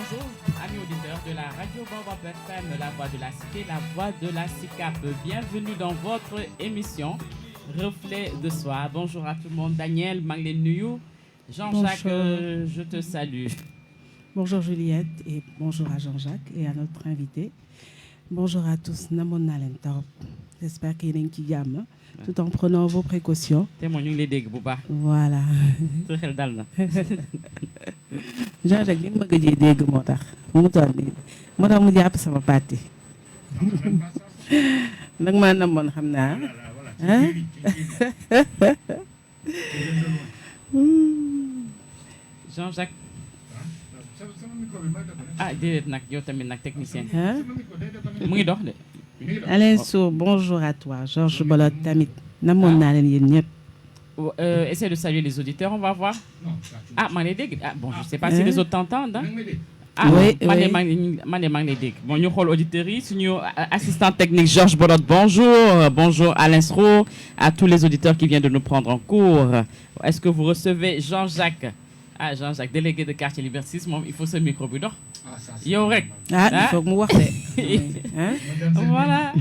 Bonjour, amis auditeurs de la radio Baobab FM, la voix de la cité, la voix de la SICAP. Bienvenue dans votre émission Reflet de soi. Bonjour à tout le monde. Daniel, Manglé Nuyou, Jean-Jacques, je te salue. Bonjour Juliette et bonjour à Jean-Jacques et à notre invité. Bonjour à tous. Namon Nalen Torop. J'espère qu'il y a une qui gamme, tout en prenant vos précautions. Voilà. Jean-Jacques, li ma gëjee dégg moo tax mu toll nii moo tax mu jàpp sama parti nag maa namoon xam naa Jean-Jacques. Ah déedéet nag yow tamit nag technicien. mu ngi dox de. Alain Sow, bonjour à toi. Georges Bolot tamit namoon naa leen yéen ñëpp. Essaye de saluer les auditeurs, on va voir. Ah, bon, je ne sais pas si les autres t'entendent. Hein? Ah, oui, Bon, nous avons auditeurs, nous assistant technique Georges Bolot, bonjour. Bonjour Alain Sow, à tous les auditeurs qui viennent de nous prendre en cours. Est-ce que vous recevez Jean-Jacques? Ah, Jean-Jacque, délégué de quartier Liberté 6, il faut ce micro. Il faut que moi voilà.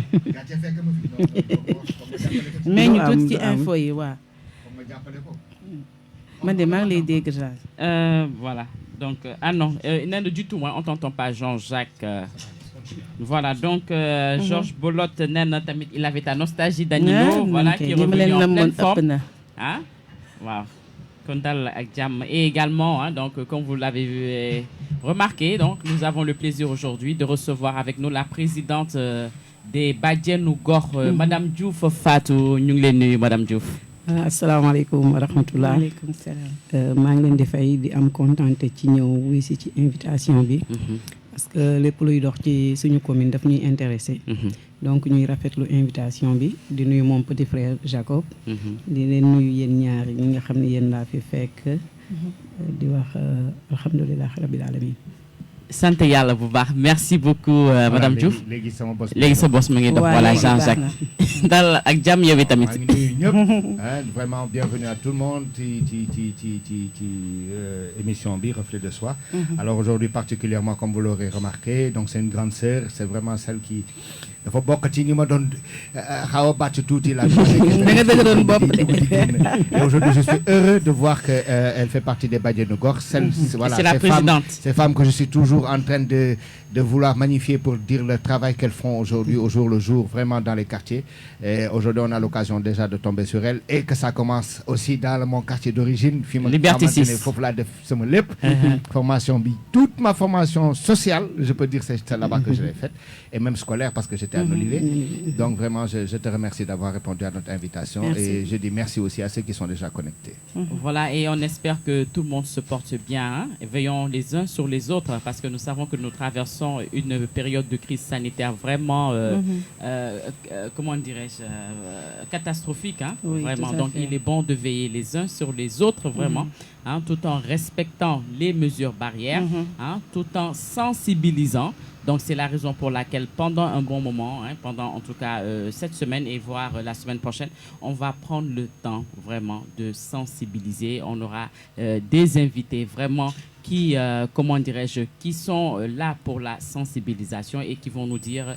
Mais nous tout qui info yi wa. Voilà. Donc, ah non, non du tout, on t'entend pas, Jean-Jacques. Voilà, donc Georges Bolot, il avait ta nostalgie d'animaux, voilà, qui est revenu en pleine forme. Hein? Wow. Et également, hein, donc, comme vous l'avez remarqué, donc, nous avons le plaisir aujourd'hui de recevoir avec nous la présidente des Badianou Gor, Madame Diouf Fatou. Madame Diouf. Assalamu alaikum wa rahmatullah. Alaikum salam. maa ngi leen di fay di am contenté ci ñëw wuy si ci invitation bi. Parce que lépp luy dox ci suñu commune daf ñuy intéressé. Donc ñuy rafetlu invitation bi di nuyu mon petit frère Jacob. di leen nuyu yéen ñaari ñi nga xam ne yéen laa fi fekk. di wax alhamdulilah rabbil alamin. Santé yàlla bu baax merci beaucoup madame Diouf. léegi sa boss ma ngi dox voilà Jean-Jacques. dal ak jàmm yow tamit. Vraiment bienvenue à tout le monde ci émission bi Reflet de soi. Alors aujourd'hui particulièrement comme vous l'aurez remarqué, donc c'est une grande sœur, c'est vraiment celle qui dafa bokk ci ñi ma doon xaw a bàcc tuuti la. Aujourd'hui je suis heureux de voir que elle fait partie des Badianou Gor. Voilà, c'est la présidente. Ces femmes que je suis toujours en train de vouloir magnifier pour dire le travail qu'elles font aujourd'hui au jour le jour vraiment dans les quartiers. Et aujourd'hui on a l'occasion déjà de tomber sur elles et que ça commence aussi dans mon quartier d'origine. Liberté 6. Formation bi, toute ma formation sociale, je peux dire c'est là-bas que je l'ai faite, et même scolaire parce que j'étais à Olivier. Donc vraiment je te remercie d'avoir répondu à notre invitation. Merci. Et je dis merci aussi à ceux qui sont déjà connectés. Voilà, et on espère que tout le monde se porte bien, hein? Veillons les uns sur les autres parce que nous savons que nous traversons une période de crise sanitaire vraiment comment dirais-je catastrophique, hein? Oui, vraiment. Donc fait. il est bon de veiller les uns sur les autres vraiment, hein, tout en respectant les mesures barrières, hein, tout en sensibilisant. Donc c'est la raison pour laquelle pendant un bon moment, hein, pendant en tout cas cette semaine et voire la semaine prochaine, on va prendre le temps vraiment de sensibiliser. On aura des invités vraiment qui, comment dirais-je, qui sont là pour la sensibilisation et qui vont nous dire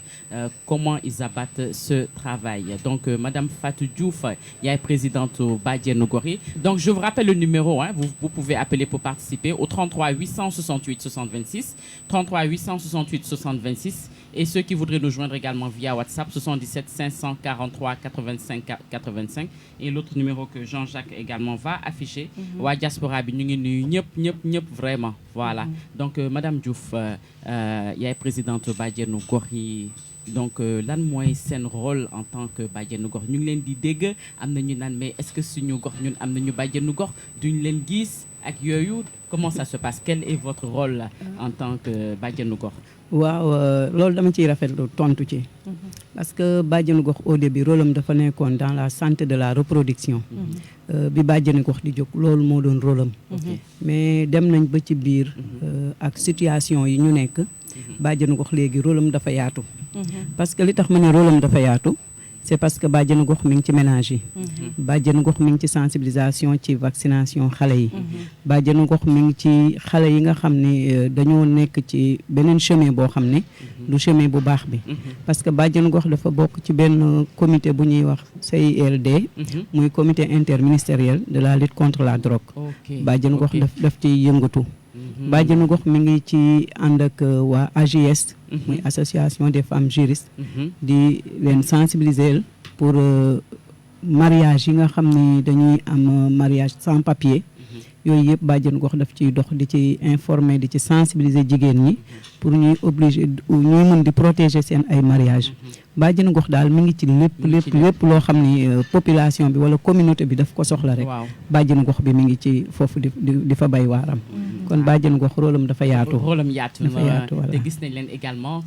comment ils abattent ce travail. Donc, Madame Fatou Diouf, il y a présidente au Badianou Gor. Donc, je vous rappelle le numéro, hein, vous pouvez appeler pour participer au 33 868 60 26, 33 868 60 26. Et ceux qui voudraient nous joindre également via WhatsApp, 77 543 85 85. Et l'autre numéro que Jean-Jacques également va afficher. Wa diaspora bi ñu ngi nuyu ñëpp vraiment. Voilà. Donc Madame Diouf, yaay présidente Badianou Gor. Donc lan mooy seen rôle en tant que Badianou Gor ñu ngi leen di dégg am na ñu naan mais est-ce que suñu gox ñun am nañu Badianou Gor duñ leen gis ak yooyu comment ça se passe, quel est votre rôle en tant que Badianou Gor? waaw loolu dama ciy rafetlu tontu ci. Parce que Badianou Gor au début rôle am dafa nekkoon dans la santé de la reproduction. bi Badianou Gor di jóg loolu moo doon rôle am. Mais dem nañ ba ci biir ak situation yi ñu nekk. Badianou Gor léegi rôle am dafa yaatu. Parce que li tax ma ne rôle am dafa yaatu c'est parce que bàjjenu gox mi ngi ci ménage yi bàjjenu gox mi ngi ci sensibilisation ci vaccination xale yi bàjjenu gox mi ngi ci xale yi nga xam ne dañoo nekk ci beneen chemin boo xam ne du chemin bu baax bi parce que bàjjenu gox dafa bokk ci benn comité bu ñuy wax CILD muy comité interministériel de la lutte contre la drogue bàjjenu gox daf ci yëngatu bàjjenu gox mi ngi ci ànd ak waa AJS muy association des femmes juristes di leen sensibiliser pour mariage yi nga xam ne dañuy am mariage sans papier yooyu yëpp bàjjenu gox daf ciy dox di ci informer di ci sensibiliser jigéen ñi pour ñuy obligé ñuy mën di protéger seen ay mariage bàjjenu gox daal mi ngi ci lépp loo xam ne population bi wala communauté bi daf ko soxla rek bàjjenu gox bi mi ngi ci foofu di fa bay waaram kon bàjjenu gox rôlam dafa yaatu te gis nañ leen également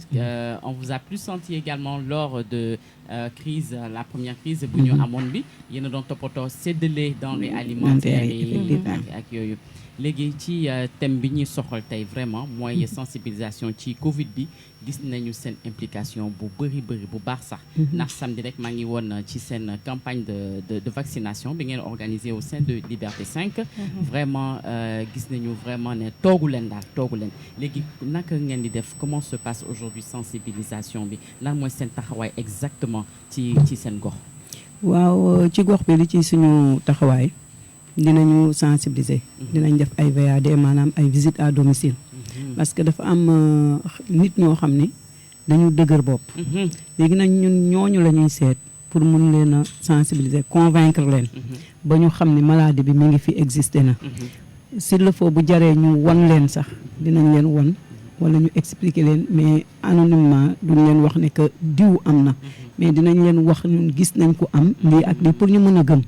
on vous a plus senti également lors de crise la première crise bu ñu amoon bi yéen a doon toppatoo séddale denrées alimentaires yi ak yooyu léegi ci thème bi ñuy soxal tey vraiment mooy sensibilisation ci Covid bi gis nañu seen implication bu bëri bu baax sax ndax samedi rek maa ngi woon ci seen campagne de vaccination bi ngeen organisé au sein de Liberté 5 vraiment gis nañu vraiment ne toogu leen léegi naka ngeen di def comment se passe aujourd'hui sensibilisation bi lan mooy seen taxawaay exactement ci seen gox waaw ci gox bi li ci suñu taxawaay dinañu sensibiliser dinañ def ay VAD maanaam ay visite à domicile parce que dafa am nit ñoo xam ne dañu dëgër bopp léegi nag ñun ñooñu la ñuy seet pour mun leen a sensibiliser convaincre leen ba ñu xam ne maladie bi mi ngi fi existé na s'il le faut bu jaree ñu wan leen sax dinañ leen wan wala ñu expliquer leen mais anonymement duñ leen wax ne que diw am na mais dinañ leen wax ñun gis nañ ko am lii ak lii pour ñu mën a gëm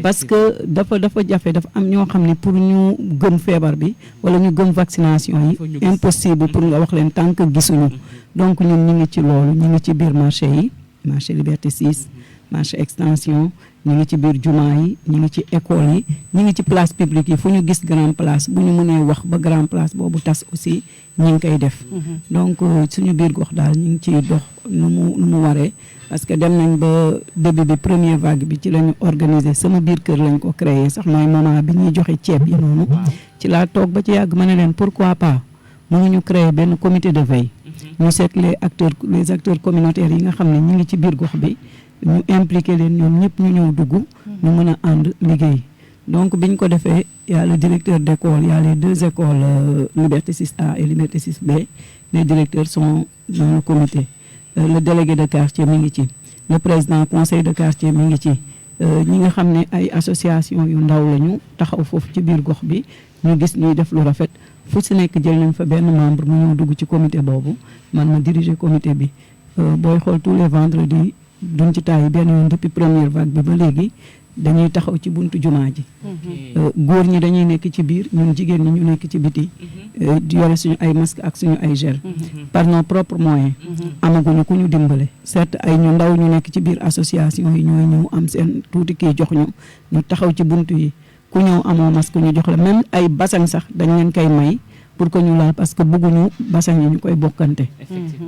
parce que dafa jafe dafa am ñoo xam ne pour ñu gëm feebar bi wala ñu gëm vaccination yi impossible pour nga wax leen tant que gisuñu donc ñun ñu ngi ci loolu ñu ngi ci biir marché yi marché Liberté 6 marché extension ñu ngi ci biir jumaa yi ñu ngi ci école yi ñu ngi ci place publique yi fu ñu gis grand place bu ñu mënee wax ba grand place boobu tas aussi ñu ngi koy def donc suñu biir gox daal ñu ngi ciy dox nu mu waree parce que dem nañ ba début bi première vague bi ci la ñu organiser sama biir kër lañ ko créé sax mooy moment bi ñuy joxe ceeb yi noonu ci laa toog ba ci yàgg ma ne leen pourquoi pas mënuñu créer benn comité de veille ñu seet les acteurs communautaires yi nga xam ne ñu ngi ci biir gox bi ñu impliqué leen ñoom ñëpp ñu ñëw dugg ñu mën a ànd liggéey donc biñ ko defee y a le directeur d'école y a les deux écoles Liberté 6A et Liberté 6B les directeurs sont dans le comité le délégué de quartier mi ngi ci le président conseil de quartier mi ngi ci ñi nga xam ne ay association yu ndaw lañu taxaw foofu ci biir gox bi ñu gis ñuy def lu rafet fu si nekk jël nañ fa benn membre mu ñëw dugg ci comité boobu man ma diriger comité bi booy xool tous les vendredis duñ ci taay benn yoon depuis première vague bi ba léegi dañuy taxaw ci buntu jumaa ji góor ñi dañuy nekk ci biir ñun jigéen ñi ñu nekk ci biti di yore suñu ay masque ak suñu ay gel par nos propres moyens amaguñu ku ñu dimbale certes ay ñu ndaw ñu nekk ci biir association yi ñooy ñëw am seen tuuti kii jox ñu taxaw ci buntu yi ku ñëw amoo masque ñu jox la même ay basang sax dañ leen koy may pour que ñu laal parce que bëgguñu basang yi ñu koy bokkante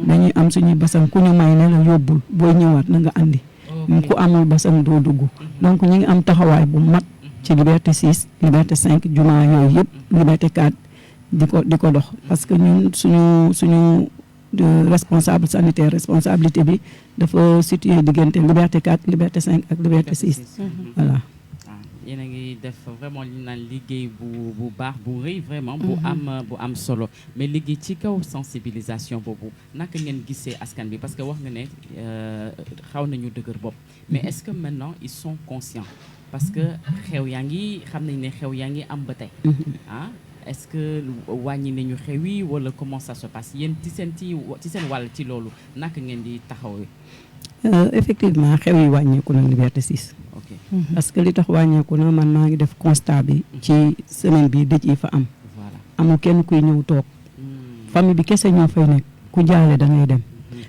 dañuy am suñuy basang ku ñu may ne la yóbbul booy ñëwaat na nga andi ku amul basang doo dugg donc ñu ngi am taxawaay bu mat ci Liberté 6 Liberté 5 jumaa yooyu yëpp Liberté 4 di ko dox parce que ñun suñu responsable sanitaire responsabilité bi dafa situé diggante Liberté 4 Liberté 5 ak Liberté 6 voilà yéen a ngi def vraiment li naan liggéey bu baax bu rëy vraiment bu am solo mais liggéey ci kaw sensibilisation boobu naka ngeen gisee askan bi parce que wax nga ne xaw nañu dëgër bopp mais est-ce que maintenant ils sont conscients parce que xew yaa ngi xam nañ ne xew yaa ngi am ba tey est-ce que wàññi nañu xew yi wala comment ça se passe yéen ci seen wàll ci loolu naka ngeen di taxawee effectivement xew yi wàññeeku na Liberté 6 parce que li tax wàññeeku na man maa ngi def constat bi ci semaine bi dëj yi fa am amul kenn kuy ñëw toog famille bi kese ñoo fay nekk ku jaale da ngay dem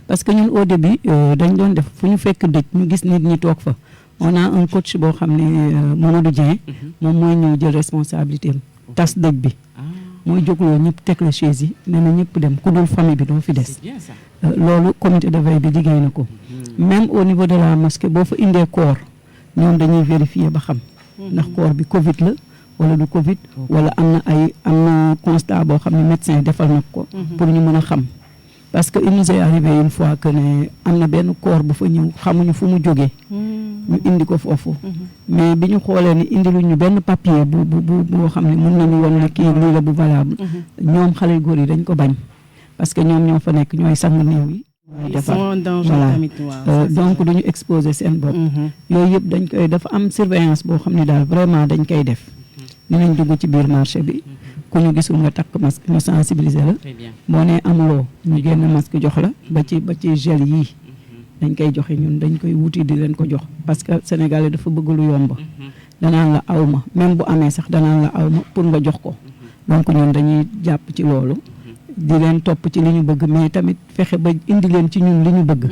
parce que ñun au début dañ doon def fu ñu fekk dëj ñu gis nit ñi toog fa on a un coach boo xam ne Mamadou Dieng moom mooy ñëw jël responsabilité am tas dëj bi mooy jógloo ñëpp teg la chaise yi nee na ñëpp dem ku dul famille bi doo fi des loolu comité de veille bi liggéey na ko même au niveau de la mosquée boo fa indee koor ñoom dañuy vérifier ba xam ndax koor bi Covid la wala du Covid wala am na constat boo xam ne médecin defal na ko pour ñu mën a xam parce que il nous est arrivé une fois que ne am na benn koor bu fa ñëw xamuñu fu mu jógee ñu indi ko foofu mais bi ñu xoolee ni indiluñu benn papier bu boo xam ne mën nañu woon ne kii lii la bu valable ñoom xale góor yi dañ ko bañ parce que ñoom ñoo fa nekk ñooy sang néew yi donc duñu exposer seen bopp yooyu yëpp dañ koy dafa am surveillance boo xam ne daal vraiment dañ koy def dinañ dugg ci biir marché bi ku ñu gisul nga takk masque ñu sensibiliser la boo nee amuloo ñu génn masque jox la ba ci gel yii dañ koy joxe ñun dañ koy wuti di leen ko jox parce que Sénégalais dafa bëgg lu yomb danaan la awma même bu amee sax danaan la awma pour nga jox ko donc ñun dañuy jàpp ci loolu di leen topp ci li ñu bëgg mais tamit fexe ba indi leen ci ñun li ñu bëgg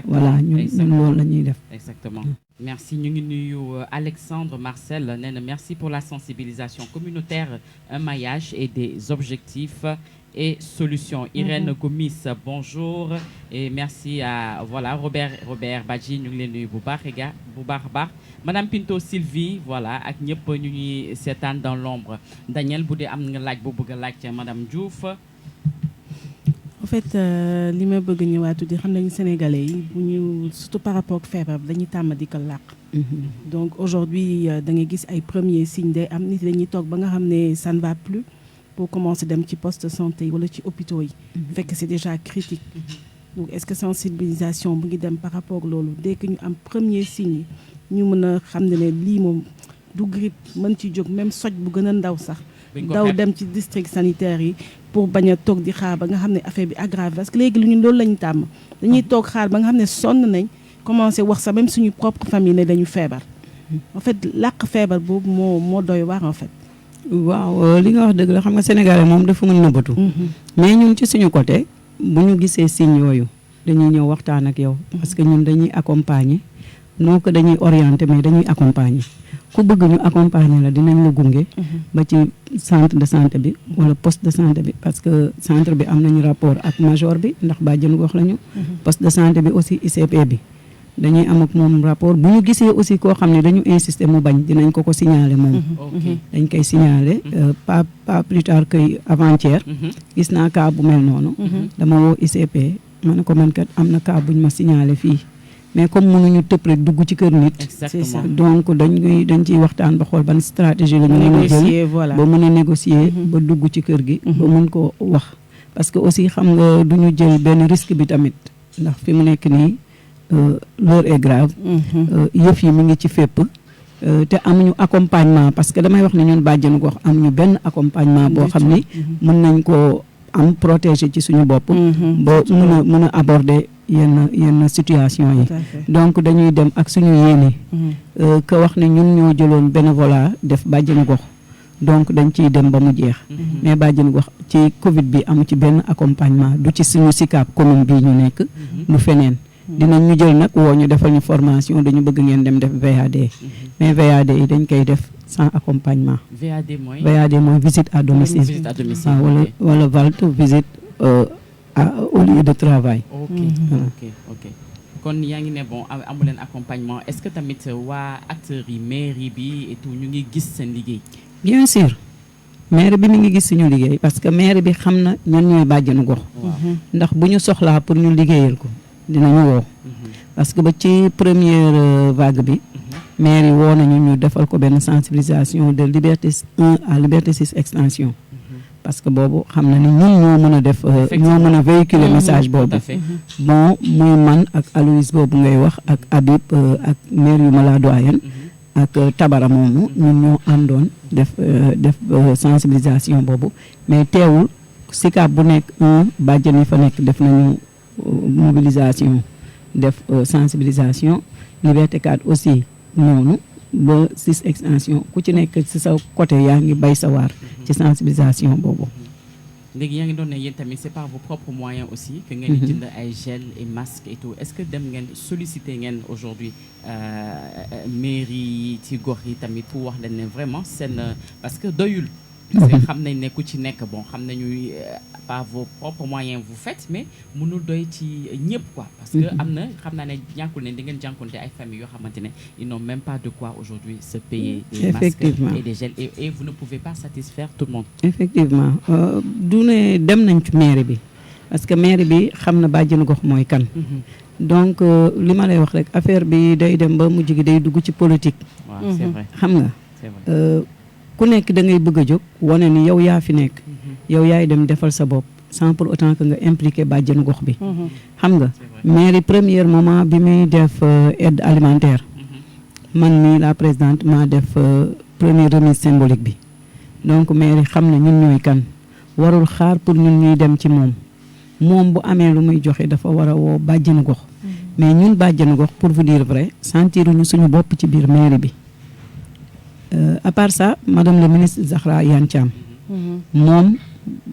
voilà ñun loolu la ñuy def exactement. Merci ñu ngi nuyu Alexandre Marcel nee na merci pour la sensibilisation communautaire, un maillage et des objectifs et solutions. Irène Gomis, bonjour et merci à voilà Robert Badji ñu ngi leen nuyu bu baax a baax Madame Pinto Sylvie voilà ak ñëpp ñu ñuy seetaan dans l'ombre. Daniel bu dee am nga laaj bu bëgg a laaj Madame Diouf. En fait li ma bëgg ñëwaatu di xam nañu Sénégalais yi bu ñu surtout par rapport ak feebar dañuy tàmm di ko làq donc aujourd'hui da ngay gis ay premiers signes day am nit dañuy toog ba nga xam ne ça ne va plus pour commencer dem ci poste de santé yi wala ci hôpitaux yi fekk c'est déjà critique donc est-ce que sensibilisation bu ngi dem par rapport loolu dès que ñu am premiers signes yi ñu mën a xam ne lii moom du grippe mën ci jóg même soj bu gën a ndaw sax daw dem ci district sanitaire yi pour bañ a toog di xaar ba nga xam ne affaire bi aggrave parce que léegi lu ñu loolu lañu tàmm dañuy toog xaar ba nga xam ne sonn nañ commencé wax sax même suñu propre famille ne dañu feebar en fait làq feebar boobu moo doy waar en fait waaw li nga wax dëgg la xam nga Sénégalais moom dafa mën nëbbatu mais ñun ci suñu côté bu ñu gisee signes yooyu dañuy ñëw waxtaan ak yow parce que ñun dañuy accompagner non que dañuy orienter mais dañuy accompagner ku bëgg ñu accompagner la dinañ la gunge ba ci centre de santé bi wala poste de santé bi parce que centre bi am nañu rapport ak major bi ndax bàjjenu gox lañu poste de santé bi aussi ICP bi dañuy am ak moom rapport bu ñu gisee aussi koo xam ne dañu insister mu bañ dinañ ko signaler moom dañ koy signaler pas plus tard que avant-hier gis naa cas bu mel noonu dama woo ICP ma ne ko man kat am na cas buñ ma signaler fii mais comme mënuñu tëb rek dugg ci kër nit c'est ça donc dañ ciy waxtaan ba xool ban stratégie la ñu mën a jël ba mën a négocier ba dugg ci kër gi ba mën ko wax parce que aussi xam nga duñu jël benn risque bi tamit ndax fi mu nekk nii l'heure est grave yëf yi mi ngi ci fépp te amuñu accompagnement parce que damay wax ne ñun bàjjenu gox amuñu benn accompagnement boo xam ni mën nañ ko am protéger ci suñu bopp ba mën a aborder yenn situation yi donc dañuy dem ak suñu yéene que wax ne ñun ñoo jëloon bénévolat def bàjjenu gox donc dañ ciy dem ba mu jeex mais bàjjenu gox ci Covid bi amu ci benn accompagnement du ci suñu SICAP commune bii ñu nekk lu feneen dinañ ñu jël nag woo ñu defal ñu formation dañu bëgg ngeen dem def VAD mais VAD yi dañ koy def sans accompagnement VAD mooy visite à domicile waaw wala VALT visite au lieu de travail. ok kon yaa ngi ne bon amu leen accompagnement est-ce que tamit waa acteurs yi mairie bi et tout ñu ngi gis seen liggéey. bien sûr maire bi mi ngi gis suñu liggéey parce que maire bi xam na ñan ñooy bàjjenu gox. ndax bu ñu soxlaa pour ñu liggéeyal ko dinañu woo. parce que ba ci première vague bi. maire yi woo nañu ñu defal ko benn sensibilisation de Liberté 1 à Liberté 6 extension. parce que boobu xam na ni ñun ñoo mën a def ñoo mën a véhiculer message boobu bon muy man ak Aloïse boobu ngay wax ak Habib ak maire yu ma la doyen ak Tabara moomu ñun ñoo àndoon def sensibilisation boobu mais teewul SICAP bu nekk bàjjen yi fa nekk def nañu mobilisation def sensibilisation Liberté 4 aussi noonu ba 6 extension ku ci nekk ci sa côté yaa ngi bay sa waar ci sensibilisation boobu. léegi yaa ngi doon ne yéen tamit c'est par vos propres moyens aussi que ngeen di jënd ay gel et masque et tout est-ce que dem ngeen solliciter ngeen aujourd'hui mairie ci gox yi tamit pour wax leen ne vraiment seen parce que doyul parce que xam nañ ne ku ci nekk bon xam nañu par vos propres moyens vous faites mais mënul doy ci ñëpp quoi parce que am na xam naa ne ñàkkul ne di ngeen jànkonte ay familles yoo xamante ne ils n'ont même pas de quoi aujourd'hui se payer des masques et des gels et vous ne pouvez pas satisfaire tout le monde. Effectivement du ne dem nañ ci mairie bi parce que mairie bi xam na bàjjenu gox mooy kan. Donc li ma lay wax rek affaire bi day dem ba mujj gi day dugg ci politique. waaw c'est vrai xam nga. ku nekk da ngay bëgg a jóg wane ni yow yaa fi nekk. yow yaay dem defal sa bopp sans pour autant que nga impliqué bàjjenu gox bi. xam nga mairie premier moment bi muy def aide alimentaire. man mii la présidente maa def première remise symbolique bi. donc mairie xam na ñun ñooy kan warul xaar pour ñun ñuy dem ci moom bu amee lu muy joxe dafa war a woo bàjjenu gox. mais ñun bàjjenu gox pour vous dire vrai sentiruñu suñu bopp ci biir mairie bi. À part ça madame la ministre Zahra Iyane Thiam moom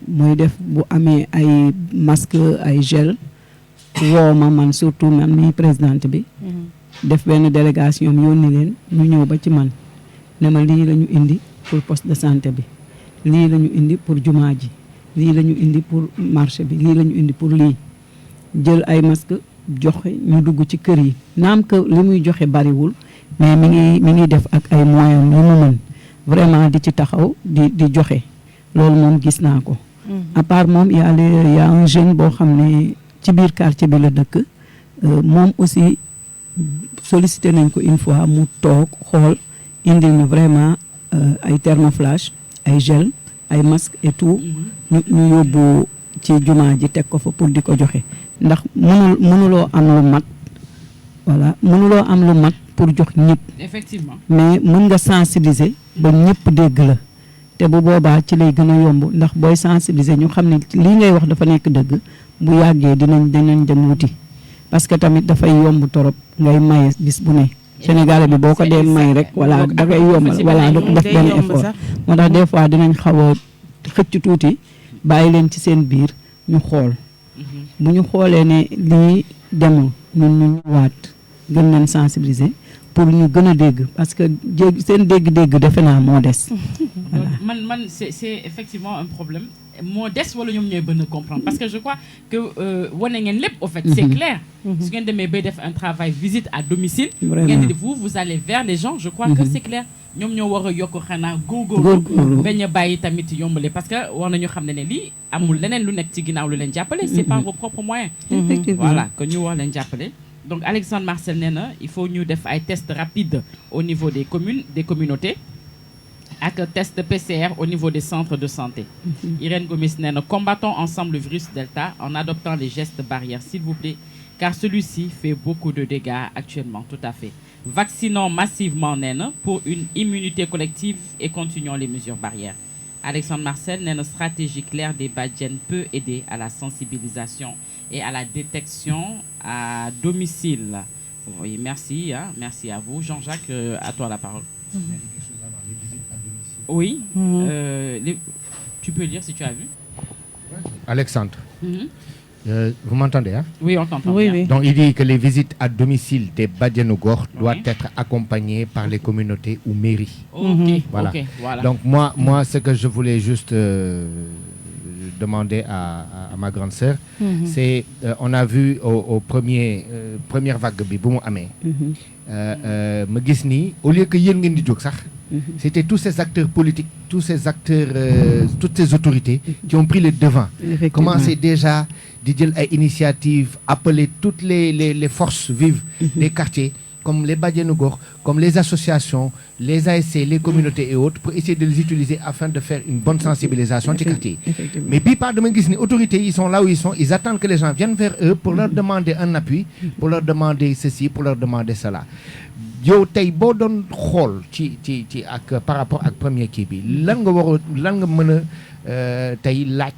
mooy def bu amee ay masque ay gel woo ma man surtout man mi présidente bi def benn délégation yónni leen ñu ñëw ba ci man ne ma lii la ñu indi pour poste de santé bi lii la ñu indi pour jumaa ji lii la ñu indi pour marché bi lii la ñu indi pour lii jël ay masque joxe ñu dugg ci kër yi naam que li muy joxe bariwul mais mi ngi def ak ay moyens yu mu mën vraiment di ci taxaw di joxe loolu moom gis naa ko. à part moom y a un jeune boo xam ne ci biir quartier bi la dëkk moom aussi sollicité nañ ko une fois mu toog xool indil ñu vraiment ay thermoflash ay gel ay masque et tout ñu yóbbu ci jumaa ji teg ko fa pour di ko joxe ndax mënuloo am lu mat voilà mënuloo am lu mat pour jox ñëpp. Effectivement. mais mën nga sensibiliser ba ñëpp dégg la te bu boobaa ci lay gën a yomb ndax booy sensibiliser ñu xam ne lii ngay wax dafa nekk dëgg bu yàggee dinañ dem wuti parce que tamit dafay yomb torop ngay maye bis bu ne. Sénégal bi boo ko dee may rek voilà da ngay yombal voilà def benn effort moo tax des fois dinañ xaw a xëcc tuuti bàyyi leen ci seen biir ñu xool bu ñu xoolee ne lii demul ñun ñu ñëwaat gën leen sensibiliser pour ñu gën a dégg parce que seen dégg-dégg defe naa moo des. voilà man c'est effectivement un problème moo des wala ñoom ñooy bëgg a comprendre parce que je crois que wane ngeen lépp au fait c'est clair. su ngeen demee bay def un travail visite à domicile. ngeen di vous allez vers les gens je crois que c'est clair. ñoom ñoo war a yokk xanaa góorgóorlu bañ a bàyyi tamit yombale parce que war nañu xam ne lii amul leneen lu nekk ci ginnaaw lu leen jàppale. c'est par vos propres moyens. voilà que ñu war leen jàppale. donc Alexandre Marcel nee na il faut ñu def ay tests rapides au niveau des communes des communautés ak test PCR au niveau des centres de santé. Irène Gomis nee na combattons ensemble le virus Delta en adoptant les gestes barrières s'il vous plaît car celui-ci fait beaucoup de dégâts actuellement tout à fait. Vaccinons massivement nee na pour une immunité collective et continuons les mesures barrières. Alexandre Marcel nee na stratégie claire des bajens peut aider à la sensibilisation et à la détection à domicile. Oui, merci, merci à vous. Jean-Jacques, à toi la parole. Oui, tu peux lire si tu as vu. Alexandre, vous m'entendez Oui, on t'entend bien. Oui. Donc il dit que les visites à domicile des bajenu gox doivent être accompagnées par les communautés ou mairies. Voilà. Voilà. Donc moi ce que je voulais juste demander à ma grande sœur, c'est on a vu au première vague bi bu mu amee ma gis ni au lieu que yéen ngeen di jóg sax c'était tous ces acteurs politiques, tous ces acteurs, toutes ces autorités qui ont pris le devant. Commencé déjà di jël ay initiatives, appeler toutes les forces vives des quartiers, comme les bajenu gox, comme les associations, les ASC, les communautés et autres, pour essayer de les utiliser afin de faire une bonne sensibilisation du quartier. Mais bi par demain gis ni autorités ils sont là où ils sont, ils attendent que les gens viennent vers eux pour leur demander un appui, pour leur demander ceci, pour leur demander cela. yow tey boo doon xool ci ak par rapport ak premier kii bi lan nga mën a tey laaj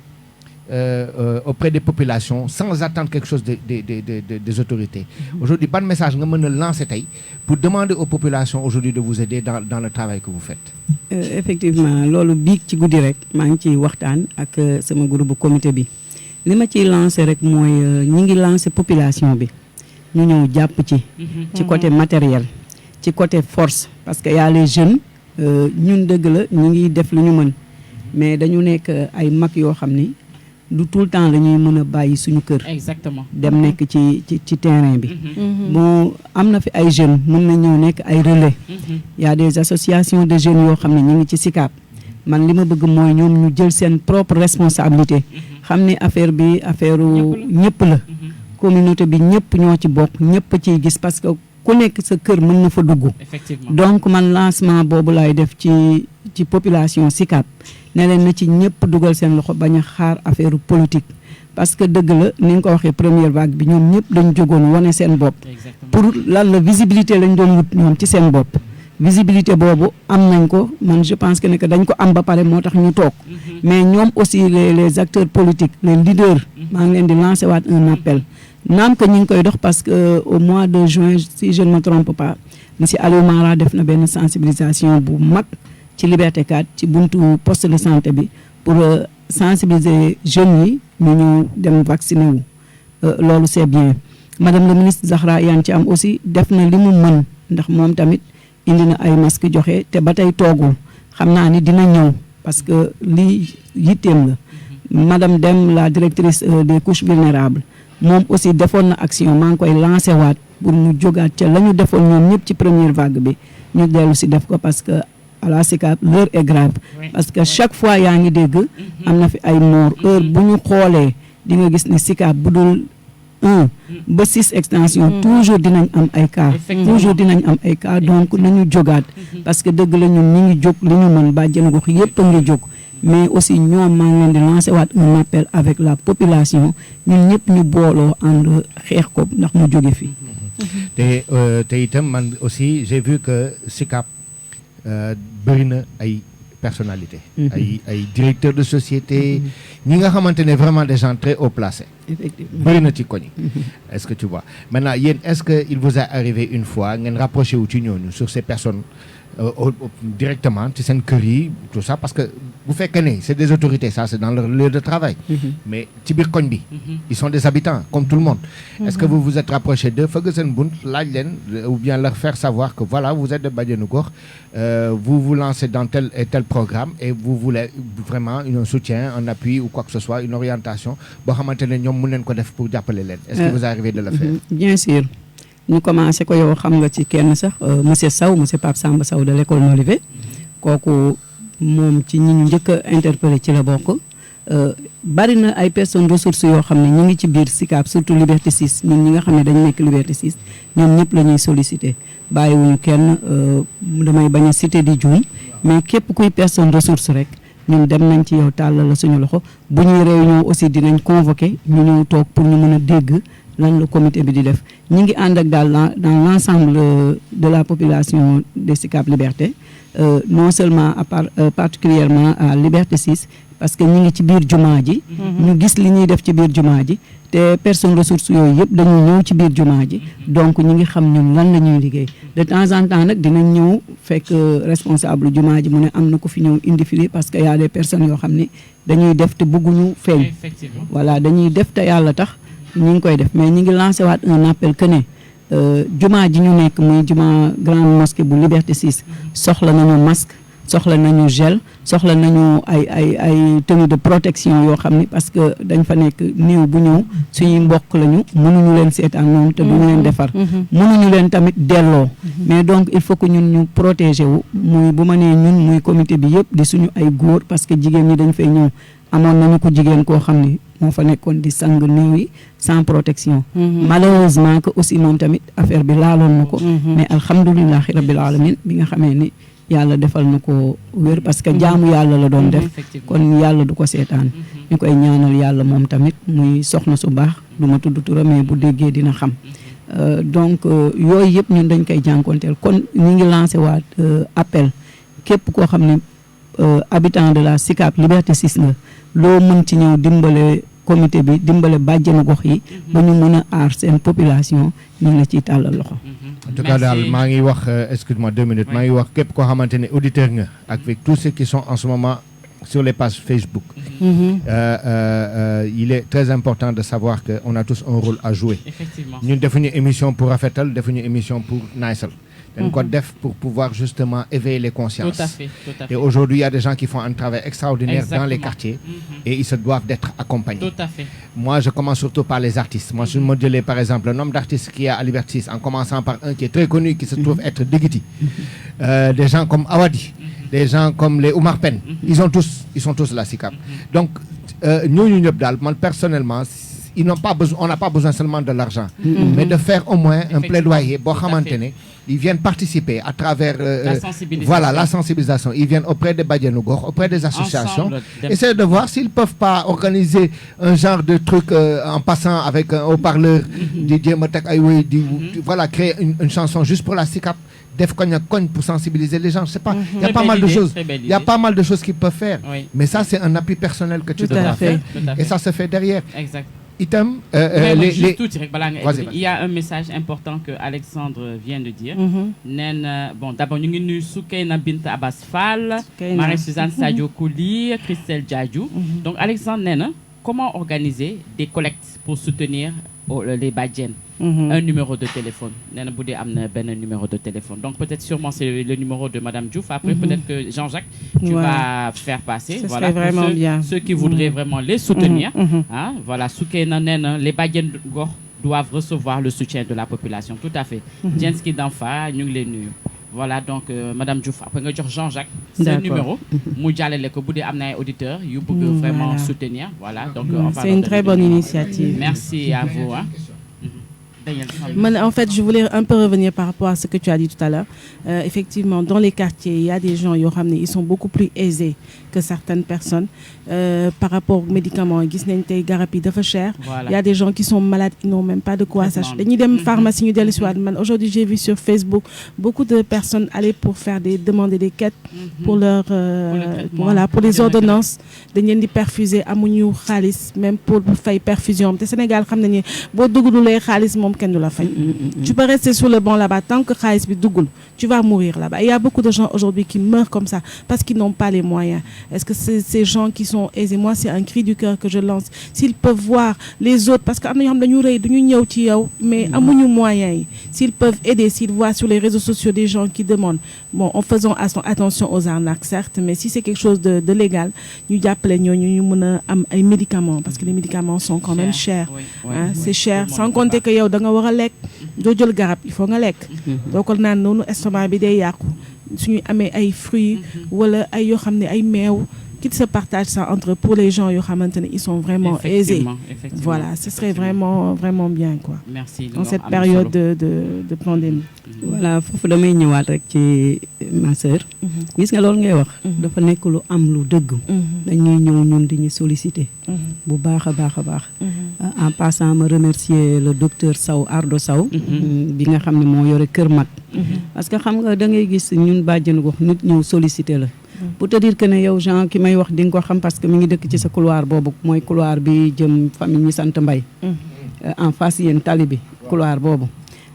auprès des populations sans attendre quelque chose des autorités. Aujourd'hui ban message nga mën a lancer tey pour demander aux populations aujourd'hui de vous aider dans le travail que vous faites. Effectivement loolu biig ci guddi rek maa ngi ciy waxtaan ak sama groupe comité bi li ma ciy lancer rek mooy ñi ngi lancer population bi ñu ñëw jàpp ci côté matériel. ci côté force parce que y a les jeunes ñun dëgg la ñu ngi def lu ñu mën mais dañu nekk ay mag yoo xam ni du tout le temps la ñuy mën a bàyyi suñu kër. Exactement. dem nekk ci terrain bi. bon am na fi ay jeunes mën na ñëw nekk ay relais. y a des associations de jeunes yoo xam ne ñu ngi ci SICAP. man li ma bëgg mooy ñoom ñu jël seen propre responsabilité. xam ne affaire bi affaire ñëpp la. communauté bi ñëpp ñoo ci bokk ñëpp ciy gis parce que ku nekk sa kër mën na fa dugg. Effectivement. donc man lancement boobu laay def ci population SICAP ne leen na ci ñëpp dugal seen loxo bañ a xaar affaire politique parce que dëgg la ni nga ko waxee première vague bi ñoom ñëpp dañ jógoon wane seen bopp. pour lan la visibilité lañ doon wut ñoom ci seen bopp. visibilité boobu am nañ ko man je pense que ne que dañ ko am ba pare moo tax ñu toog mais ñoom aussi les acteurs politiques les leaders maa ngi leen di lancer waat un appel naam que ñu ngi koy dox parce que au mois de juin si je ne me trompe pas monsieur Aliou Mara def na benn sensibilisation bu mag ci Liberté 4 ci buntu poste de santé bi pour sensibiliser jeunes yi ñu ñëw dem vacciner wu loolu c'est bien madame la ministre Zahra Iyane Thiam aussi def na li mu mën ndax moom tamit indi na ay masque joxe te ba tey toogul xam naa ni dina ñëw parce que lii yitteem la madame Deme la directrice des couches vulnérables moom aussi defoon na action maa ngi koy lancé waat pour mu jógaat ca la ñu defoon ñoom ñëpp ci première vague bi ñu dellu si def ko parce que à la SICAP l'heure est grave parce que chaque fois yaa ngi dégg am na fi ay mort heure bu ñu xoolee di nga gis ne SICAP bu dul 1 ba 6 extension toujours dinañ am ay cas donc nañu jógaat parce que dëgg la ñun ñi ngi jóg li ñu mën bàjjen gox yépp a ngi jóg mais aussi ñoom maa ngi leen di lancer waat un appel avec la population ñun ñëpp ñu booloo ànd xeex ko ndax mu jóge fi te itam man aussi j'ai vu que SICAP bëri na ay personnalité ay directeurs de société ñi nga xamante ne vraiment des gens très haut placés bëri na ci koñ est-ce que tu vois maintenant yéen est-ce que il vous est arrivé une fois ngeen rapproché wu ci ñooñu sur ces personnes directement ci seen kër yi tout ça parce que bu fekkee ne c'est des autorités ça c'est dans leur lieu de travail mais ci biir koñ bi ils sont des habitants comme tout le monde est-ce que vous vous êtes rapproché d'eux fëgg seen bunt laaj leen ou bien leur faire savoir que voilà vous êtes de Badianu Gox vous vous lancez dans tel et tel programme et vous voulez vraiment un soutien un appui ou quoi que ce soit une orientation boo xamante ne ñoom mën leen ko def pour jàppale leen est-ce que vous arrivez de le faire bien sûr ñu commencé ko yow xam nga ci kenn sax monsieur Pape Samba Sow de l'école Molivé kooku moom ci ñi ñu njëkk a interpellé ci la bokk bari na ay personnes ressources yoo xam ne ñu ngi ci biir SICAP surtout Liberté 6 ñun ñi nga xam ne dañu nekk Liberté 6 ñoom ñëpp la ñuy sollicité bàyyiwuñu kenn damay bañ a cité di juum mais képp kuy personne ressource rek ñun dem nañ ci yow tàllal la suñu loxo bu ñuy réunion aussi dinañ convoqué ñu ñëw toog pour ñu mën a dégg lan la comité bi di def ñi ngi ànd ak daal dans l'ensemble de la population de SICAP Liberté non seulement particulièrement à Liberté 6 parce que ñi ngi ci biir jumaa ji ñu gis li ñuy def ci biir jumaa ji te personnes ressources yooyu yëpp dañuy ñëw ci biir jumaa ji donc ñi ngi xam ñun lan la ñuy liggéey de temps en temps nag dinañ ñëw fekk responsable jumaa ji mu ne am na ko fi ñëw indi fii parce que y a des personnes yoo xam ne dañuy def te bëgguñu feeñ voilà dañuy def te yàlla tax ñu ngi koy def mais ñu ngi lancé waat un appel que ne jumaa ji ñu nekk muy jumaa grande mosquée bu Liberté 6 soxla nañu masque soxla nañu gel soxla nañu ay tenue de protection yoo xam ne parce que dañ fa nekk néew bu ñëw suñuy mbokk lañu mënuñu leen seetaan noonu te duñu leen defar mënuñu leen tamit delloo mais donc il faut que ñun ñu protéger wu muy bu ma nee ñun muy comité bi yëpp di suñu ay góor parce que jigéen ñi dañ fay ñëw amoon nañu ko jigéen koo xam ne moo fa nekkoon di sang néew yi sans protection malheureusement que aussi moom tamit affaire bi laaloon na ko mais alhamdulilahi rabbil alamin bi nga xamee ni yàlla defal na ko wér parce que jaamu yàlla la doon def kon yàlla du ko seetaan ñu koy ñaanal yàlla moom tamit muy soxna su baax du ma tudd tura mais bu déggee dina xam donc yooyu yëpp ñun dañ koy jànkonteel kon ñu ngi lancé waat appel képp koo xam ne habitant de la SICAP Liberté 6 nga loo mën ci ñëw dimbale comité bi dimbale bàjjenu gox yi ba ñu mën a aar seen population ñu ngi la ciy tàllal loxo en tout cas daal maa ngi wax excuse-moi 2 minutes maa ngi wax képp koo xamante ne auditeur nga avec tous ceux qui sont en ce moment sur les pages Facebook il est très important de savoir que on a tous un rôle à jouer ñun defuñu émission pour rafetal defuñu émission pour naysal dañ ko def pour pouvoir justement éveiller les consciences. Tout à fait, tout à fait. Et aujourd'hui, il y a des gens qui font un travail extraordinaire dans les quartiers et ils se doivent d'être accompagnés. Tout à fait. Moi, je commence surtout par les artistes. Moi, je me dis, par exemple, le nombre d'artistes qu'il y a à Liberté 6, en commençant par un qui est très connu, qui se trouve être Digiti. Des gens comme Awadi, des gens comme les Oumar Pen, ils sont tous là, SICAP. Donc, nous, personnellement, on n'a pas besoin seulement de l'argent, mais de faire au moins un plaidoyer. Ils viennent participer à travers la sensibilisation. Ils viennent auprès des Badianougor, auprès des associations. Essayer de voir s'ils ne peuvent pas organiser un genre de truc en passant avec un haut-parleur, créer une chanson juste pour la SICAP. Pour sensibiliser les gens, je sais pas, il y a pas mal de choses. Il y a pas mal de choses qu'ils peuvent faire. Oui. Mais ça, c'est un appui personnel que tu devras faire. Et ça se fait derrière. Exact. Item, il y a un message important que Alexandre vient de dire. Bon, d'abord, nous avons Soukaina Binta Abbas Fall, Marie-Suzanne Sadio Kouli, Christelle Djadjou. Donc, Alexandre, comment organiser des collectes pour soutenir les Badjen? Un numéro de téléphone. Un numéro de téléphone. Donc peut-être sûrement c'est le numéro de Madame Diouf. Après peut-être que Jean-Jacques, tu vas faire passer. Ce serait vraiment bien. Ceux qui voudraient vraiment les soutenir. Hein, voilà, les Badjen doivent recevoir le soutien de la population. Tout à fait. Jenski d'Enfa, nous les nus. Voilà, donc Madame Diouf, après Jean-Jacques, c'est un numéro. Les auditeurs, ils peuvent vraiment soutenir. Voilà, donc c'est une très bonne initiative. Merci à vous. Hein. En fait, je voulais un peu revenir par rapport à ce que tu as dit tout à l'heure. Effectivement, dans les quartiers, il y a des gens, ils sont beaucoup plus aisés que certaines personnes par rapport aux médicaments. Il y a des gens qui sont malades, ils n'ont même pas de quoi s'acheter. Aujourd'hui, j'ai vu sur Facebook beaucoup de personnes aller pour faire demander des quêtes pour leur pour les ordonnances. Ils perfuser amuñu xaliss même pour faire perfusion. Au Sénégal, tu peux rester sur le banc là-bas tant que tu vas mourir là-bas. Il y a beaucoup de gens aujourd'hui qui meurent comme ça parce qu'ils n'ont pas les moyens. Est-ce que ces gens qui sont aisés, moi c'est un cri du cœur que je lance, s'ils peuvent voir les autres, parce mais amuñu moyens, s'ils peuvent aider, s'ils voient sur les réseaux sociaux des gens qui demandent, bon, en faisant attention aux arnaques certes, mais si c'est quelque chose de légal, nous appelons les médicaments, parce que les médicaments sont quand même chers. C'est cher, sans compter que yow da nga wara lek do jël garab il faut nga lek donc on nan nonu estomac bi day yakku suñu amé ay fruits wala ay yo xamné ay meew qui se partagent ça entre pour les gens ils sont vraiment aisés. Voilà, ce serait vraiment bien quoi. Merci. Dans cette période de pandémie. Voilà, fofu damay ñëwaat rek ci ma sœur. Gis nga lool ngay wax dafa nekk lu am lu dëgg. Dañuy ñëw ñun di ñu solliciter. Bu baaxa baaxa baax. En passant me remercier le docteur Ardo Sow bi nga xamné mo yoré kër mag. Parce que xam nga da ngay gis ñun bàjjenu gox nit ñëw solliciter la. Pour te dire que ne yow Jean ki may wax di nga ko xam parce que mi ngi dëkk ci sa couloir boobu mooy couloir bi jëm famille ñi sant Mbay en face yéen tali bi couloir boobu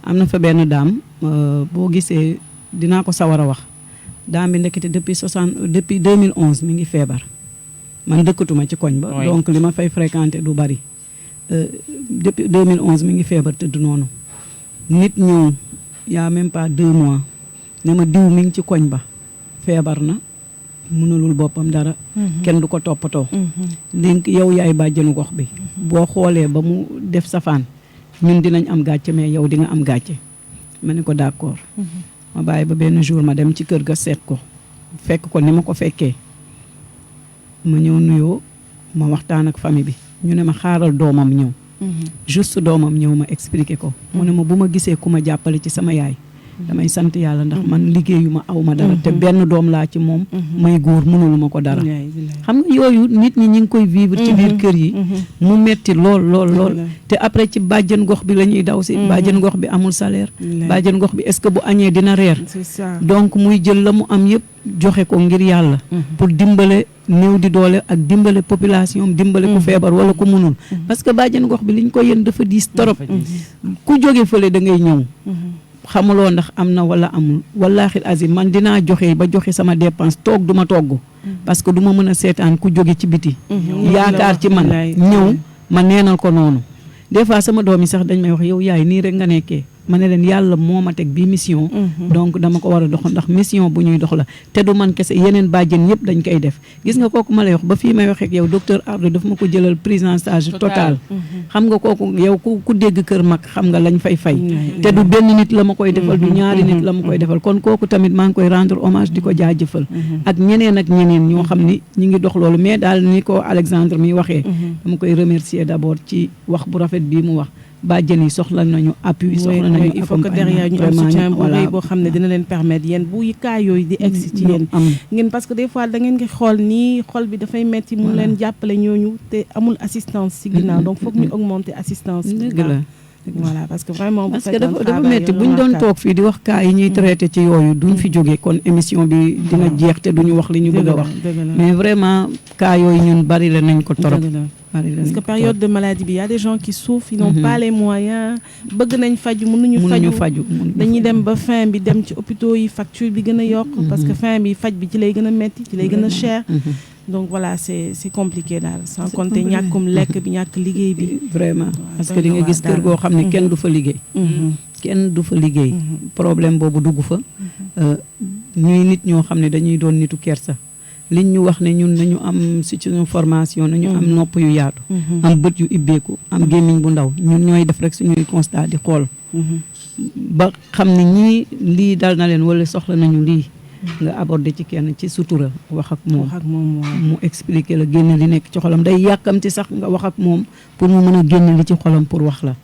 am na fa benn daam boo gisee dinaa ko sawar a wax daam bi ndekete depuis 2011 mi ngi feebar man dëkkatuma ci koñ ba donc li ma fay fréquenter du bari depuis 2011 mi ngi feebar tëdd noonu nit ñëw y a même pas 2 mois ne ma diw mi ngi ci koñ ba feebar na mënulul boppam dara kenn du ko toppatoo donc yow yaay bàjjenu gox bi boo xoolee ba mu def safaan ñun dinañ am gàcce mais yow di nga am gàcce ma ne ko d'accord ma bàyyi ba benn jour ma dem ci kër ga seet ko fekk ko ni ma ko fekkee ma ñëw nuyoo ma waxtaan ak famille bi ñu ne ma xaaral doomam ñëw juste doomam ñëw ma expliquer ko mu ne ma bu ma gisee ku ma jàppale ci sama yaay damay sant yàlla ndax man liggéeyuma awma dara te benn doom laa ci moom may góor mënuluma ko dara xam nga yooyu nit ñi ngi koy vivre ci biir kër yi mu metti lool te après ci bàjjen gox bi la ñuy daw si bàjjen gox bi amul salaire bàjjen gox bi est-ce que bu añee dina reer donc muy jël la mu am yëpp joxe ko ngir yàlla pour dimbale néew di doole ak dimbale population dimbale ku feebar wala ku mënul parce que bàjjen gox bi liñ ko yéen dafa diis torop ku jóge fële da ngay ñëw xamuloo ndax am na wala amul wallaahi azim man dinaa joxe ba joxe sama dépense toog duma togg parce que duma mën a seetaan ku jóge ci biti yaakaar ci man ñëw ma neenal ko noonu des fois sama doom yi sax dañ may wax yow yaay nii rek nga nekkee ma ne leen yàlla moo ma teg bii mission donc dama ko war a dox ndax mission bu ñuy dox la te du man kese yeneen bàjjen yëpp dañ koy def gis nga kooku ma lay wax ba fii may waxee ak yow docteur Ardo daf ma ko jëlal prise en charge totale xam nga kooku yow ku dégg kër mag xam nga lañ fay te du benn nit la ma koy defal du ñaari nit la ma koy defal kon kooku tamit maa ngi koy rendre hommage di ko jaajëfal ak ñeneen ñoo xam ni ñi ngi dox loolu mais daal ni ko Alexandre mi waxee dama koy remercier d'abord ci wax bu rafet bii mu wax bàjjen yi soxla nañu appui soxla nañu il faut que derrière ñu am soutien bu rëy boo xam ne dina leen permettre yéen bu cas yooyu di egsi ci yéen ngeen parce que des fois da ngeen ngi xool nii xol bi dafay metti mun leen jàppale ñooñu te amul assistance ci ginnaaw donc foog ñu augmenter assistance voilà parce que vraiment parce que dafa metti buñ doon toog fii di wax cas yi ñuy traité ci yooyu duñ fi jógee kon émission bi dina jeex te duñu wax li ñu bëgg a wax mais vraiment cas yooyu ñun bari la nañ ko torop parce que période de maladie bi y a des gens qui souffrent ils n'ont pas les moyens bëgg nañ faju mënuñu faju dañuy dem ba fin bi dem ci hôpitaux yi facture bi gën a yokk parce que fin bi faj bi ci lay gën a metti ci lay gën a cher donc voilà c'est compliqué daal sans compter ñàkkum lekk bi ñàkk liggéey bi vraiment parce que di nga gis kër goo xam ne kenn du fa liggéey kenn du fa liggéey problème boobu dugg fa ñuy nit ñoo xam ne dañuy doon nitu kersa liñ ñu wax ne ñun nañu am si suñu formation nañu am nopp yu yaatu am bët yu ibbeeku am gémmiñ bu ndaw ñun ñooy def rek suñuy constat di xool ba xam ne ñii lii dal na leen wala soxla nañu lii nga aborder ci kenn ci sutura wax ak moom mu expliquer la génn li nekk ci xolam day yàkkamti sax nga wax ak moom pour mu mën a génn li ci xolam pour wax la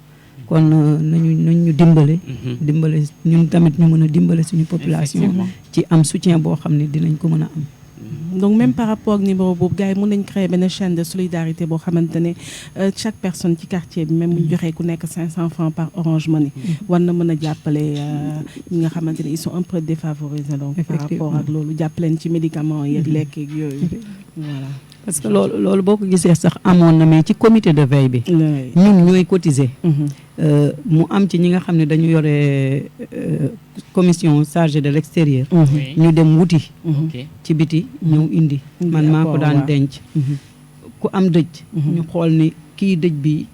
kon nañu dimbale ñun tamit ñu mën a dimbale suñu population ci am soutien boo xam ne dinañ ko mën a am donc même par rapport ak numéro boobu gars yi mën nañ créer benn chaîne de solidarité boo xamante ne chaque personne ci quartier bi même bu ñu joxee ku nekk 500 francs par Orange Money war na mën a jàppale ñi nga xamante ne ils sont un peu défavorisés donc par rapport ak loolu jàppaleen ci médicaments yeeg lekk yeeg yooyu voilà parce que loolu boo ko gisee sax amoon na mais ci comité de veille bi ñun ñooy cotiser mu am ci ñi nga xam ne dañu yore commission chargée de l'extérieur ñu dem wuti ci biti ñëw indi man maa ko daan denc ku am dëj ñu xool ni kii dëj bi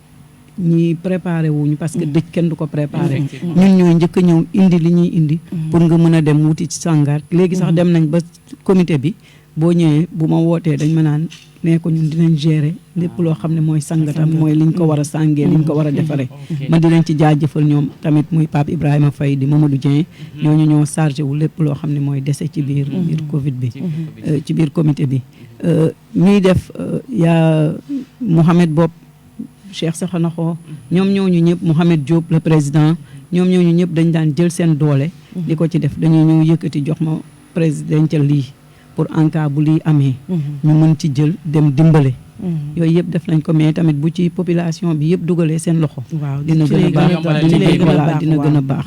ñi préparé wuñu parce que dëj kenn du ko préparé ñun ñooy njëkk a ñëw indi li ñuy indi pour nga mën a dem wuti ci sangaat léegi sax dem nañ ba comité bi boo ñëwee bu ma wootee dañ ma naan nee ko ñun dinañ gérer lépp loo xam ne mooy sangatam mooy liñ ko war a sàngee liñ ko war a defaree ma dinañ ci jaajëfal ñoom tamit muy Pape Ibrahima Faye di Mamadou Dieng ñooñu ñoo chargé wu lépp loo xam ne mooy dese ci biir Covid bi ci biir comité bi ñuy def yaa Mouhamed Bopp Cheikh Saxanaxo ñoom ñooñu ñëpp Mouhamed Diop le président ñoom ñooñu ñëpp dañ daan jël seen doole di ko ci def dañuy ñëw yëkkati jox ma présidentiel lii pour en cas bu lii amee ñu mën ci jël dem dimbale yooyu yëpp def nañ ko mais tamit bu ci population bi yëpp dugalee seen loxo dina gën a baax dina gën a baax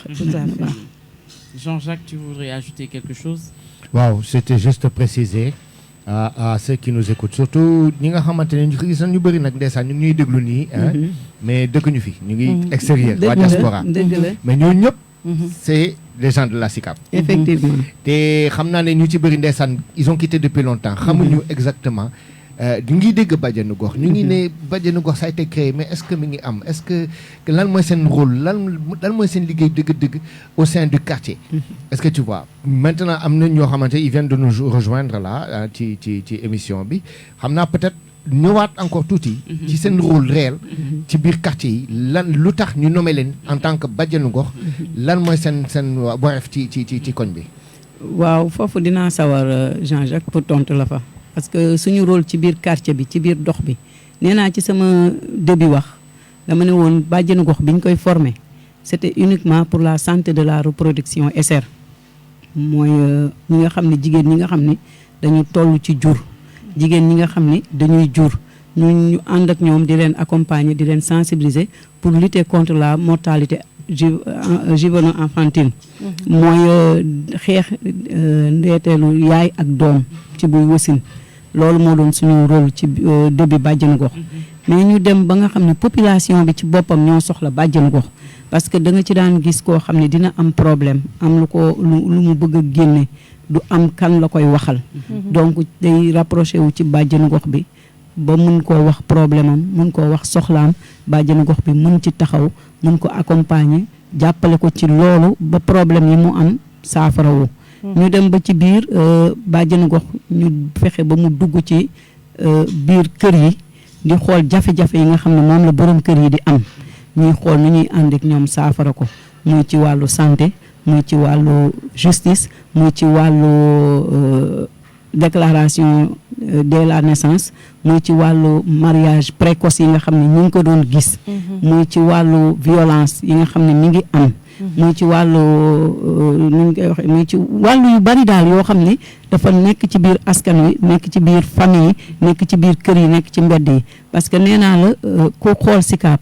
Jean-Jacques, tu voudrais ajouter quelque chose? Waaw, c'était juste préciser à ceux qui nous écoutent surtout ñi nga xamante ne ñu bëri nag ndeysaan ñu ngi ñuy déglu nii mais dëkkuñu fi ñu ngi extérieur waa diaspora mais ñoo ñëpp c'est les gens de la SICAP. Effectivement. te xam naa ne ñu ci bëri ndeysaan ils ont quitté depuis longtemps xamuñu exactement ñu ngi dégg bàjjenu gox ñu ngi ne bàjjenu gox ça a été créé mais est-ce que mi ngi am est-ce que lan mooy seen rôle lan mooy seen liggéey dëgg-dëgg au sein du quartier est-ce que tu vois maintenant am na ñoo xamante ils viennent de nous rejoindre là ci émission bi xam naa peut-être ñëwaat encore tuuti ci seen rôle réel ci biir quartier yi lan lu tax ñu nommé leen en tant que bàjjenu gox lan mooy seen wareef ci koñ bi. waaw foofu dinaa sawar Jean-Jacques pour tontu la fa parce que suñu rôle ci biir quartier bi ci biir dox bi nee naa ci sama début wax dama ne woon bàjjenu gox bi ñu koy former c'était uniquement pour la santé de la reproduction SR mooy ñi nga xam ne jigéen ñi nga xam ne dañu toll ci jur jigéen ñi nga xam ne dañuy jur ñu ànd ak ñoom di leen accompagner di leen sensibiliser pour lutter contre la mortalité juvéno-infantile mooy xeex ndeeteelu yaay ak doom ci buy wasin loolu moo doon suñu rôle ci début bàjjenu gox mais ñu dem ba nga xam ne population bi ci boppam ñoo soxla bàjjenu gox parce que da nga ci daan gis koo xam ne dina am problème am lu mu bëgg a génne du am kan la koy waxal donc day rapproché wu ci bàjjenu gox bi ba mun koo wax problème am mun koo wax soxlaam bàjjenu gox bi mun ci taxaw mun ko accompagner jàppale ko ci loolu ba problème yi mu am saafarawu ñu dem ba ci biir bàjjenu gox ñu fexe ba mu dugg ci biir kër yi di xool jafe-jafe yi nga xam ne moom la borom kër yi di am ñuy xool nu ñuy ànd ak ñoom saafara ko muy ci wàllu santé muy ci wàllu justice muy ci wàllu déclaration dès la naissance muy ci wàllu mariage précoce yi nga xam ne ñu ngi ko doon gis muy ci wàllu violence yi nga xam ne mi ngi am muy ci wàllu nu ñu koy waxee muy ci wàllu yu bari daal yoo xam ne dafa nekk ci biir askan wi nekk ci biir famille yi nekk ci biir kër yi nekk ci mbedd yi parce que nee naa la ku xool SICAP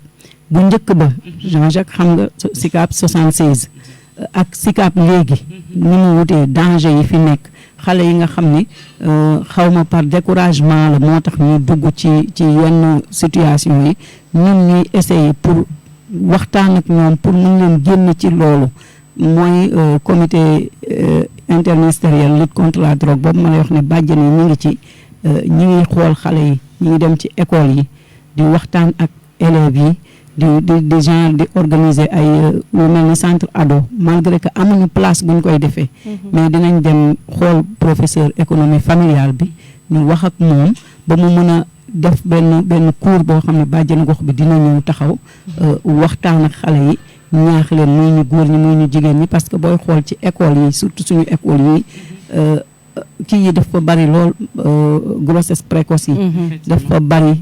bu njëkk ba Jean-Jacques xam nga SICAP 76 ak SICAP léegi ni mu wutee danger yi fi nekk xale yi nga xam ni xawma par découragement la moo tax ñu dugg ci yenn situation yi ñun ñuy essayer pour waxtaan ak ñoom pour mun leen génn ci loolu mooy comité interministériel lutte contre la drogue boobu ma lay wax ne bàjjen yi ñu ngi ci ñi ngi xool xale yi ñu ngi dem ci école yi di waxtaan ak élèves yi di genre di organiser ay lu mel ni centre ado malgré que amuñu place buñ koy defee mais dinañ dem xool professeur économie familiale bi ñu wax ak moom ba mu mën a def benn cours boo xam ne bàjjenu gox bi dina ñëw taxaw waxtaan ak xale yi ñaax leen muy ñu góor ñi muy ñu jigéen ñi parce que booy xool ci école yi surtout suñu école yi kii yi dafa bari lool grossesse précoce yi dafa bari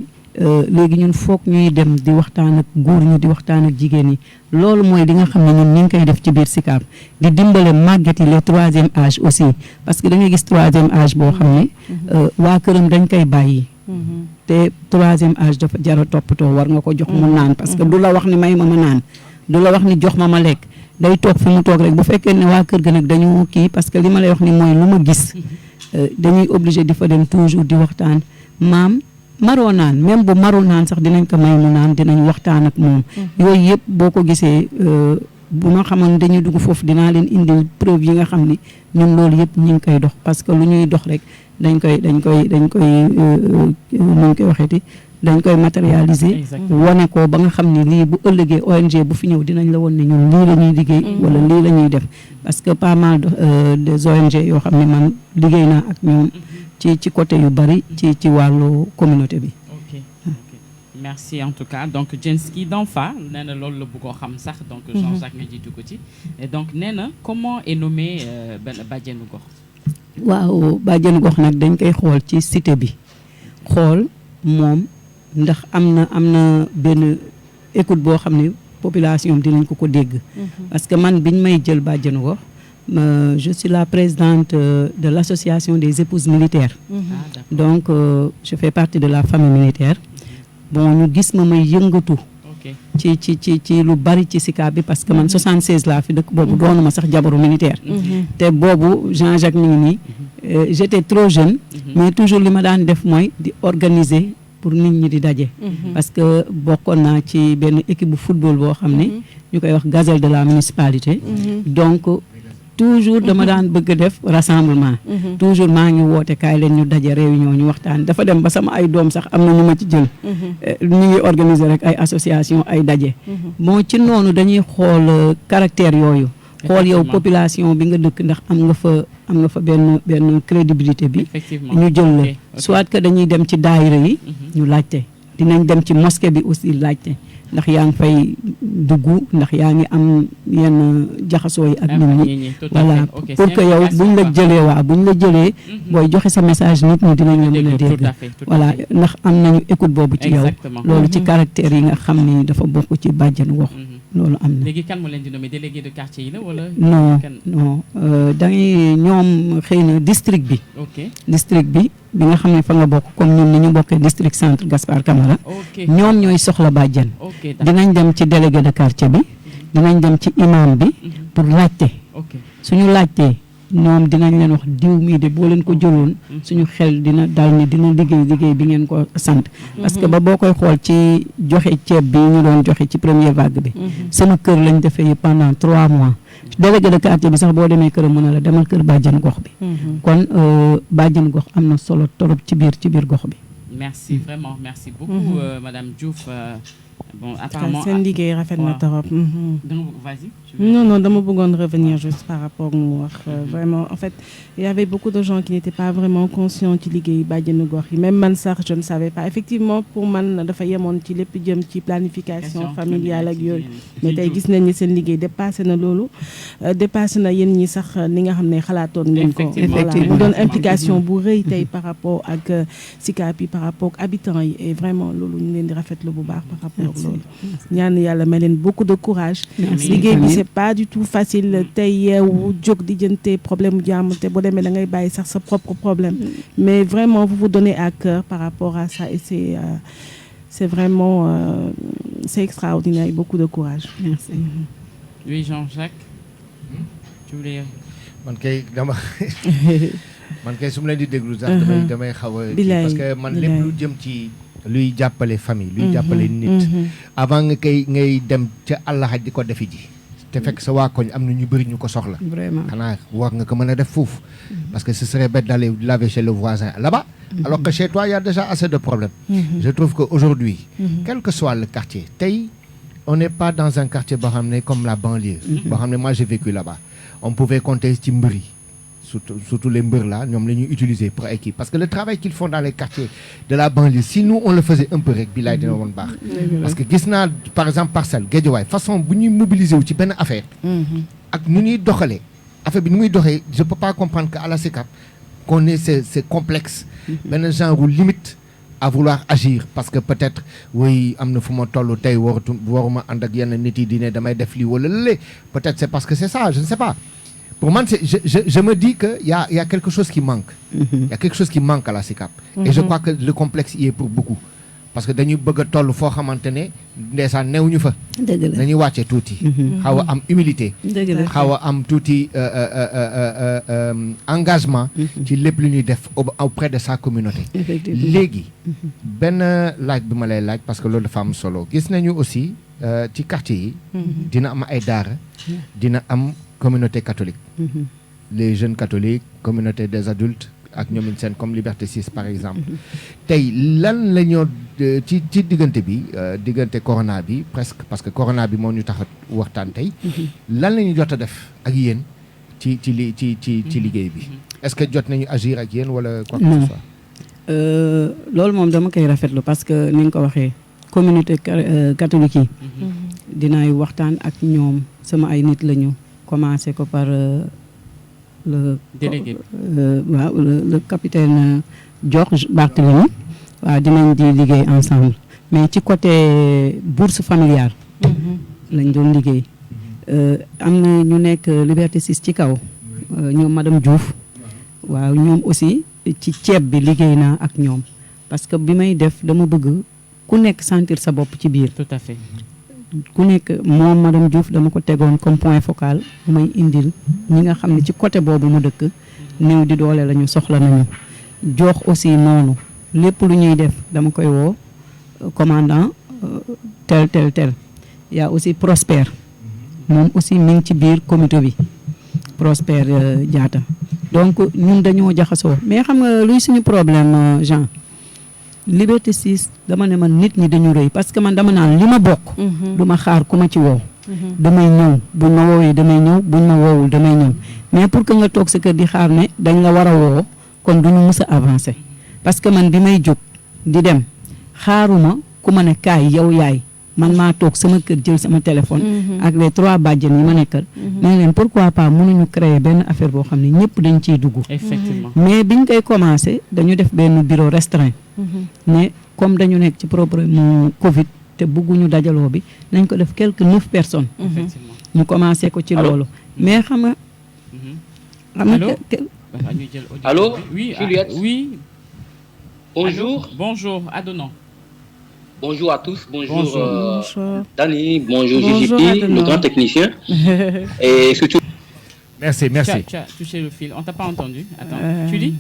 léegi ñun foog ñuy dem di waxtaan ak góor ñi di waxtaan ak jigéen ñi loolu mooy di nga xam ne ñun ñu ngi koy def ci biir SICAP di dimbale màgget yi les troisième âge aussi parce que da ngay gis troisième âge boo xam ne waa këram dañ koy bàyyi te troisième âge dafa jara toppatoo war nga ko jox mu naan parce que du la wax ni may ma naan du la wax ni jox ma lekk day toog fi mu toog rek bu fekkee ne waa kër ga nag dañu kii parce que li ma lay wax ni mooy lu ma gis dañuy obligé di fa dem toujours di waxtaan maam maroo naan même bu maroo naan sax dinañ ko may mu naan dinañ waxtaan ak moom yooyu yëpp boo ko gisee bu ma xamoon dañuy dugg foofu dinaa leen indil preuve yi nga xam ni ñun loolu yëpp ñu ngi koy dox parce que lu ñuy dox rek dañ koy nu ñu koy waxeeti dañ koy matérialiser wane ko ba nga xam ni lii bu ëllëgee ONG bu fi ñëw dinañ la woon ne ñun lii la ñuy liggéey wala lii la ñuy def parce que pas mal des ONG yoo xam ne man liggéey naa ak ñoom ci côté yu bari ci wàllu communauté bi. Ok. Merci en tout cas donc Jenski Danfa nee na loolu la bëggoo xam sax donc Jean-Jacques nga jiitu ko ci et donc nee na comment est nommé benn bàjjenu gox. waaw bàjjenu gox nag dañ koy xool ci cité bi xool moom ndax am na benn écoute boo xam ne population bi dinañ ko dégg. parce que man biñ may jël bàjjenu gox. Je suis la présidente de l'association des épouses militaires. Donc, je fais partie de la famille militaire. Bon, ñu gis ma may yëngatu ci lu bari ci SICAP bi parce que man 76 laa fi dëkk boobu doonuma sax jabaru militaire. te boobu Jean-Jacques mi ngi nii j'étais trop jeune. mais toujours li ma daan def mooy di organiser pour nit ñi di daje. parce que bokkoon naa ci benn équipe bu football boo xam ne ñu koy wax gazelle de la municipalité. donc toujours dama daan bëgg def rassemblement toujours maa ngi woote kaay leen ñu daje réunion ñu waxtaan dafa dem ba sama ay doom sax am na ñu ma ci jël ñu ngi organiser rek ay association ay daje bon ci noonu dañuy xool caractère yooyu xool yow population bi nga dëkk ndax am nga fa benn crédibilité bi ñu jël la soit que dañuy dem ci daayira yi ñu laajte dinañ dem ci mosquée bi aussi laajte ndax yaa ngi fay dugg ndax yaa ngi am yenn jaxasoo yi ak nit ñi voilà pour que yow buñ la jëlee booy joxe sa message nit ñi dinañ la mën a dégg voilà ndax am nañu écoute boobu ci yow loolu ci caractère yi nga xam ni dafa bokk ci bàjjenu gox loolu am na. léegi kan moo leen di nommé délégué de quartier yi la wala. non dangay ñoom xëy na district bi. district bi nga xam ne fa nga bokk comme ñun ni ñu bokkee district centre Gaspard Camara. ñoom ñooy soxla bàjjen. dinañ dem ci délégué de quartier bi. dinañ dem ci imam bi. pour laajte. suñu laajtee ñoom dinañ leen wax diw mii de boo leen ko jëloon suñu xel dina dal ni dina liggéey bi ngeen ko sant parce que ba boo koy xool ci joxe ceeb bi ñu doon joxe ci première vague bi sama kër lañ defee pendant 3 mois délégué de quartier bi sax boo demee këram mën a la demal kër bàjjen gox bi kon bàjjen gox am na solo torop ci biir gox bi. Merci vraiment, merci beaucoup Madame Diouf Bon, apparemment. C'est liggéey rafet na torop. Donc, vas-y. Non, dama bëggoon revenir juste par rapport mu wax vraiment en fait il y avait beaucoup de gens qui n'étaient pas vraiment conscients ci liggéey bàjjenu gox yi même man sax je ne savais pas effectivement pour man dafa yemoon ci lépp jëm ci planification familiale ak yooyu mais tey gis nañ ni seen liggéey dépassé na loolu dépassé na yéen ñi sax li nga xam ne xalaatoon ngeen ko voilà mu doon implication bu rëy tey par rapport ak SICAP yi par rapport ak habitants yi et vraiment loolu ñu leen di rafetlu bu baax par rapport ak loolu ñaan yàlla may leen beaucoup de courage liggéey bi c'est pas du tout facile tey yeewu jóg di jënte problème mu jàmm te boo demee da ngay bàyyi sax sa propre problème mais vraiment vous vous donnez à cœur par rapport à ça et c'est vraiment c'est extraordinaire et beaucoup de courage. Merci. Oui, Jean-Jacques. Tu voulais. man kay su ma leen di déglu sax damay xaw a parce que man lépp lu jëm ci luy jàppale famille luy jàppale nit avant ngay dem ca àllaxaj di ko defi ji te fekk sa waa koñ am na ñu bëri ñu ko soxla vraiment xanaa war nga ko mën a def foofu parce que ce serait bête d'aller laver chez le voisin là-bas alors que chez toi il y a déjà assez de problèmes je trouve que aujourd'hui quel que soit le quartier tey on n'est pas dans un quartier boo xam ne comme la banlieue boo xam ne moi j'ai vécu là-bas on pouvait compter ci mbër yi surtout les mbër là ñoom la ñuy utiliser pour équipe parce que le travail qu'ils font dans les quartiers de la banlieue si nous on le faisait un peu rek bilaay dina woon baax parce que gis naa par exemple Parcelles Guédiawaye façon bu ñuy mobiliser wu ci benn affaire ak nu ñuy doxalee affaire bi nu muy doxee je peux pas comprendre que à la SICAP qu'on ait c'est complexe benn genre limite à vouloir agir parce que peut-être oui am na fu ma toll tey waruma ànd ak yenn nit yi di ne damay def lii wala lële peut-être c'est parce que c'est ça je ne sais pas pour moi, je me dis qu'il y a quelque chose qui manque. Il y a quelque chose qui manque à la SICAP. Et je crois que le complexe y est pour beaucoup. Parce que dañu bëgg a toll foo xamante ne ndeysaan newuñu fa. dëgg la dañuy wàcce tuuti. xaw a am humilité. dëgg la xaw a am tuuti engagement. ci lépp lu ñuy def auprès de sa communauté. léegi benn laaj bi ma lay laaj parce que loolu dafa am solo gis nañu aussi ci quartier yi. dina am ay daara. dina am communauté catholique. Les jeunes catholiques communauté des adultes ak ñoom seen comme Liberté 6 par exemple. tey lan la ñoo ci diggante bi diggante corona bi presque parce que corona bi moo ñu tax a waxtaan tey. lan la ñu jot a def ak yéen ci liggéey bi. est-ce que jot nañu agir ak yéen wala quoi que ce soit. loolu moom dama koy rafetlu parce que ni nga ko waxee communauté catholique yi. dinaay waxtaan ak ñoom sama ay nit la ñu commencé ko par. le délégué waaw le capitaine Georges Barthélemy waaw dinañ di liggéey ensemble mais ci côté bourse familiale lañ doon liggéey am na ñu nekk Liberté 6 ci kaw ñoom madame Diouf waaw ñoom aussi ci ceeb bi liggéey naa ak ñoom parce que bi may def dama bëgg ku nekk sentir sa bopp ci biir. Tout à fait. ku nekk moom madame Diouf dama ko tegoon comme point focal may indil ñi nga xam ne ci côté boobu mu dëkk néew di doole la ñu soxla nañu jox aussi noonu lépp lu ñuy def dama koy woo commandant tel y a aussi Prosper moom aussi mi ngi ci biir comité bi Prosper Diatta donc ñun dañoo jaxasoo mais xam nga luy suñu problème Jean Liberté 6 dama ne man nit ñi dañu rëy parce que man dama naan li ma bokk du ma xaar ku ma ci woo damay ñëw buñ ma woowee damay ñëw buñ ma woowul damay ñëw mais pour que nga toog sa kër di xaar ne dañ la war a woo kon duñu mës a avancer parce que man bi may jóg di dem xaaruma ku ma ne kaay yow yaay man maa toog sama kër jël sama téléphone ak les 3 bàjjen yi ma nekkal mais leen pourquoi pas mënuñu créer benn affaire boo xam ne ñëpp dañ ciy dugg effectivement mais biñ koy commencé dañu def benn bureau restreint ne comme dañu nekk ci problème Covid te bëgguñu dajaloo bi nañ ko def quelques 9 personnes ñu commencé ko ci loolu mais xam nga allô oui Juliette oui bonjour bonjour Adonan. Bonjour à tous, bonjour, bonjour. Dani, bonjour JJP, le grand technicien. Et est-ce que tu... Merci. Tu as touché le fil, on t'a pas entendu. Attends, tu dis?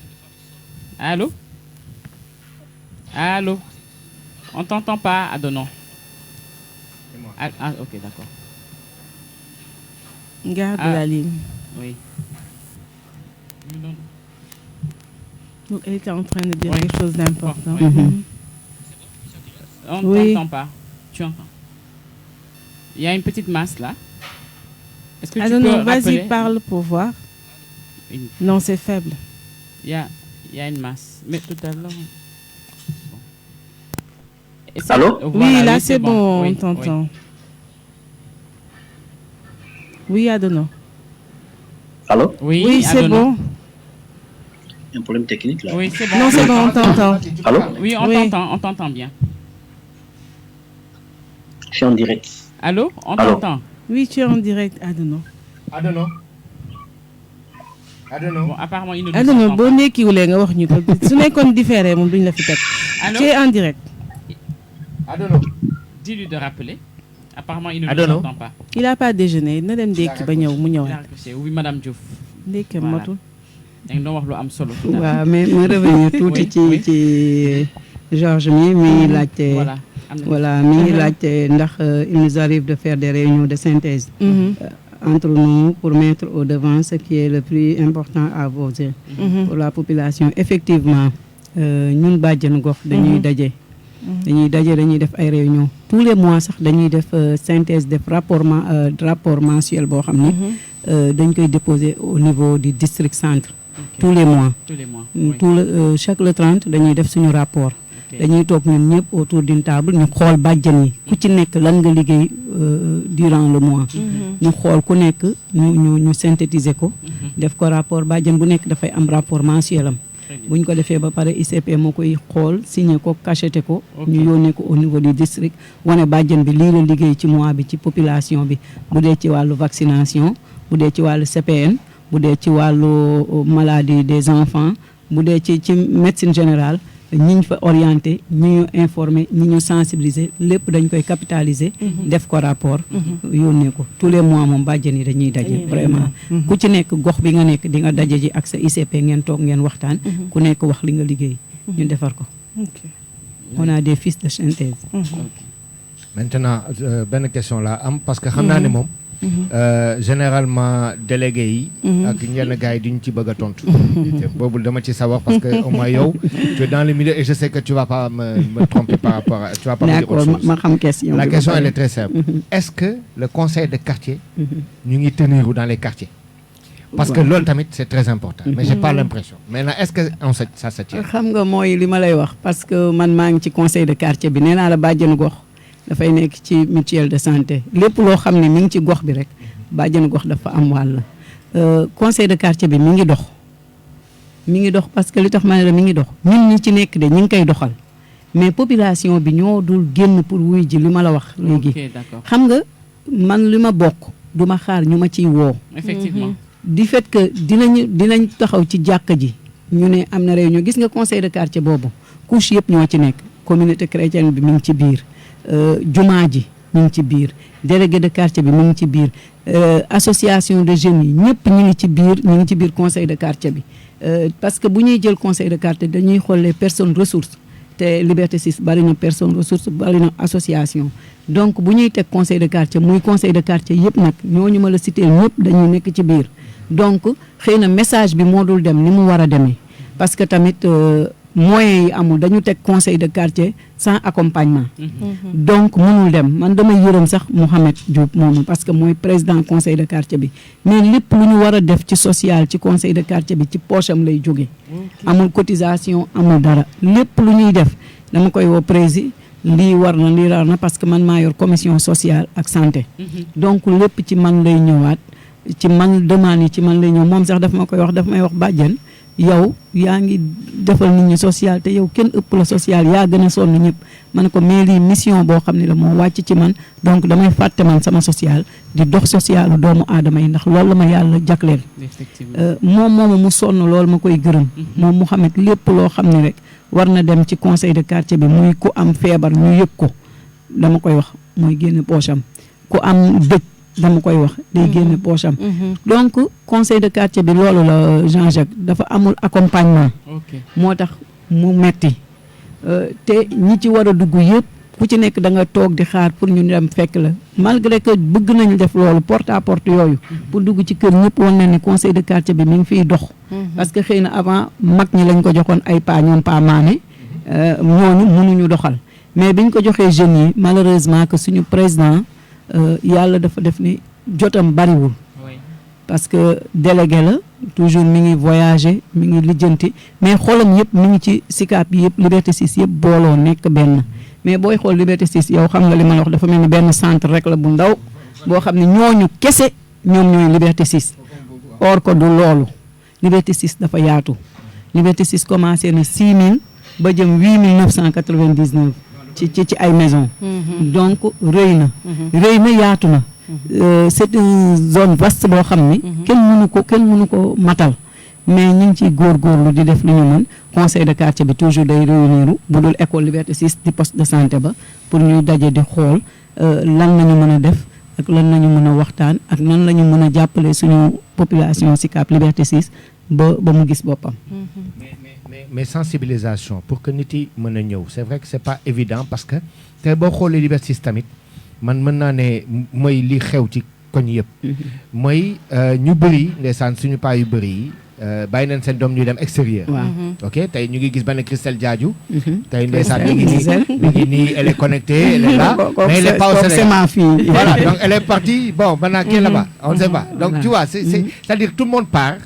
Allô? Allô? On t'entend pas, Adonan. Ah, ok, d'accord. Garde la ligne. Oui. Donc, elle était en train de dire quelque chose d'important. On ne t'entend pas. Tu entends? Il y a une petite masse là. Est-ce que Ah tu non, peux non, vas-y, rappeler? parle pour voir. Non, c'est faible. Il y a une masse. Mais tout à l'heure... Allô? Voilà, oui, là c'est bon, oui, on t'entend. Oui, Adono. Allô? Oui, c'est bon. Il y a un problème technique là. Oui, c'est bon. Non, c'est bon, on t'entend. Allô? Oui, on t'entend bien. Je suis en direct. Allô? On Allô? t'entend. Oui, tu es en direct, Adono. Adono. Bon, apparemment, il ne nous Adono, entend pas. bonne qui voulait nga wax ñu ko. Su nekkoon différé moom duñ la fi tek. Allô? Tu es en direct. Adono. Dis-lui de rappeler. Apparemment, il ne nous Adono. entend pas. Il a pas déjeuné, na dem ndékki ba ñëw mu Il a ñëwaat. raccroché. Oui, Madame Diouf. Ndékki Voilà. matul. Da nga doon wax lu am solo. tout à l'heure. waaw mais ma revenir tuuti ci Georges mi ngi laajte Voilà. voilà mi ngi laajte ndax il nous arrive de faire des réunions de synthèse entre nous pour mettre au devant ce qui est le plus important à vos yeux pour la population. Effectivement ñun bàjjenu gox dañuy dañuy def ay réunions tous les mois sax dañuy def synthèse def rapport mensuel boo xam ne dañ koy déposer au niveau du district centre. Tous les mois. Chaque le 30 dañuy def suñu rapport. dañuy toog ñun ñëpp autour d'une table ñu xool bàjjen yi ku ci nekk lan nga liggéey durant le mois. ñu xool ku nekk ñu synthétiser ko. def ko rapport bàjjen bu nekk dafay am rapport mensuel am. buñ ko defee ba pare ICP moo koy xool signé ko cacheté ko. ñu yónnee ko au niveau du district wane bàjjen bi lii la liggéey ci mois bi ci population bi bu dee ci wàllu vaccination bu dee ci wàllu CPN bu dee ci wàllu maladie des enfants bu dee ci médecine générale. ñi ñu fa orienté ñi ñu informé ñi ñu sensibiliser lépp dañ koy capitaliser. def ko rapport. yónnee ko tous les mois moom bàjjen yi dañuy daje. vraiment ku ci nekk gox bi nga nekk di nga daje ji ak sa ICP ngeen toog ngeen waxtaan. ku nekk wax li nga liggéey. ñu defar ko. on a des fiches de synthèse. Maintenant benn question la am parce que xam naa ne moom. Généralement délégué yi ak ñenn gars yi duñ ci bëgg a tontu. boobu dama ci savoir parce que au moins yow tu es dans le milieu et je sais que tu vas pas me tromper par rapport à tu vas pas me dire autre chose. ma xam question la question elle est très simple. Est-ce que le conseil de quartier ñu ngi tenir dans les quartiers? Parce que loolu tamit c'est très important. Mais j'ai pas l'impression. Maintenant est-ce que ça se tient? xam nga mooy li ma lay wax parce que man maa ngi ci conseil de quartier bi nee naa la bàjjenu gox dafay nekk ci mutuelle de santé lépp loo xam ne mi ngi ci gox bi rek bàjjenu gox dafa am wàll. conseil de quartier bi mi ngi dox parce que li tax ma ne la mi ngi dox ñun ñi ci nekk de ñu ngi koy doxal mais population bi ñoo dul génn pour wuy ji li ma la wax léegi. xam nga man li ma bokk du ma xaar ñu ma ciy woo. Effectivement. du fait que dinañ taxaw ci jàkka ji ñu ne am na réunion gis nga conseil de quartier boobu couche yëpp ñoo ci nekk communauté chrétienne bi mi ngi ci biir. jumaa ji mi ngi ci biir délégué de quartier bi mi ngi ci biir association de jeunes yi ñëpp ñu ngi ci biir conseil de quartier bi parce que bu ñuy jël conseil de quartier dañuy xool les personnes ressources te Liberté 6 bari na personnes ressources bari na association donc bu ñuy teg conseil de quartier muy conseil de quartier yëpp nag ñooñu ma la cité ñëpp dañuy nekk ci biir donc xëy na message bi moo dul dem ni mu war a demee parce que tamit moyens yi amul dañu teg conseil de quartier sans accompagnement. Donc mënul dem man damay yërëm sax Mouhamed Diop moomu parce que mooy président conseil de quartier bi mais lépp lu ñu war a def ci social ci conseil de quartier bi ci poche am lay jóge amul cotisation amul dara lépp lu ñuy def dama koy woo président lii war na parce que man maa yor commission sociale ak santé. Donc lépp ci man lay ñëwaat ci man demande yi ci man lay ñëw moom sax daf ma koy wax daf may wax bàjjen yow yaa ngi defal nit ñi social te yow kenn ëpp la social yaa gën a sonn ñëpp ma ne ko mais lii mission boo xam ne la moo wàcc ci man donc damay fàtte man sama social di dox socialu doomu aadama yi ndax loolu la ma yàlla jagleel. moom moomu mu sonn loolu ma koy gërëm. moom mu xamit lépp loo xam ne rek war na dem ci conseil de quartier bi muy ku am feebar ñu yëg ko dama koy wax mooy génne poche am ku am dëj dama koy wax day génne poche am donc conseil de quartier bi loolu la Jean-Jacques dafa amul accompagnement moo tax mu metti te ñi ci war a dugg yëpp ku ci nekk da nga toog di xaar pour ñu dem fekk la malgré que bëgg nañu def loolu porte à porte yooyu pour dugg ci kër ñëpp wan na ni conseil de quartier bi mi ngi fiy dox parce que xëy na avant mag ñi lañ ko joxoon ay pa ñoom pa maane ñooñu mënuñu doxal mais biñ ko joxee jeunes yi malheureusement que suñu président yàlla dafa def ni jotam bariwul parce que délégué la toujours mi ngi voyager mi ngi lijjanti mais xolam yëpp mi ngi ci SICAP yi yëpp Liberté 6 yëpp booloo nekk benn mais booy xool Liberté 6 yow xam nga li ma la wax dafa mel ni benn centre rek la bu ndaw boo xam ne ñooñu kese ñoom ñooy Liberté 6 or que du loolu Liberté 6 dafa yaatu Liberté 6 commencé na 6000 ba jëm 8999 ci ay maison donc rëy na yaatu na c'est une zone vaste boo xam ni kenn mënu ko matal mais ñu ngi ciy góorgóorlu di def li ñu mën conseil de quartier bi toujours day réunir bu dul école Liberté 6 di poste de santé ba pour ñuy daje di xool lan nañu mën a def ak lan nañu mën a waxtaan ak nan la ñu mën a jàppale suñu population SICAP Liberté 6 ba mu gis boppam. mais sensibilisation pour que nit yi mën a ñëw c'est vrai que c'est pas évident parce que te boo xoolee Liberté 6 tamit man mën naa ne mooy li xew ci koñ yëpp. mooy ñu bëri ndeysaan suñu paa yu bëri yi bàyyi nañ seen doom ñuy dem extérieur. ok tey ñu ngi gis benn Christelle Diadiou. tey ndeysaan mi ngi nii elle est connectée elle est là. mais elle est pas au Sénégal c'est ma fille. voilà donc elle est partie bon maintenant qui est là-bas on ne sait pas donc tu vois c'est-à-dire tout le monde part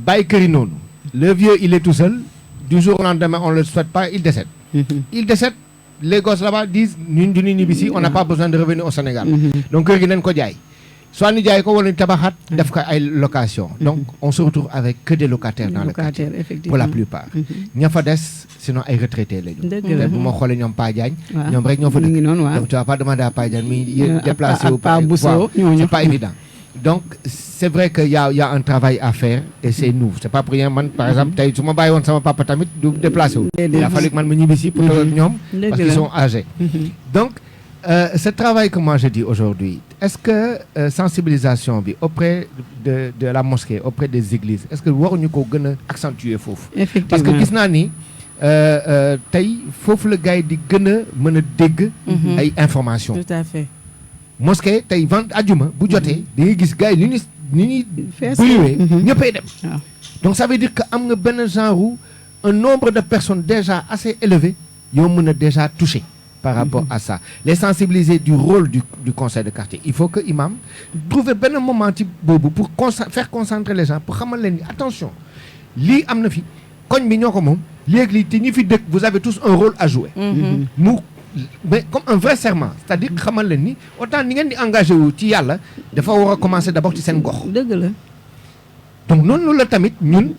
bàyyi kër yi noonu. Le vieux il est tout seul du jour au lendemain on le souhaite pas il décède. Il décède les gosses là-bas disent ñun du ñu ñibbi si on n'a pas besoin de revenir au Sénégal. donc kër gi nañ ko jaay. soit ñu jaay ko wala ñu tabaxaat def ko ay location donc on se retrouve avec que des locataires dans le quartier pour la plupart ña fa des sinon ay retraités lañu te bu ma xoolee ñoom Pa Diagne ñoom rek ñoo fa dëkk donc tu vas pas demander à Pa Diagne mi déplacé wu c'est pas évident donc c'est vrai que y a un travail à faire et c'est nous c'est pas pour rien man par exemple tey su ma bàyyi woon sama papa tamit du déplacé wu il a fallu que man ma ñibbisi pour toog ak ñoom parce qu'ils sont âgés donc ce travail que moi je dis aujourd'hui est-ce que sensibilisation bi auprès de la mosquée auprès des églises est-ce que waruñu ko gën a accentuer foofu parce que gis naa ni tey foofu la gars yi di gën a mën a dégg ay informations tout à fait mosquée tey vente ajuma bu jotee da ngay gis gars yi ni ñuy buriwee ñëppay dem donc ça veut dire que am nga benn genre un nombre de personnes déjà assez élevé yoo mën a déjà toucher par rapport à ça les sensibiliser du rôle du conseil de quartier il faut que imam trouver benn moment ci boobu pour faire concentrer les gens pour xamal leen ni attention lii am na fi koñ bi ñoo ko moom léegi te ñi fi dëkk vous avez tous un rôle à jouer mais comme un vrai serment c'est-à-dire xamal leen ni autant ni ngeen di engagé wu ci yàlla dafa war a commencer d'abord ci seen gox dëgg la donc noonu la tamit ñun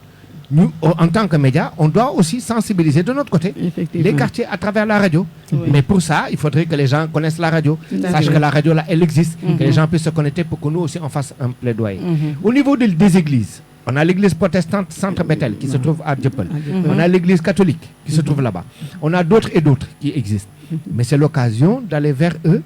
en tant que média on doit aussi sensibiliser de notre côté les quartiers à travers la radio mais pour ça il faudrait que les gens connaissent la radio sachent que la radio là elle existe que les gens puissent se connecter pour que nous aussi on fasse un plaidoyer au niveau des églises on a l'église protestante Centre Bethel qui se trouve à Dieuppeul on a l'église catholique qui se trouve là-bas on a d'autres et d'autres qui existent mais c'est l'occasion d'aller vers eux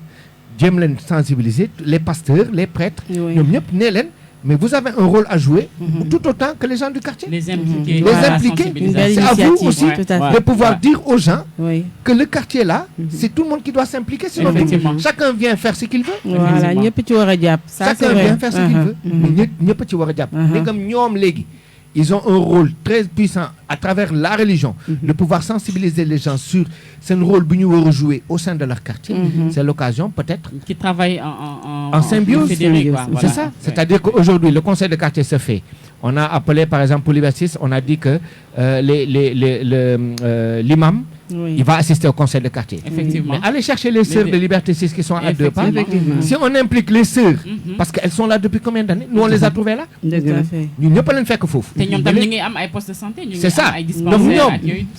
jéem leen sensibiliser les pasteurs les prêtres ñoom ñëpp nee leen mais vous avez un rôle à jouer tout autant que les gens du quartier. Les impliquer. C'est à vous aussi de pouvoir dire aux gens que le quartier là, c'est tout le monde qui doit s'impliquer. Sinon, chacun vient faire ce qu'il veut. Voilà, chacun vient faire ce qu'il veut. Mais ñëpp ci war a jàpp. Ndegam ñoom léegi ils ont un rôle très puissant à travers la religion de pouvoir sensibiliser les gens sur ce rôle que nous devons jouer au sein de leur quartier. C'est l'occasion peut-être qui travaillent en symbiose. C'est ça. C'est-à-dire qu'aujourd'hui le conseil de quartier se fait. On a appelé par exemple pour Liberté 6, on a dit que l'imam il va assister au conseil de quartier. Effectivement. Mais allez chercher les sœurs de Liberté 6 qui sont à deux pas. Si on implique les sœurs, parce qu'elles sont là depuis combien d'années? Nous on les a trouvées là. Nous ne pouvons pas faire que faux. C'est ça. Donc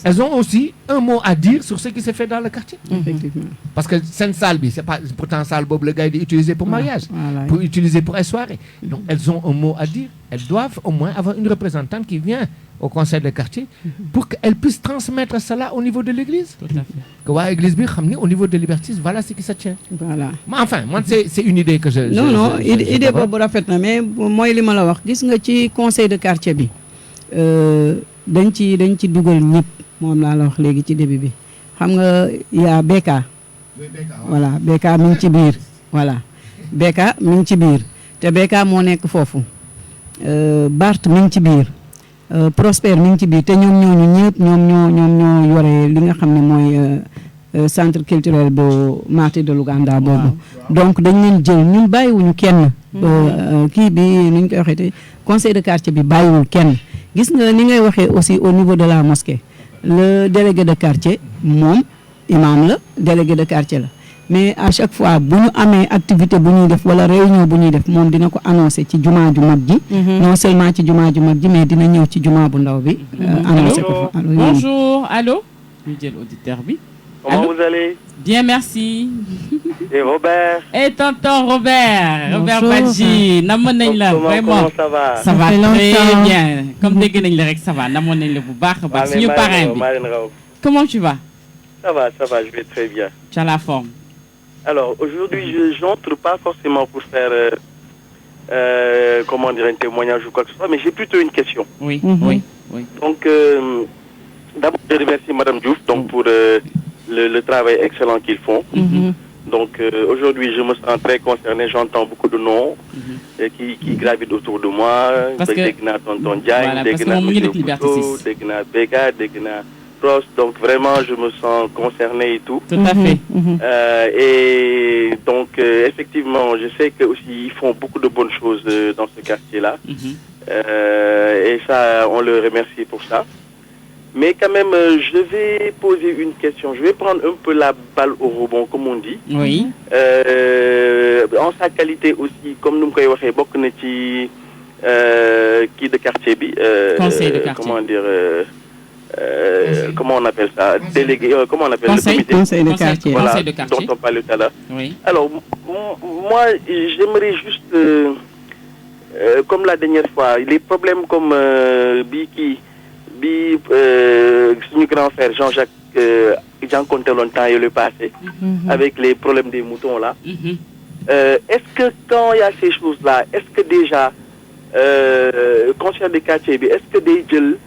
elles ont aussi un mot à dire sur ce qui se fait dans le quartier. Parce que cette salle, c'est pas pourtant salle Bob le gars est utilisé pour mariage, pour utiliser pour les soirées. Donc elles ont un mot à dire. Elles doivent au moins avoir une représentante qui vient au conseil de quartier pour qu'elle puisse transmettre cela au niveau de l'église. Tout à fait. Que ouais, l'église au niveau de Liberté, voilà ce qui se tient. Voilà. Mais enfin, moi c'est une idée que je non, idée boobu rafet na mais mooy li ma la wax gis nga ci conseil de quartier bi dañ ci dugal ñëpp moom laa la wax léegi ci début bi xam nga yaa Beka. Voilà Beka mi ngi ci biir voilà Beka mi ngi ci biir te Beka moo nekk foofu Bart mi ngi ci biir Prosper mi ngi ci biir te ñoom ñooñu ñëpp ñoom ñoo yore li nga xam ne mooy centre culturel bu Martyrs de l'Ouganda boobu. Donc dañ leen jël ñun bàyyiwuñu kenn. kii bi nu ñu koy waxee te conseil de quartier bi bàyyiwul kenn gis nga ni ngay waxee aussi au niveau de la mosquée le délégué de quartier moom imam la délégué de quartier la mais à chaque fois bu ñu amee activité bu ñuy def wala réunion bu ñuy def moom dina ko annoncé ci jumaa ju mag ji. non seulement ci jumaa ju mag ji mais dina ñëw ci jumaa bu ndaw bi. annoncé ko fa. Bonjour, allô. ñu jël auditeur bi. Comment vous allez? Bien, merci. Et Robert? Et tonton Robert. Robert Badji. Namoon nañ la vraiment. Comment ça va? Ça va très bien. Comme dégg nañ la rek ça va. Namoon nañ la bu baax a baax. Suñu parrain bi. Comment tu vas? Ça va, je vais très bien. Tu as la forme. Alors, aujourd'hui, je n'entre pas forcément pour faire comment dire, un témoignage ou quoi que ce soit, mais j'ai plutôt une question. Oui. Donc, d'abord, je remercie Madame Diouf donc, pour le travail excellent qu'ils font. Donc, aujourd'hui, je me sens très concerné. J'entends beaucoup de noms qui gravitent autour de moi. Parce que... Degna Tonton Diagne, Degna Monsieur Bouto, Degna Bega, Degna Ross. Donc, vraiment, je me sens concerné et tout. Tout à fait. Et donc, effectivement, je sais qu'aussi, ils font beaucoup de bonnes choses dans ce quartier-là. Et ça, on le remercie pour ça. Mais quand même, je vais poser une question. Je vais prendre un peu la balle au rebond, comme on dit. Oui. En sa qualité aussi, comme nous l'avons dit, beaucoup de qui de quartier, conseil de quartier. Comment dire, comment on appelle ça, délégué, comment on appelle conseil, le comité. Conseil de quartier. Voilà, conseil de quartier. Dont on parlait tout à l'heure. Oui. Alors, moi, j'aimerais juste, comme la dernière fois, les problèmes comme Biki. Suñu grand frère Jean-Jacques rencontré longtemps et le passé avec les problèmes des moutons là. Est-ce que quand il y a ces choses là, est-ce que déjà conseil de quartier bi est-ce que day jël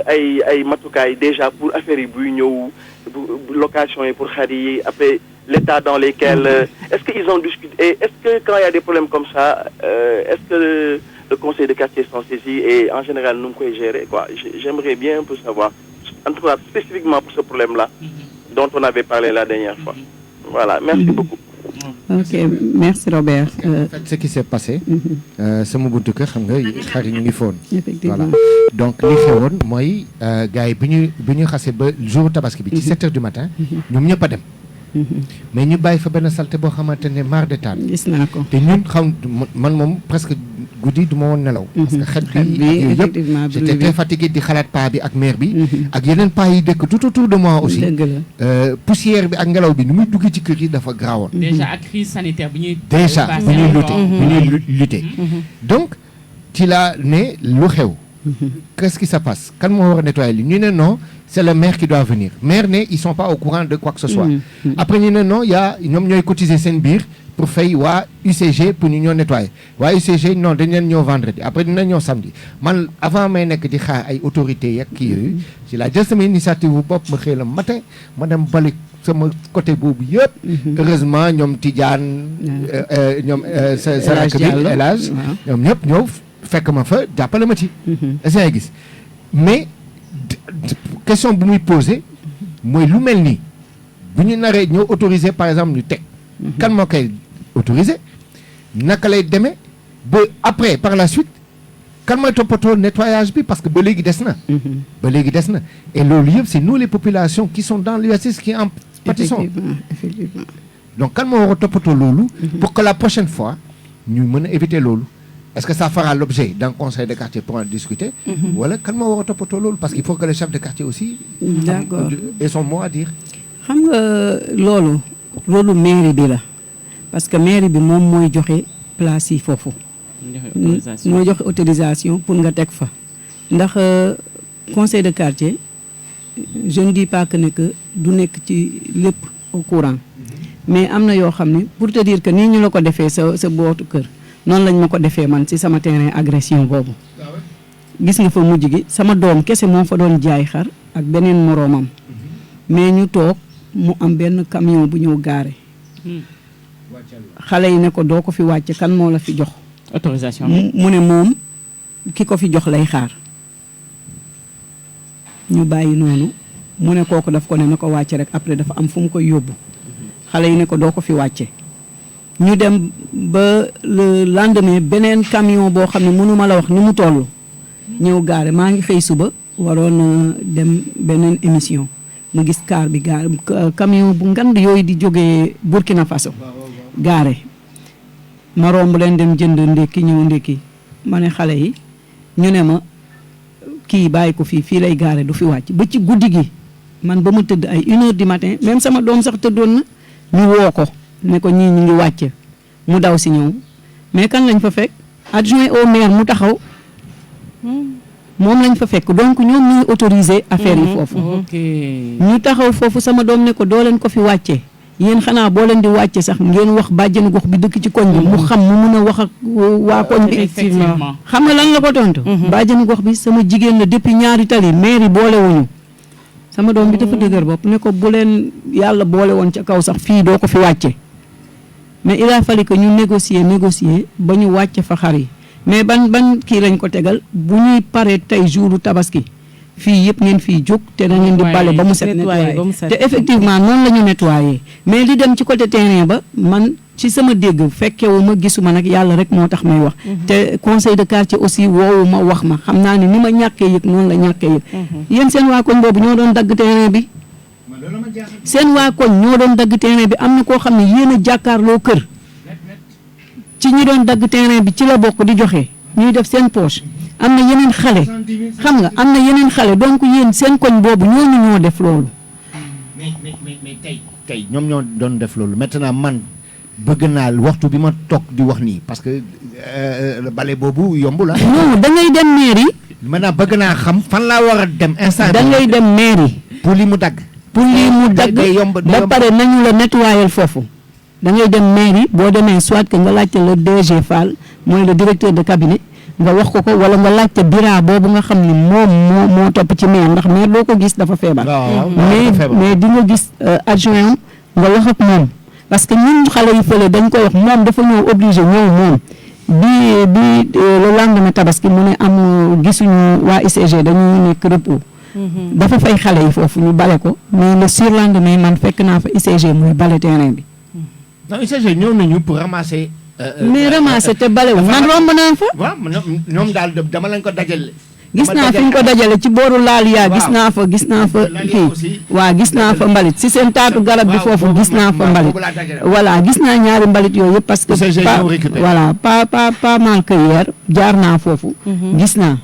ay matukaay déjà pour affaire yi buy ñëw location yi pour xar yi après l'état dans lesquels est-ce qu'ils ont discuté et est-ce que quand il y a des problèmes comme ça est-ce que le conseil de quartier s'en saisit et en général nous pouvons gérer quoi. J'aimerais bien un peu savoir, en tout cas spécifiquement pour ce problème-là dont on avait parlé la dernière fois. Voilà, merci beaucoup. Ok, merci Robert. En fait, ce qui s'est passé, c'est mon buntu kër xam nga xar yi ñu ngi foon. Voilà. Donc li xewoon mooy gars yi bi ñu xasee ba jour tabaski bi ci 7h du matin ñoom ñëpp a dem. mais ñu bàyyi fa benn salte boo xamante ne mar de taan. gis naa ko te ñun xam man moom presque guddi du ma woon nelaw. parce que xet bi yëpp j'étais très fatigué di xalaat paa bi ak mère bi. ak yeneen paa yi dëkk tout autour de moi aussi. poussière bi ak ngelaw bi ni muy duggee ci kër yi dafa graawoon. déjà ak crise sanitaire bi ñuy. déjà bu ñuy lutter donc ci la ne lu xew. Qu'est-ce qui se passe? Quand on va nettoyer, non, c'est le maire qui doit venir. Maire, ils sont pas au courant de quoi que ce soit. Après, non, il y a ils cotisé sen bir pour faire UCG pour nous nettoyer. UCG non, nous vendredi. Après nous samedi. Man avant mais nek di xaar ay autorités yak ki yoyu, c'est la juste initiative bop ma xey le matin, madame balik sama côté bobu yépp. Heureusement ñom Tidiane ñom Sarak bi Elage, ñom ñep ñow fekk ma fa jàppale ma ci. est-ce que gis mais question bu muy poser mooy lu mel nii bu ñu naree ñëw autoriser par exemple ñu teg. kan moo koy autoriser naka lay demee ba après par la suite kan mooy toppatoo nettoyage bi parce que ba léegi des na. ba léegi des na et loolu yëpp c'est nous les populations qui sont dans l'USS qui en pâtissons. Effectivement. Donc kan moo war a toppatoo loolu. pour que la prochaine fois ñu mën a éviter loolu. Est-ce que ça fera l'objet d'un conseil de quartier pour en discuter? Voilà, comment on va toppatoo loolu parce qu'il faut que le chef de quartier aussi ait son mot à dire. xam nga loolu mairie bi la parce que mairie bi moom mooy joxe place yi foofu. mooy joxe autorisation pour nga teg fa. ndax conseil de quartier je ne dis pas que ne que du nekk ci lépp au courant mais am na yoo xam ne pour te dire que nii ñu la ko defee sa bootu kër. noonu lañ ma ko defee man ci sama terrain agression boobu gis nga fa mujj gi sama doom kese moo fa doon jaay xar ak beneen moroomam mais ñu toog mu am benn camion bu ñëw gaare xale yi ne ko doo ko fi wàcce kan moo la fi jox autorisation mu ne moom ki ko fi jox lay xaar ñu bàyyi noonu mu ne kooku daf ko ne na ko wàcce rek après dafa am fu mu koy yóbbu xale yi ne ko doo ko fi wàcce ñu dem ba le lendemain beneen camion boo xam ne mënuma la wax ni mu toll ñëw gaare maa ngi xëy suba waroon dem beneen émission ma gis car bi gaare camion bu ngand yooyu di jógee Burkina Faso gaare ma romb leen dem jënd ndékki ñëw ndékki ma ne xale yi ñu ne ma kii bàyyi ko fii lay gaare du fi wàcc ba ci guddi gi man ba ma tëdd ay 1h du matin même sama doom sax tëddoon na ñu woo ko ne ko ñii ñu ngi wàcce mu daw si ñëw mais kan lañ fa fekk adjoint au maire mu taxaw moom lañ fa fekk donc ñoom ñuy autoriser affaire yi foofu ñu taxaw foofu sama doom ne ko doo leen ko fi wàcce yéen xanaa boo leen di wàcce sax ngeen wax bàjjenu gox bi dëkk ci koñ bi mu xam mu mun a wax ak waa koñ bi effectivement xam nga lan la ko tontu bàjjenu gox bi sama jigéen la depuis ñaari tali mairie boolewuñu sama doom bi dafa dëgër bopp ne ko bu leen yàlla boole woon ca kaw sax fii doo ko fi wàcce mais il a fallu que ñu négocier ba ñu wàcce fa xar yi mais ban kii lañ ko tegal bu ñuy paree tey jouru tabaski fii yëpp ngeen fii jóg te da ngeen di bale ba mu set nettoyé te effectivement noonu la ñu nettoyé mais li dem ci côté terrain ba man ci sama dégg fekkewu ma gisuma nag yàlla rek moo tax may wax te conseil de quartier aussi woowu ma wax ma xam naa ne ni ma ñàkkee yëg noonu la ñàkkee yëg yéen seen waa koñ boobu ñoo doon dagg terrain bi seen waa koñ ñoo doon dagg terrain bi am na koo xam ne yéen a jàkkaarloo kër ci ñi doon dagg terrain bi ci la bokk di joxe ñuy def seen poche am na yeneen xale xam nga am na yeneen xale donc yéen seen koñ boobu ñooñu ñoo def loolu. mais tey ñoom ñoo doon def loolu maintenant man bëgg naa waxtu bi ma toog di wax nii parce que bale boobu yomb la. non da ngay dem mairie. maintenant bëgg naa xam fan laa war a dem instant. da ngay dem mairie. pour li mu dagg. pour li mu dagg ba pare nañu la nettoyer foofu. da ngay dem mairie boo demee soit que nga laajte le DG Fall mooy le directeur de cabinet. nga wax ko wala nga laajte bira boobu nga xam ne moom moo topp ci maire ndax maire doo ko gis dafa feebar mais di nga gis adjoint nga wax ak moom parce que ñun xale yi fële dañ koy wax moom dafa ñëw obligé ñëw moom bi le lendemain tabaski mu ne am gisuñu waa ICG dañuy nekk repos dafa fay xale yi foofu ñu bale ko mais le surlendemain man fekk naa fa ICG muy bale terrain bi non ICG ñëw nañu pour ramasser mais ramassé te balewu man romb naan fa. waaw ñoom daal dama lañ ko dajale. gis naa fi ñu ko dajale ci booru Laalia gis naa fa kii waaw gis naa fa mbalit si seen taatu garab bi foofu gis naa fa mbalit voilà gis naa ñaari mbalit yooyu yëpp parce que voilà pas mal que hier jaar naa foofu gis naa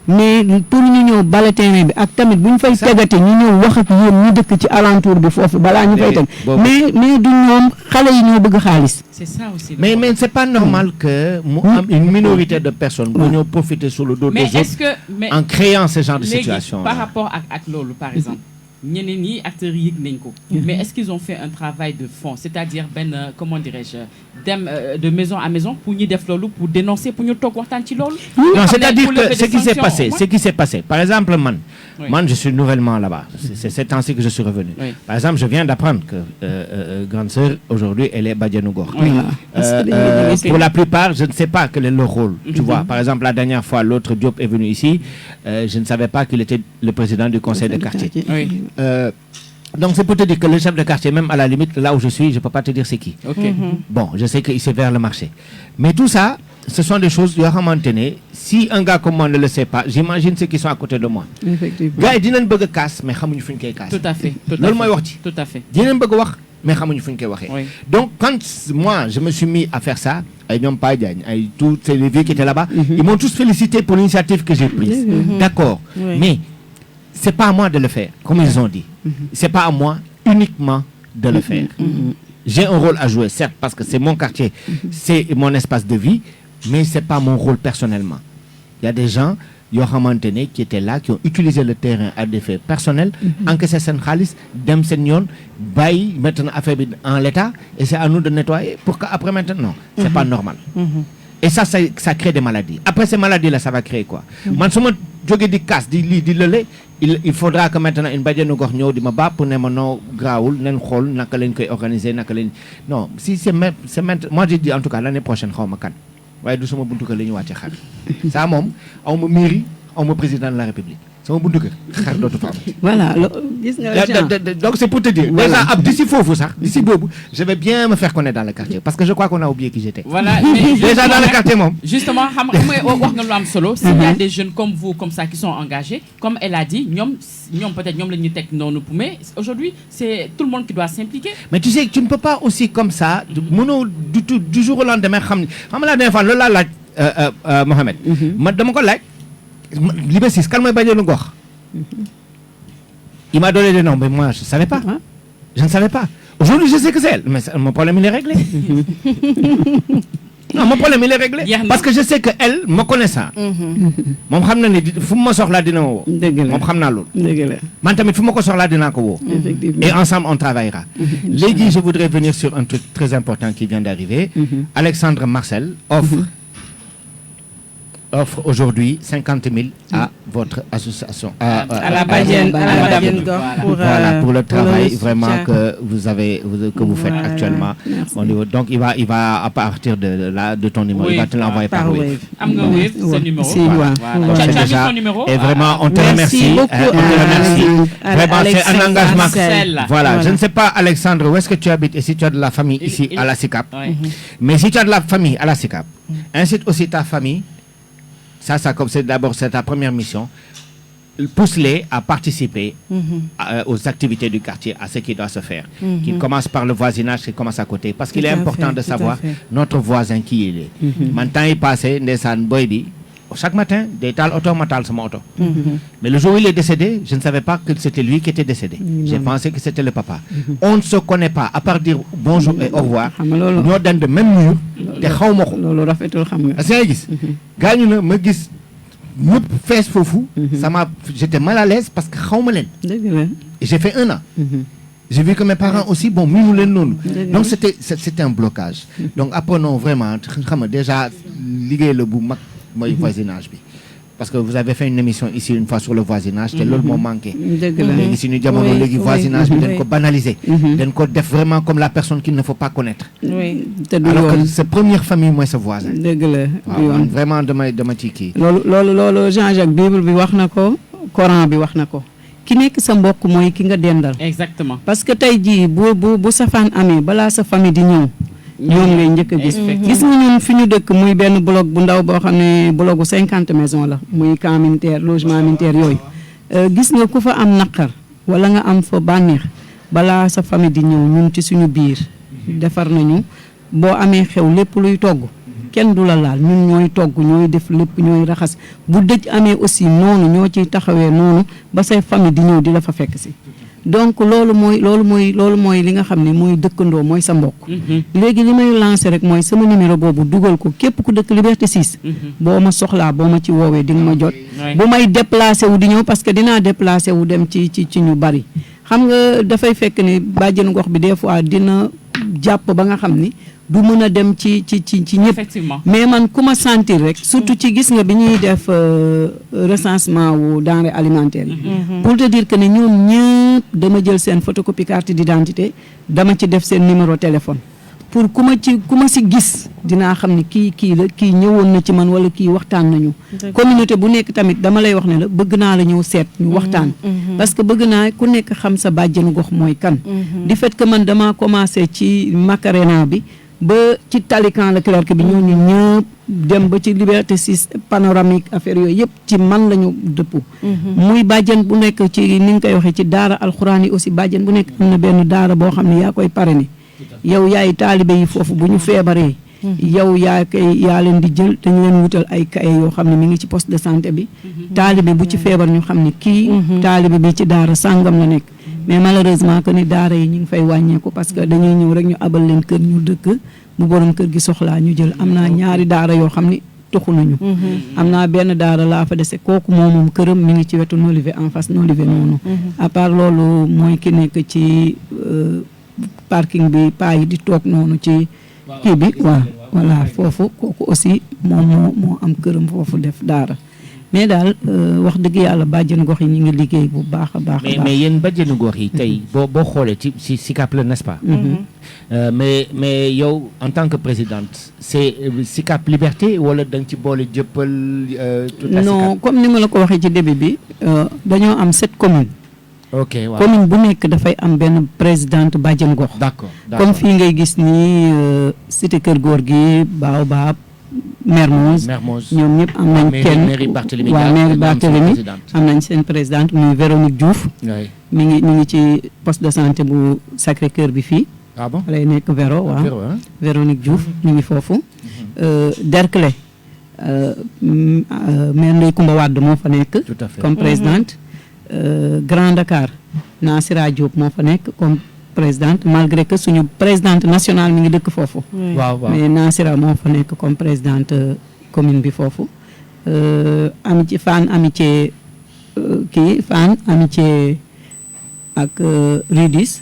mais pour ñu ñëw bale terrain bi ak tamit bu ñu fay tegate ñu ñëw wax ak yéen ñu dëkk ci alentour bi foofu balaa ñu fay teg mais du ñoom xale yi ñoo bëgg xaalis. C'est ça aussi. Mais c'est pas normal que une minorité de personnes vont profiter sur le dos des autres en créant ce genre de situation. Par rapport à Lolo, par exemple, ñeneen ñi acteurs yi yëg nañ ko. Mais est-ce qu'ils ont fait un travail de fond, c'est-à-dire comment dirais-je, de maison à maison pour ñu def loolu, pour dénoncer, pour ñu toog waxtaan ci loolu? Non, c'est-à-dire que ce qui s'est passé, par exemple, man je suis nouvellement là-bas. C'est cet temps-ci que je suis revenu. Par exemple, je viens d'apprendre que grande sœur aujourd'hui elle est bajenu gox. Pour la plupart, je ne sais pas quel est leur rôle. Tu vois, par exemple, la dernière fois, l'autre Diop est venu ici, je ne savais pas qu'il était le président du conseil de quartier. Donc c'est pour te dire que le chef de quartier, même à la limite, là où je suis, je ne peux pas te dire c'est qui. Bon, je sais qu'il s'est vers le marché. Mais tout ça, ce sont des choses, si un gars comme moi ne le sait pas, j'imagine ceux qui sont à côté de moi. Effectivement. Gars, ils disent qu'ils veulent casse, mais ils ne savent pas casse. Tout à fait. Tout à fait. Ils disent qu'ils wax, mais ils ne savent pas. Donc quand moi, je me suis mis à faire ça, tous les vieux qui étaient là-bas, ils m'ont tous félicité pour l'initiative que j'ai prise. D'accord. Mais c'est pas à moi de le faire, comme ils ont dit. C'est pas à moi uniquement de le faire. J'ai un rôle à jouer, certes, parce que c'est mon quartier, c'est mon espace de vie, mais c'est pas mon rôle personnellement. Il y a des gens qui étaient là, qui ont utilisé le terrain à des faits personnels, encaissé sen khalis, dem sen yon, bail, maintenant affaire en l'état, et c'est à nous de nettoyer pour qu'après maintenant, non, c'est pas normal. Et ça crée des maladies. Après ces maladies-là, ça va créer quoi? Il faudra que maintenant une badiane nous gorgne di ma ba pour ne non graoul nen xol naka lañ koy organiser naka lañ non si c'est maintenant moi je dis en tout cas l'année prochaine xawma kan waye du sama buntu ko lañu wacc xar ça mom awma mairie awma président de la république sama buntu kër xar dootu fa am. Voilà gis nga donc c'est pour te dire. Voilà. Déjà d'ici foofu sax d'ici boobu je vais bien me faire connaître dans le quartier parce que je crois qu'on a oublié qui j'étais. Voilà déjà dans le quartier moom. Justement xam nga wax nga lu am solo. s'il y a des jeunes comme vous comme ça qui sont engagés comme elle a dit ñoom peut-être ñoom la ñuy teg noonu mais aujourd'hui c'est tout le monde qui doit s'impliquer. Mais tu sais tu ne peux pas aussi comme ça mënoo du jour au lendemain xam nga la dernière fois loolu laa laaj Mohamed. ma dama ko laaj. Liberté 6 kan mooy bàjjenu gox. Il m'a donné des noms mais moi je ne savais pas. Je ne savais pas. Aujourd'hui je sais que c'est elle mais mon problème il est réglé. Non mon problème il est réglé. Parce que je sais que elle me connaissant. moom xam na ne fu ma soxlaa dina ma woo. dëgg la moom xam naa loolu. dëgg la man tamit fu ma ko soxlaa dinaa ko woo. Et ensemble on travaillera. Léegi je voudrais venir sur un truc très important qui vient d'arriver. Alexandre Marcel offre aujourd'hui 50 000 à votre association. À la Badiane voilà, pour le travail vraiment que vous faites actuellement. Au niveau, donc il va à partir de ton numéro, il va te l'envoyer par Wave. Ce numéro. Donc c'est déjà, et vraiment on te remercie. On te remercie. Vraiment c'est un engagement. Voilà, je ne sais pas Alexandre où est-ce que tu habites et si tu as de la famille ici à la SICAP. Mais si tu as de la famille à la SICAP, incite aussi ta famille. Ça comme c'est d'abord c'est ta première mission, pousse-les à participer aux activités du quartier, à ce qui doit se faire. Qui commence par le voisinage, qui commence à côté. Parce qu'il est important de savoir notre voisin qui il est. Maintenant il passait ndeysaan boy bi chaque matin day taal oto ma taal sama oto. Mais le jour où il est décédé, je ne savais pas que c'était lui qui était décédé. J'ai pensé que c'était le papa. On ne se connaît pas à part dire bonjour et au revoir. ñoo daan de même mur te xaw ma ko. loolu rafetul xam nga. nga gis gaañu na ma gis ñëpp fees foofu. J'étais mal à l'aise parce que xaw ma leen. dëgg la. Et j'ai fait 1 an. J'ai vu que mes parents aussi bon miinu leen noonu. Donc c'était un blocage. Donc apprenons vraiment xam nga déjà liggéey la bu mag mooy voisinage bi. Parce que vous avez fait une émission ici une fois sur le voisinage te loolu moo manqué. léegi suñu jamono léegi voisinage bi dañ ko banaliser. dañ ko def vraiment comme la personne qu'il ne faut pas connaître. alors que sa première famille mooy sa voisin. dëgg la waaw vraiment dama ci kii. loolu Jean-Jacques Bible bi wax na ko Coran bi wax na ko ki nekk sa mbokk mooy ki nga dendal. Exactement. parce que tey jii bu safaan amee balaa sa famille di ñëw. ñoom ngay njëkk a gis. gis nga ñun fi ñu dëkk muy benn bloc bu ndaw boo xam ne bloc bu 50 maisons la muy camp militaire logement militaire yooyu. gis nga ku fa am naqar wala nga am fa bànneex balaa sa famille di ñëw ñun ci suñu biir defar nañu boo amee xew lépp luy togg kenn du la laal ñun ñooy togg ñooy def lépp ñooy raxas bu dëj amee aussi noonu ñoo ciy taxawee noonu ba say famille di ñëw di la fa fekk si. donc loolu mooy li nga xam ne mooy dëkkandoo mooy sa mbokk. léegi li may lancer rek mooy sama numéro boobu dugal ko képp ku dëkk Liberté 6. boo ma soxlaa boo ma ci woowee di nga ma jot. bu may déplacé wu di ñëw parce que dinaa déplacé wu dem ci ñu bari. xam nga dafay fekk ni bàjjenu gox bi des fois dina jàpp ba nga xam ni du mën a dem ci ñëpp. Effectivement. mais man ku ma sentir rek surtout ci gis nga bi ñuy def recensement wu denrées alimentaires yi. pour te dire que ne ñoom ñëpp dama jël seen photocopie carte d'identité dama ci def seen numéro téléphone pour ku ma si gis dinaa xam ni kii ñëwoon na ci man wala kii waxtaan nañu. communauté bu nekk tamit dama lay wax ne la bëgg naa la ñëw seet ñu waxtaan. parce que bëgg naa ku nekk xam sa bàjjenu gox mooy kan. du fait que man dama commencé ci Macarena bi. ba ci talikan Leclerc bi ñooñu ñëpp dem ba ci Liberté 6 panoramique affaire yooyu yëpp ci man la ñu dëpp. muy bàjjen bu nekk ci ni nga koy waxee ci daara alxuraan yi aussi bàjjen bu nekk am na benn daara boo xam ne yaa koy parrainé yow yaay taalibe yi foofu bu ñu feebaree. yow yaa leen di jël dañu leen wutal ay cahier yoo xam ne mi ngi ci poste de santé bi. taalibe bu ci feebar ñu xam ne kii. taalibe bi ci daara sàngam la nekk. mais malheureusement que ni daara yi ñu ngi fay wàññeeku parce que dañuy ñëw rek ñu abal leen kër ñu dëkk bu borom kër gi soxlaa ñu jël am naa ñaari daara yoo xam ni toxu nañu. am naa benn daara laa fa dese kooku moom këram mi ngi ci wetu Nolivé en face Nolivé noonu. à part loolu mooy ki nekk ci parking bi paa yi di toog noonu ci kii bi waaw voilà foofu kooku aussi moom moo am këram foofu def daara. mais daal wax dëgg yàlla bàjjenu gox yi ñu ngi liggéey bu baax a baax. mais yéen bàjjenu gox yi tey boo xoolee ci SICAP la n'est-ce pas. mais yow en tant que présidente c'est SICAP Liberté wala da nga ci boole jëppal. non comme ni ma la ko waxee ci début bi dañoo am 7 communes. ok waaw commune bu nekk dafay am benn présidente bàjjen gox. d'accord comme fii ngay gis nii cité Kër Gorgui Baobab Mermoz ñoom ñëpp am nañ kenn mairie Barthélemy am nañ seen présidente muy Véronique Diouf. mi ngi ci poste de santé bu Sacré-Cœur bi fii. ah bon lay nekk Véro waaw Véronique Diouf mi ngi foofu. Derklé maire Ndeye Coumba Wade moo fa nekk. tout à fait comme présidente. Grand Dakar Nassira Diop moo fa nekk comme présidente malgré que suñu présidente nationale mi ngi dëkk foofu. waaw mais Nassira moo fa nekk comme présidente commune bi foofu. amitié Fann amitié Fann amitié ak Ridis.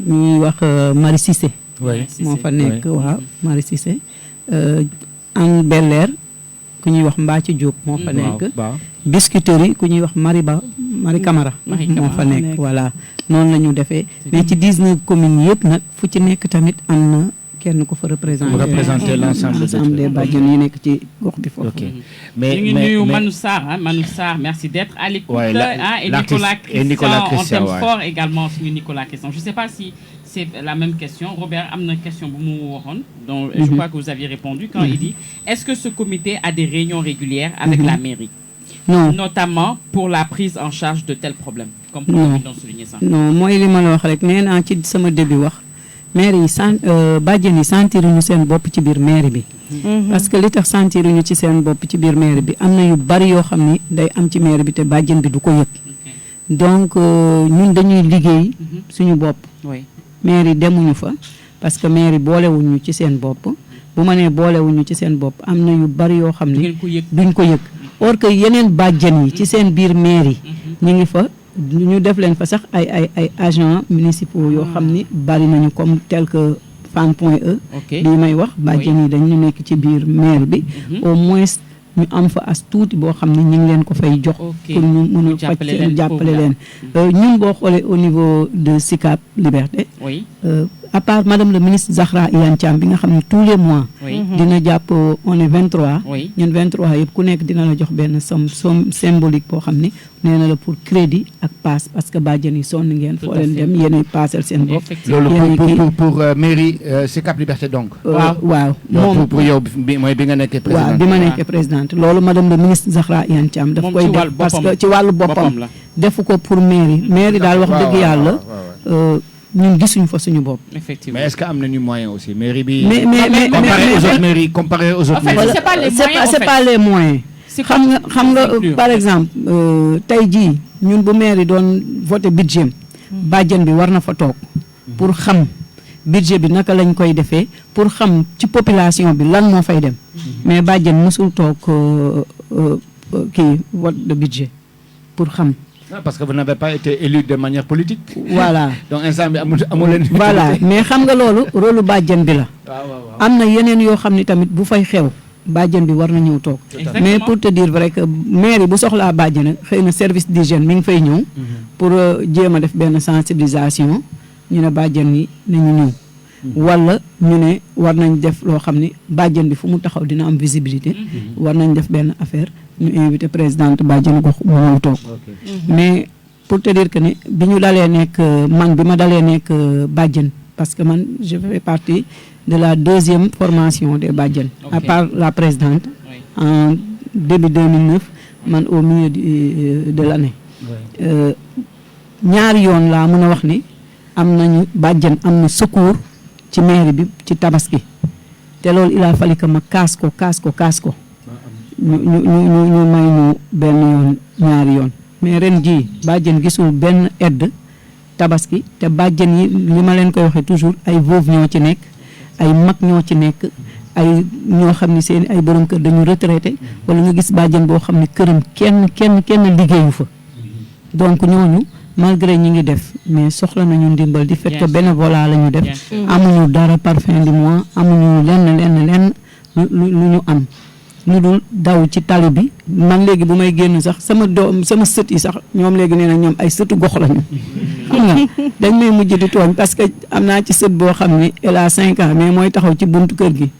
ñuy wax Marie Cissé. moo fa nekk waaw Marie Cissé. Anne Bel-Air ku ñuy wax Mbathie Diop moo fa nekk. Biscuiterie ku ñuy wax Marie Camara moo fa nekk voilà noonu la ñu defee mais ci 19 communes yëpp nag fu ci nekk tamit am na kenn ku fa représenter l'ensemble des bàjjen yi nekk ci gox bi foofu. mais ñu ngi nuyu Manou Sarr merci d'être à l'écoute et Nicolas Christian on t'aime fort également suñu Nicolas Christian je sais pas si c'est la même question Robert am na question bu mu waxoon donc je crois que vous aviez répondu quand il dit est-ce que ce comité a des réunions régulières avec la mairie? Non. Notamment pour la prise en charge de tels problèmes. Comme vous l'avez souligné ça. Non, mooy li ma la wax rek nee naa ci sama début wax maire yi bàjjen yi sentiruñu seen bopp ci biir maire bi. parce que li tax sentiruñu ci seen bopp ci biir maire bi am na yu bari yoo xam ni day am ci maire bi te bàjjen bi du ko yëg. donc ñun dañuy liggéey suñu bopp. maire yi demuñu fa parce que maire yi boolewuñu ci seen bopp bu ma nee boolewuñu ci seen bopp am na yu bari yoo xam ni duñ ko yëg. or que yeneen bàjjen yi ci seen biir mairie ñu ngi fa ñu def leen fa sax ay agents municipaux yoo xam ni bari nañu comme tel que Fann.E lii may wax bàjjen yi dañu nekk ci biir maire bi au moins ñu am fa as tuuti boo xam ne ñu ngi leen ko fay jox pour ñu mën a faj seen jàppale leen ñun boo xoolee au niveau de SICAP Liberté à part madame le ministre Zahra Iyane Thiam bi nga xam ne tous les mois dina jàpp on est 23 ñun 23 yëpp ku nekk dina la jox benn somme symbolique boo xam ne nee na la pour crédit ak passe parce que bàjjen yi sonn ngeen foo leen dem yéenay paasal seen bopp loolu pour mairie SICAP Liberté donc waaw moom pour yow mooy bi nga nekkee présidente waaw bi ma nekkee présidente loolu madame le ministre Zahra Iyane Thiam daf koy def parce que ci wàllu boppam defu ko pour mairie daal wax dëgg yàlla ñun gisuñu fa suñu bopp. Effectivement. Mais est-ce que am nañu moyens aussi mairie bi. mais comparé aux autres mairies. c'est pas les moyens. xam nga par exemple tey jii ñun bu mairie doon voté budget bàjjen bi war na fa toog pour xam budget bi naka lañ koy defee pour xam ci population bi lan moo fay dem mais bàjjen mësul toog kii vote de budget pour xam. Non, parce que vous n'avez pas été élu de manière politique. Voilà. Donc instant bi amul leen. Voilà mais xam nga loolu rôle bàjjen bi la. am na yeneen yoo xam ne tamit bu fay xew bàjjen bi war na ñëw toog. mais pour te dire vrai que mairie bu soxlaa bàjjen xëy na service d'hygiène mi ngi fay ñëw. pour jéem a def benn sensibilisation ñu ne bàjjen yi nañu ñëw. wala ñu ne war nañ def loo xam ne bàjjen bi fu mu taxaw dina am visibilité. war nañ def benn affaire. ñu invité présidente bàjjen gox mu ñëw toog mais pour te dire que ne bi ñu dalee nekk man bi ma dalee nekk bàjjen parce que man je fais partie de la 2e formation des bàjjen à part la présidente en début 2009 man au milieu de l'année ñaari yoon laa mën a wax ni am nañu bàjjen am na secours ci mairie bi ci tabaski te loolu il a fallu que ma kaas ko ñu may ñu benn yoon ñaari yoon mais ren jii bàjjen gisul benn aide tabaski te bàjjen yi li ma leen koy waxee toujours ay veuve ñoo ci nekk ay mag ñoo ci nekk ay ñoo xam ne seen ay borom kër dañu retraité wala nga gis bàjjen boo xam ne këram kenn liggéeyu fa donc ñooñu malgré ñi ngi def mais soxla nañu ndimbal di fait que bénévolat la ñu def amuñu dara par fin du mois amuñu lenn lu ñu am lu dul daw ci tali bi man léegi bu may génn sax sama doom sama sët yi sax ñoom léegi nee na ñoom ay sëtu gox lañu xam nga dañ may mujj di tooñ parce que am naa ci sët boo xam ni elle a 5 ans mais mooy taxaw ci buntu kër gi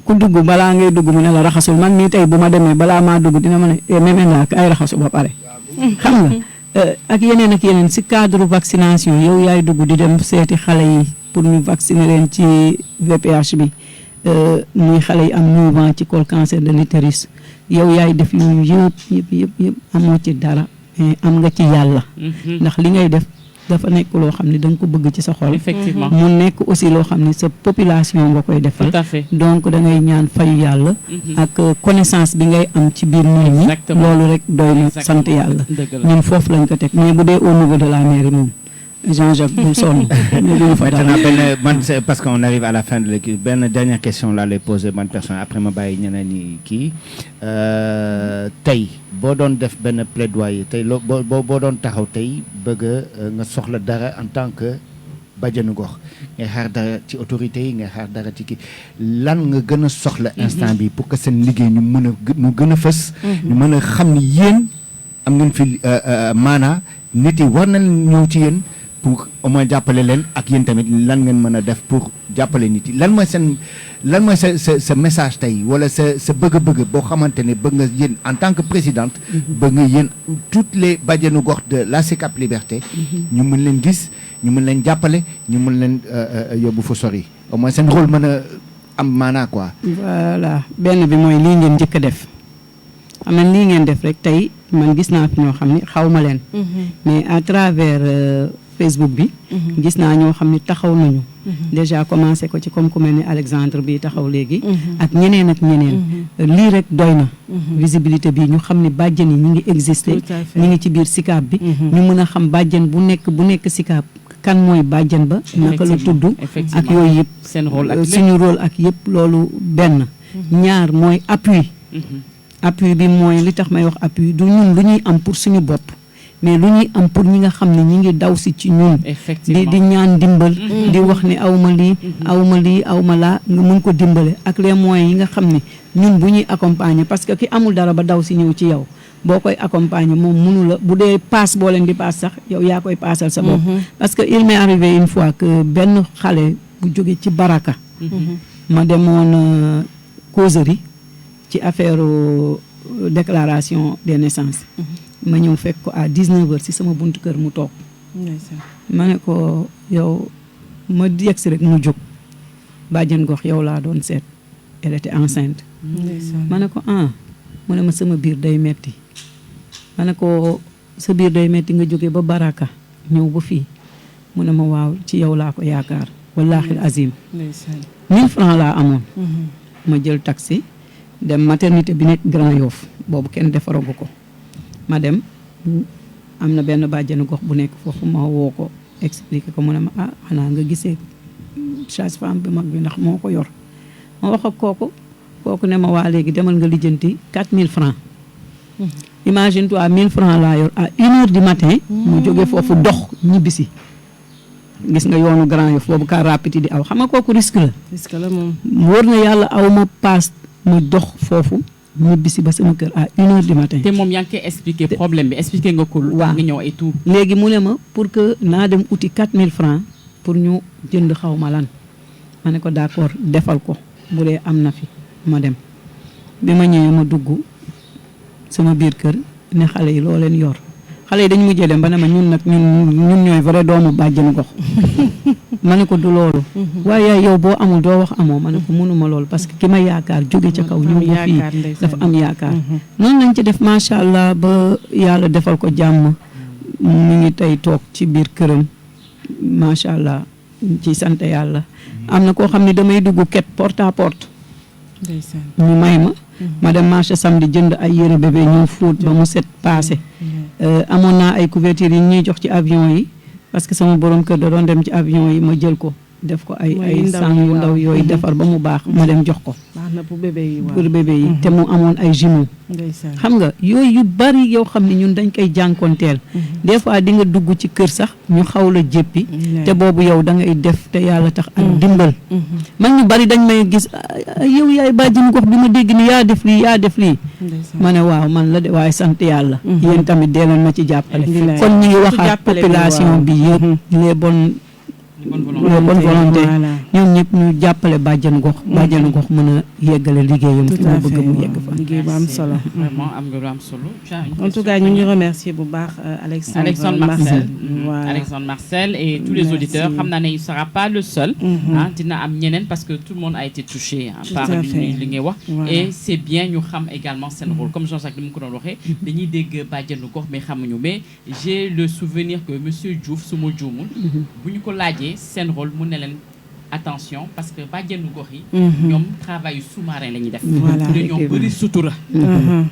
ku dugg balaa ngay dugg mu ne la raxasul man mii tey bu ma demee balaa maa dugg dina ma ne meme naa ay raxasu ba pare xam nga ak yeneen si cadre vaccination yow yaay dugg di dem seeti xale yi pour ñu vacciner leen ci VPH bi muy xale yi am 9 ans ci col cancer de l'utérus yow yaay def yooyu yëpp amoo ci dara am nga ci yàlla ndax li ngay def dafa nekk loo xam ne da nga ko bëgg ci sa xol effectivement mu nekk aussi loo xam ne sa population nga koy defal tout à fait donc da ngay ñaan fayu yàlla ak connaissance bi ngay am ci biir nit ñi loolu rek doy na sant yàlla ñun foofu lañ ko teg mais bu dee au niveau de la mairie moom Jean-Jacques bul sonn parce qu'on arrive à la fin de l'équipe benn dernière question laa lay poser man personne après ma bàyyi ñeneen ñi kii tey boo doon def benn plaidoyer tey loo boo doon taxaw tey bëgg nga soxla dara en tant que bajenu gox ngay xaar dara ci autorités yi ngay xaar dara ci kii lan nga gën a soxla instant bi pour que seen liggéey ñu mën a mu gën a fës ñu mën a xam ni yéen am ngeen fi maanaa nit yi war nañ ñëw ci yéen pour au moins jàppale leen ak yéen tamit lan ngeen mën a def pour jàppale nit yi lan mooy sa message tey wala sa bëgg-bëgg boo xamante ne bëgg nga yéen en tant que présidente bëgg nga yéen toutes les bajenu gox de la SICAP Liberté ñu mën leen gis ñu mën leen jàppale ñu mën leen yóbbu fa sori au moins seen rôle mën a am maanaa quoi. voilà benn bi mooy lii ngeen njëkk a def xam nga lii ngeen def rek tey man gis naa fi ñoo xam ne xaw ma leen mais à travers Facebook bi gis naa ñoo xam ne taxaw nañu déjà commencé ko ci comme ku mel ni Alexandre bi taxaw léegi ak ñeneen lii rek doy na visibilité bi ñu xam ne bàjjen yi ñu ngi existé ñu ngi ci biir SICAP bi ñu mën a xam bàjjen bu nekk SICAP kan mooy bàjjen ba naka la tudd ak yooyu yëpp seen rôle ak suñu rôle ak yëpp loolu benn ñaar mooy appui bi mooy li tax may wax appui du ñun lu ñuy am pour suñu bopp mais lu ñuy am pour ñi nga xam ne ñi ngi daw si ci ñun di ñaan dimbal di wax ne awma lii awma laa nga mën ko dimbale ak les moyens yi nga xam ne ñun bu ñuy accompagner parce que ki amul dara ba daw si ñëw ci yow boo koy accompagner moom mënu la bu dee paas boo leen di paas sax yow yaa koy paasal sa bopp parce que il m'est arrivé une fois que benn xale bu jóge ci Baraka ma demoon causerie ci affaire déclaration des naissances ma ñëw fekk ko à 19h si sama buntu kër mu toog ma ne ko yow ma yegsi rek mu jóg bàjjen gox yow laa doon seet elle était enceinte ma ne ko mu ne ma sama biir day metti ma ne ko sa biir day metti nga jóge ba Baraka ñëw ba fii mu ne ma waaw ci yow laa ko yaakaar wallaahi azim 1000 francs laa amoon ma jël taxi dem maternité bi nekk Grand Yoff boobu kenn defaragu ko ma dem am na benn bàjjenu gox bu nekk foofu ma woo ko expliqué ko mu ne ma xanaa nga gisee sage-femme bi mag bi ndax moo ko yor ma wax ak kooku ne ma waa léegi demal nga lijjanti 4000 francs imagine toi 1000 francs laa yor à 1h du matin mu jóge foofu dox ñibbisi gis nga yoonu Grand Yoff boobu car rapide di aw xam nga kooku risque la moom wóor na yàlla aw ma paas mu dox foofu ñibbisi ba sama kër à 1h du matin. te moom yaa ngi koy expliqué problème bi expliqué nga ko. waaw nga ñëw et tout. léegi mu ne ma pour que naa dem uti 4000 francs pour ñu jënd xaw ma lan ma ne ko d'accord defal ko bu dee am na fi ma dem bi ma ñëwee ma dugg sama biir kër ne xale yi loo leen yor xale yi dañu mujjee dem ba ne ma ñun nag ñun ñooy vrai doomu bàjjenu gox ma ne ko du loolu waaye yow boo amul doo wax amoo ma ne ko mënuma loolu parce que ki ma yaakaar jóge ca kaw ñëw ba fii dafa am yaakaar noonu lañ ci def macha allah ba yàlla defal ko jàmm mu ngi tey toog ci biir këram macha allah ci sant yàlla am na koo xam ne damay dugg ket porte à porte ñu may ma dem marché samedi jënd ay yére bébé ñëw fóot ba mu set passé amoon naa ay couverture yi ñuy jox ci avion yi parce que sama borom kër da doon dem ci avion yi ma jël ko def ko ay sang yu ndaw yooyu defar ba mu baax ma dem jox ko pour bébé yi te mu amoon ay jumeaux xam nga yooyu yu bari yoo xam ne ñun dañ koy jànkonteel des fois di nga dugg ci kër sax ñu xaw la jéppi te boobu yow da ngay def te yàlla tax ak dimbal man ñu bari dañ may gis yow yaay bàjjenu gox bi ma dégg ni yaa def lii ma ne waaw man la de waaye sant yàlla yéen tamit dee leen ma ci jàppale kon ñu ngi waxaat population bi yëpp les bonnes volonté ñoom ñëpp ñu jàppale bàjjenu gox mën a yeggale liggéeyam fi mu bëgg mu yegg fa liggéey bu am solo vraiment am nga lu am solo en tout cas ñu ngi remercier bu baax Alexandre Marcel et tous les auditeurs xam naa ne il sera pas le seul dina am ñeneen parce que tout le monde a été touché par li ngay wax et c'est bien ñu xam également seen rôle comme Jean-Jacques ni mu ko doon waxee dañuy dégg bàjjenu gox mais xamuñu mais j'ai le souvenir que monsieur Diouf su ma juumul bu ñu ko laajee seen rôle mu ne leen attention parce que bàjjenu gox yi ñoom travail sous-marin la ñuy def dañoo bëri sutura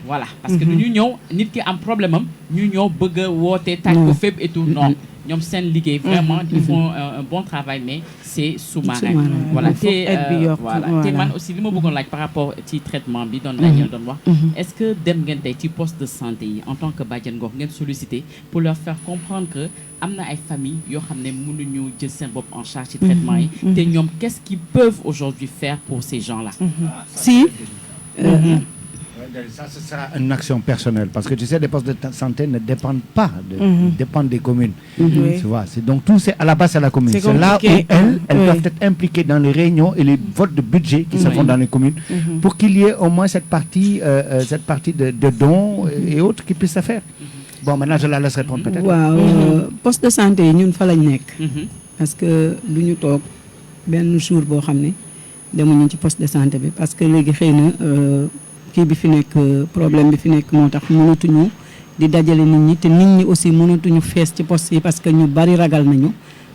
voilà parce que dañu ñëw nit ki am problème am ñu ñëw bëgg a woote taaj ko fépp et tout non ñoom seen liggéey vraiment ils font un bon travail mais c'est sous-marin voilà te man aussi li ma bëggoon laaj par rapport ci traitement bi doon Daniel doon wax est-ce que dem ngeen tey ci poste de santé yi en tant que bàjjen gox ngeen solliciter pour leur faire comprendre que am na ay familles yoo xam ne mënuñu jël seen bopp en charge ci traitement yi te ñoom qu'est-ce qu'ils peuvent aujourd'hui faire pour ces gens-là si ça, ce sera une action personnelle parce que tu sais, les postes de santé ne dépendent pas, dépendent des communes. Tu vois, donc tout c'est à la base c'est la commune. C'est là où elles doivent être impliquées dans les réunions et les votes de budget qui se font dans les communes pour qu'il y ait au moins cette partie de dons et autres qui puissent se faire. Bon, maintenant je la laisse répondre peut-être. Waaw poste de santé ñun fa lañ nekk parce que du ñu toog benn jour boo xam ne demuñu ci poste de santé bi parce que léegi xëy na kii bi fi nekk problème bi fi nekk moo tax mënatuñu di dajale nit ñi te nit ñi aussi mënatuñu fees ci poste yi parce que ñu bari ragal nañu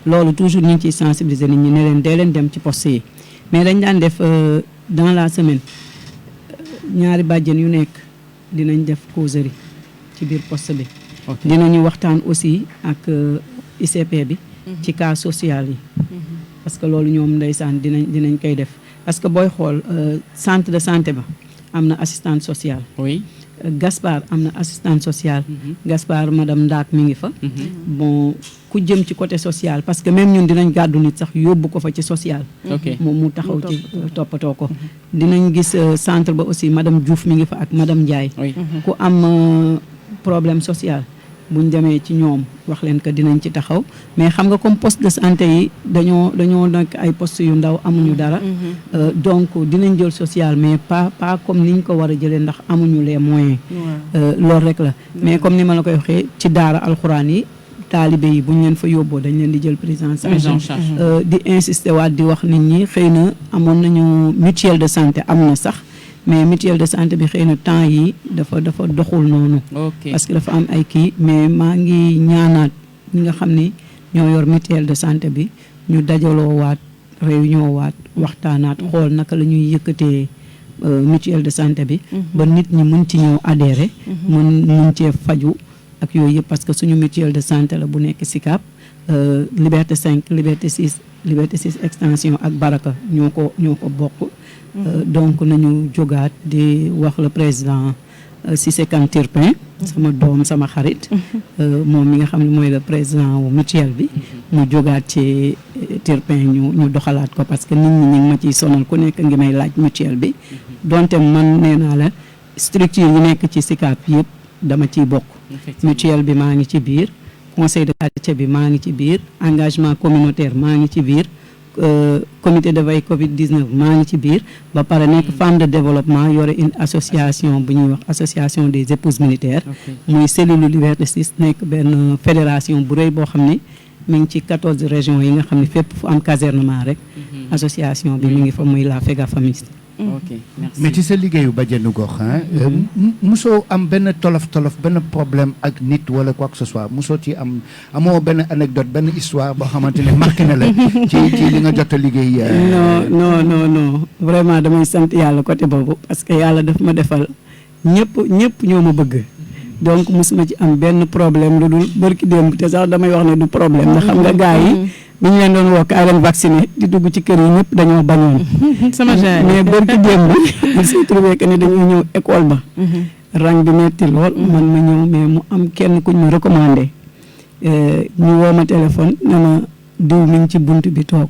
loolu toujours ñu ngi ciy sensibiliser nit ñi ne leen dee leen dem ci poste yi mais dañ daan def dans la semaine ñaari bàjjen yu nekk dinañ def causerie ci biir poste bi dinañu waxtaan aussi ak ICP bi ci cas social yi parce que loolu ñoom ndeysaan dinañ koy def parce que booy xool centre de santé ba am na assistante sociale. Oui. Gaspard am na assistante sociale. Gaspard madame Ndaak mi ngi fa. Bon ku jëm ci côté social parce que même ñun dinañ gàddu nit sax yóbbu ko fa ci social. moom mu taxaw ci toppatoo ko. dinañ gis centre ba aussi madame Diouf mi ngi fa ak madame Ndiaye. ku am problème social. buñ demee ci ñoom wax leen que dinañ ci taxaw mais xam nga comme poste de santé yi dañoo nekk ay postes yu ndaw amuñu dara donc dinañ jël social mais pas comme niñ ko war a jëlee ndax amuñu les moyens loolu rek la mais comme ni ma la koy waxee ci daara alxuraan yi taalibe yi buñ leen fa yóbboo dañ leen di jël prise en charge di insister waat di wax nit ñi xëy na amoon nañu mutuelle de santé am na sax mais mutuelle de santé bi xëy na temps yi dafa doxul noonu parce que dafa am ay kii mais maa ngi ñaanaat ñi nga xam ni ñoo yor mutuelle de santé bi ñu dajaloo waat réunion waat waxtaanaat xool naka la ñuy yëkkatee mutuelle de santé bi ba nit ñi mën ci ñëw adhérer mën cee faju ak yooyu yëpp parce que suñu mutuelle de santé la bu nekk Sicap Liberté 5 Liberté 6 extension ak Baraka ñoo ko bokk donc nañu jógaat di wax le président Cissé Kane Turpin sama doom sama xarit moom mi nga xam ne mooy le président wu mutuelle bi mu jógaat ci Turpin ñu doxalaat ko parce que nit ñi ngi ma ciy sonal ku nekk ngi may laaj mutuelle bi donte man nee naa la structure yi nekk ci Sicap yëpp dama ciy bokk mutuelle bi maa ngi ci biir conseil de quartier bi maa ngi ci biir engagement communautaire maa ngi ci biir comité de veille Covid-19 maa ngi ci biir ba pare nekk femme de développement yore une association bu ñuy wax association des épouses militaires muy cellule Liberté 6 nekk benn fédération bu rëy boo xam ne mi ngi ci 14 régions yi nga xam ne fépp fu am casernement rek association bi mi ngi fa muy la FEGA Famille. Ok, merci. mais ci sa liggéeyu bàjjenu gox musoo am benn tolof benn problème ak nit wala quoi que ce soit musoo ci amoo benn anecdote benn histoire boo xamante ne marqué na la ci li nga jot a liggéey. non vraiment damay sant yàlla côté boobu parce que yàlla daf ma defal ñëpp ñoo ma bëgg donc mosuma ci am benn problème lu dul barki démb te sax damay wax ne du problème ndax xam nga gars yi bi ñu leen doon woo kaay leen vacciné di dugg ci kër yi ñëpp dañoo bañoon sama genre mais barki démb il s'est trouvé que ne dañuy ñëw école ba rang bi metti lool man ma ñëw mais mu am kenn kuñ ma recommandé ñu woo ma téléphone ne ma diw mi ngi ci bunt bi toog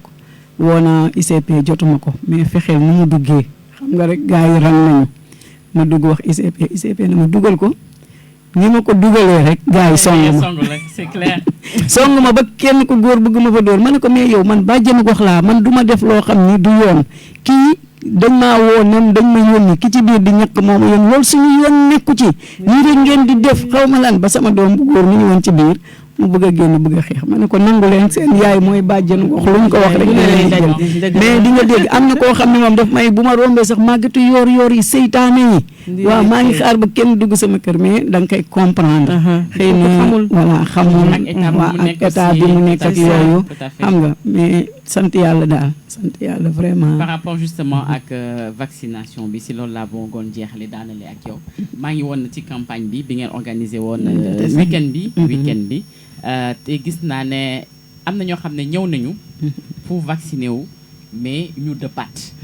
woo naa ICP jotuma ko mais fexeel nu mu duggee xam nga rek gars yi rang nañu ma dugg wax ICP ne ma dugal ko ni ma ko dugalee rek gars yi song ma c'est clair song ma ba kenn ko góor bëgg ma fa dóor ma ne ko mais yow man bàjjenu gox laa man du ma def loo xam ni du yoon kii dañ maa woo nem dañ ma yónni ki ci biir di ñàkk mooma yoon loolu suñu yoon nekku ci nii rek ngeen di def xaw ma lan ba sama doom bu góor mu ñu woon ci biir mu bëgg a génn bëgg a xeex ma ne ko nangu leen seen yaay mooy bàjjenu gox luñ ko wax rek mais di nga dégg am na koo xam ne moom daf may bu ma rombee sax màggatu yoor yi seytaane yi waaw maa ngi xaar ba kenn dugg sama kër mais da nga koy comprendre xëy na voilà xamul waa ak état bi mu nekk ak yooyu xam nga mais sant yàlla daal sant yàlla vraiment par rapport justement ak vaccination bi si loolu laa bëggoon jeexale daanale ak yow maa ngi woon ci campagne bi ngeen organisé woon weekend bi te gis naa ne am na ñoo xam ne ñëw nañu pour vacciner wu mais ñu dëppaat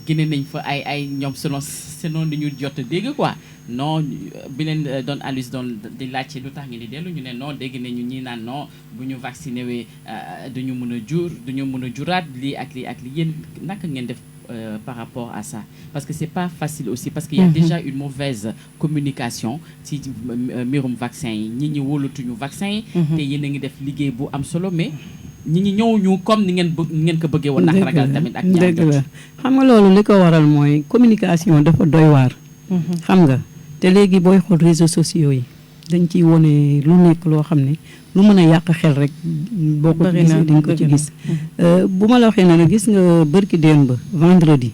génne nañ fa ay ñoom selon li ñu jot a dégg quoi non bi leen doon Alice doon di laajte lu tax ngeen di dellu ñu ne non dégg nañu ñi naan non bu ñu vacciné wee duñu mën a juraat lii ak lii yéen naka ngeen def par rapport à ça parce que c'est pas facile aussi parce qu'il y a déjà une mauvaise communication ci mbirum vaccin yi ñi wóolatuñu vaccin yi te yéen a ngi def liggéey bu am solo mais ñi ñëw ñu comme ni ngeen ko bëggee woon ndax ragal tamit ak dëgg la xam nga loolu li ko waral mooy communication dafa doy waar xam nga te léegi booy xool réseaux sociaux yi dañ ciy wone lu nekk loo xam ne lu mën a yàq xel rek boo ko gisee di nga ko ci gis bu ma la waxee ne gis nga bërki démb ba vendredi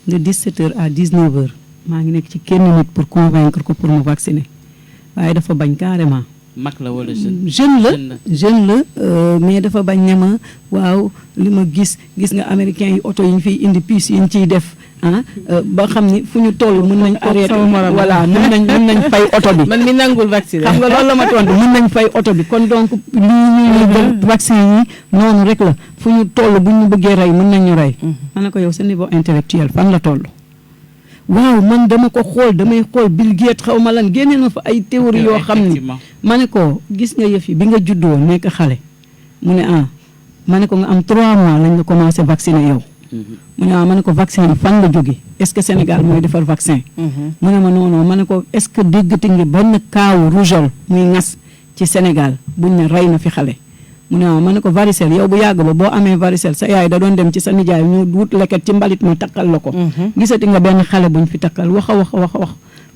de 17h à 19h maa ngi nekk ci kenn nit pour convaincre ko pour mu vacciner waaye dafa bañ carrément mag la wala jeune la mais dafa bañ ne ma waaw li ma gis nga américains yi oto yi ñu fiy indi puce yi ñu ciy def ba xam ni fu ñu toll mën nañ arrêté voilà mën nañ fay oto bi man mi nangul vaccin xam nga loolu la ma tontu mën nañ fay oto bi kon donc lii ñuy def vaccin yi noonu rek la fu ñu toll bu ñu bëggee rey mën nañ ñu rey ma ne ko yow sa niveau intellectuel fan la toll waaw man damay xool Bill Gates xaw ma lan génneel ma fa ay théorie yoo xam ni ma ne ko gis nga yëf yi bi nga juddoo nekk xale mu ne ma ne ko nga am 3 mois lañ la commencé vacciner yow mu ne ma ne ko vaccin yi fan la jóge est-ce que Sénégal mooy defar vaccin mu ne ma non ma ne ko est-ce que déggati nga benn kaawu rougeole muy ngas ci Sénégal buñ ne rey na fi xale mu ne ma ne ko varicelle yow bu yàgg ba boo amee varicelle sa yaay da doon dem ci sa nijaay ñu wut leket ci mbalit ma takkal la ko gisati nga benn xale buñ fi takkal wax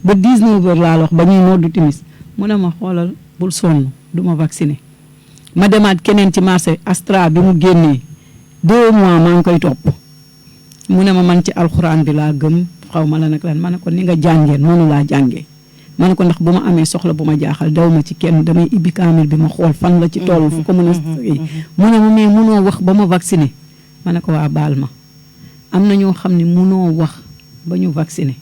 ba 19h laa wax ba ñuy noddu timis mu ne ma xoolal bul sonn du ma vacciner ma demaat keneen ci marché Astra bi mu génnee 2 mois maa ngi koy topp mu ne ma man ci alxuraan bi laa gëm xaw ma la nag lan ma ne ko ni nga jàngee noonu laa jàngee ma ne ko ndax bu ma amee soxla bu ma jaaxal daw ma ci kenn damay ibbi kaamil bi ma xool fan la ci toll fu ko mën a mu ne ma mais munoo wax ba ma vacciner ma ne ko waa baal ma am na ñoo xam ne munoo wax ba ñu vacciner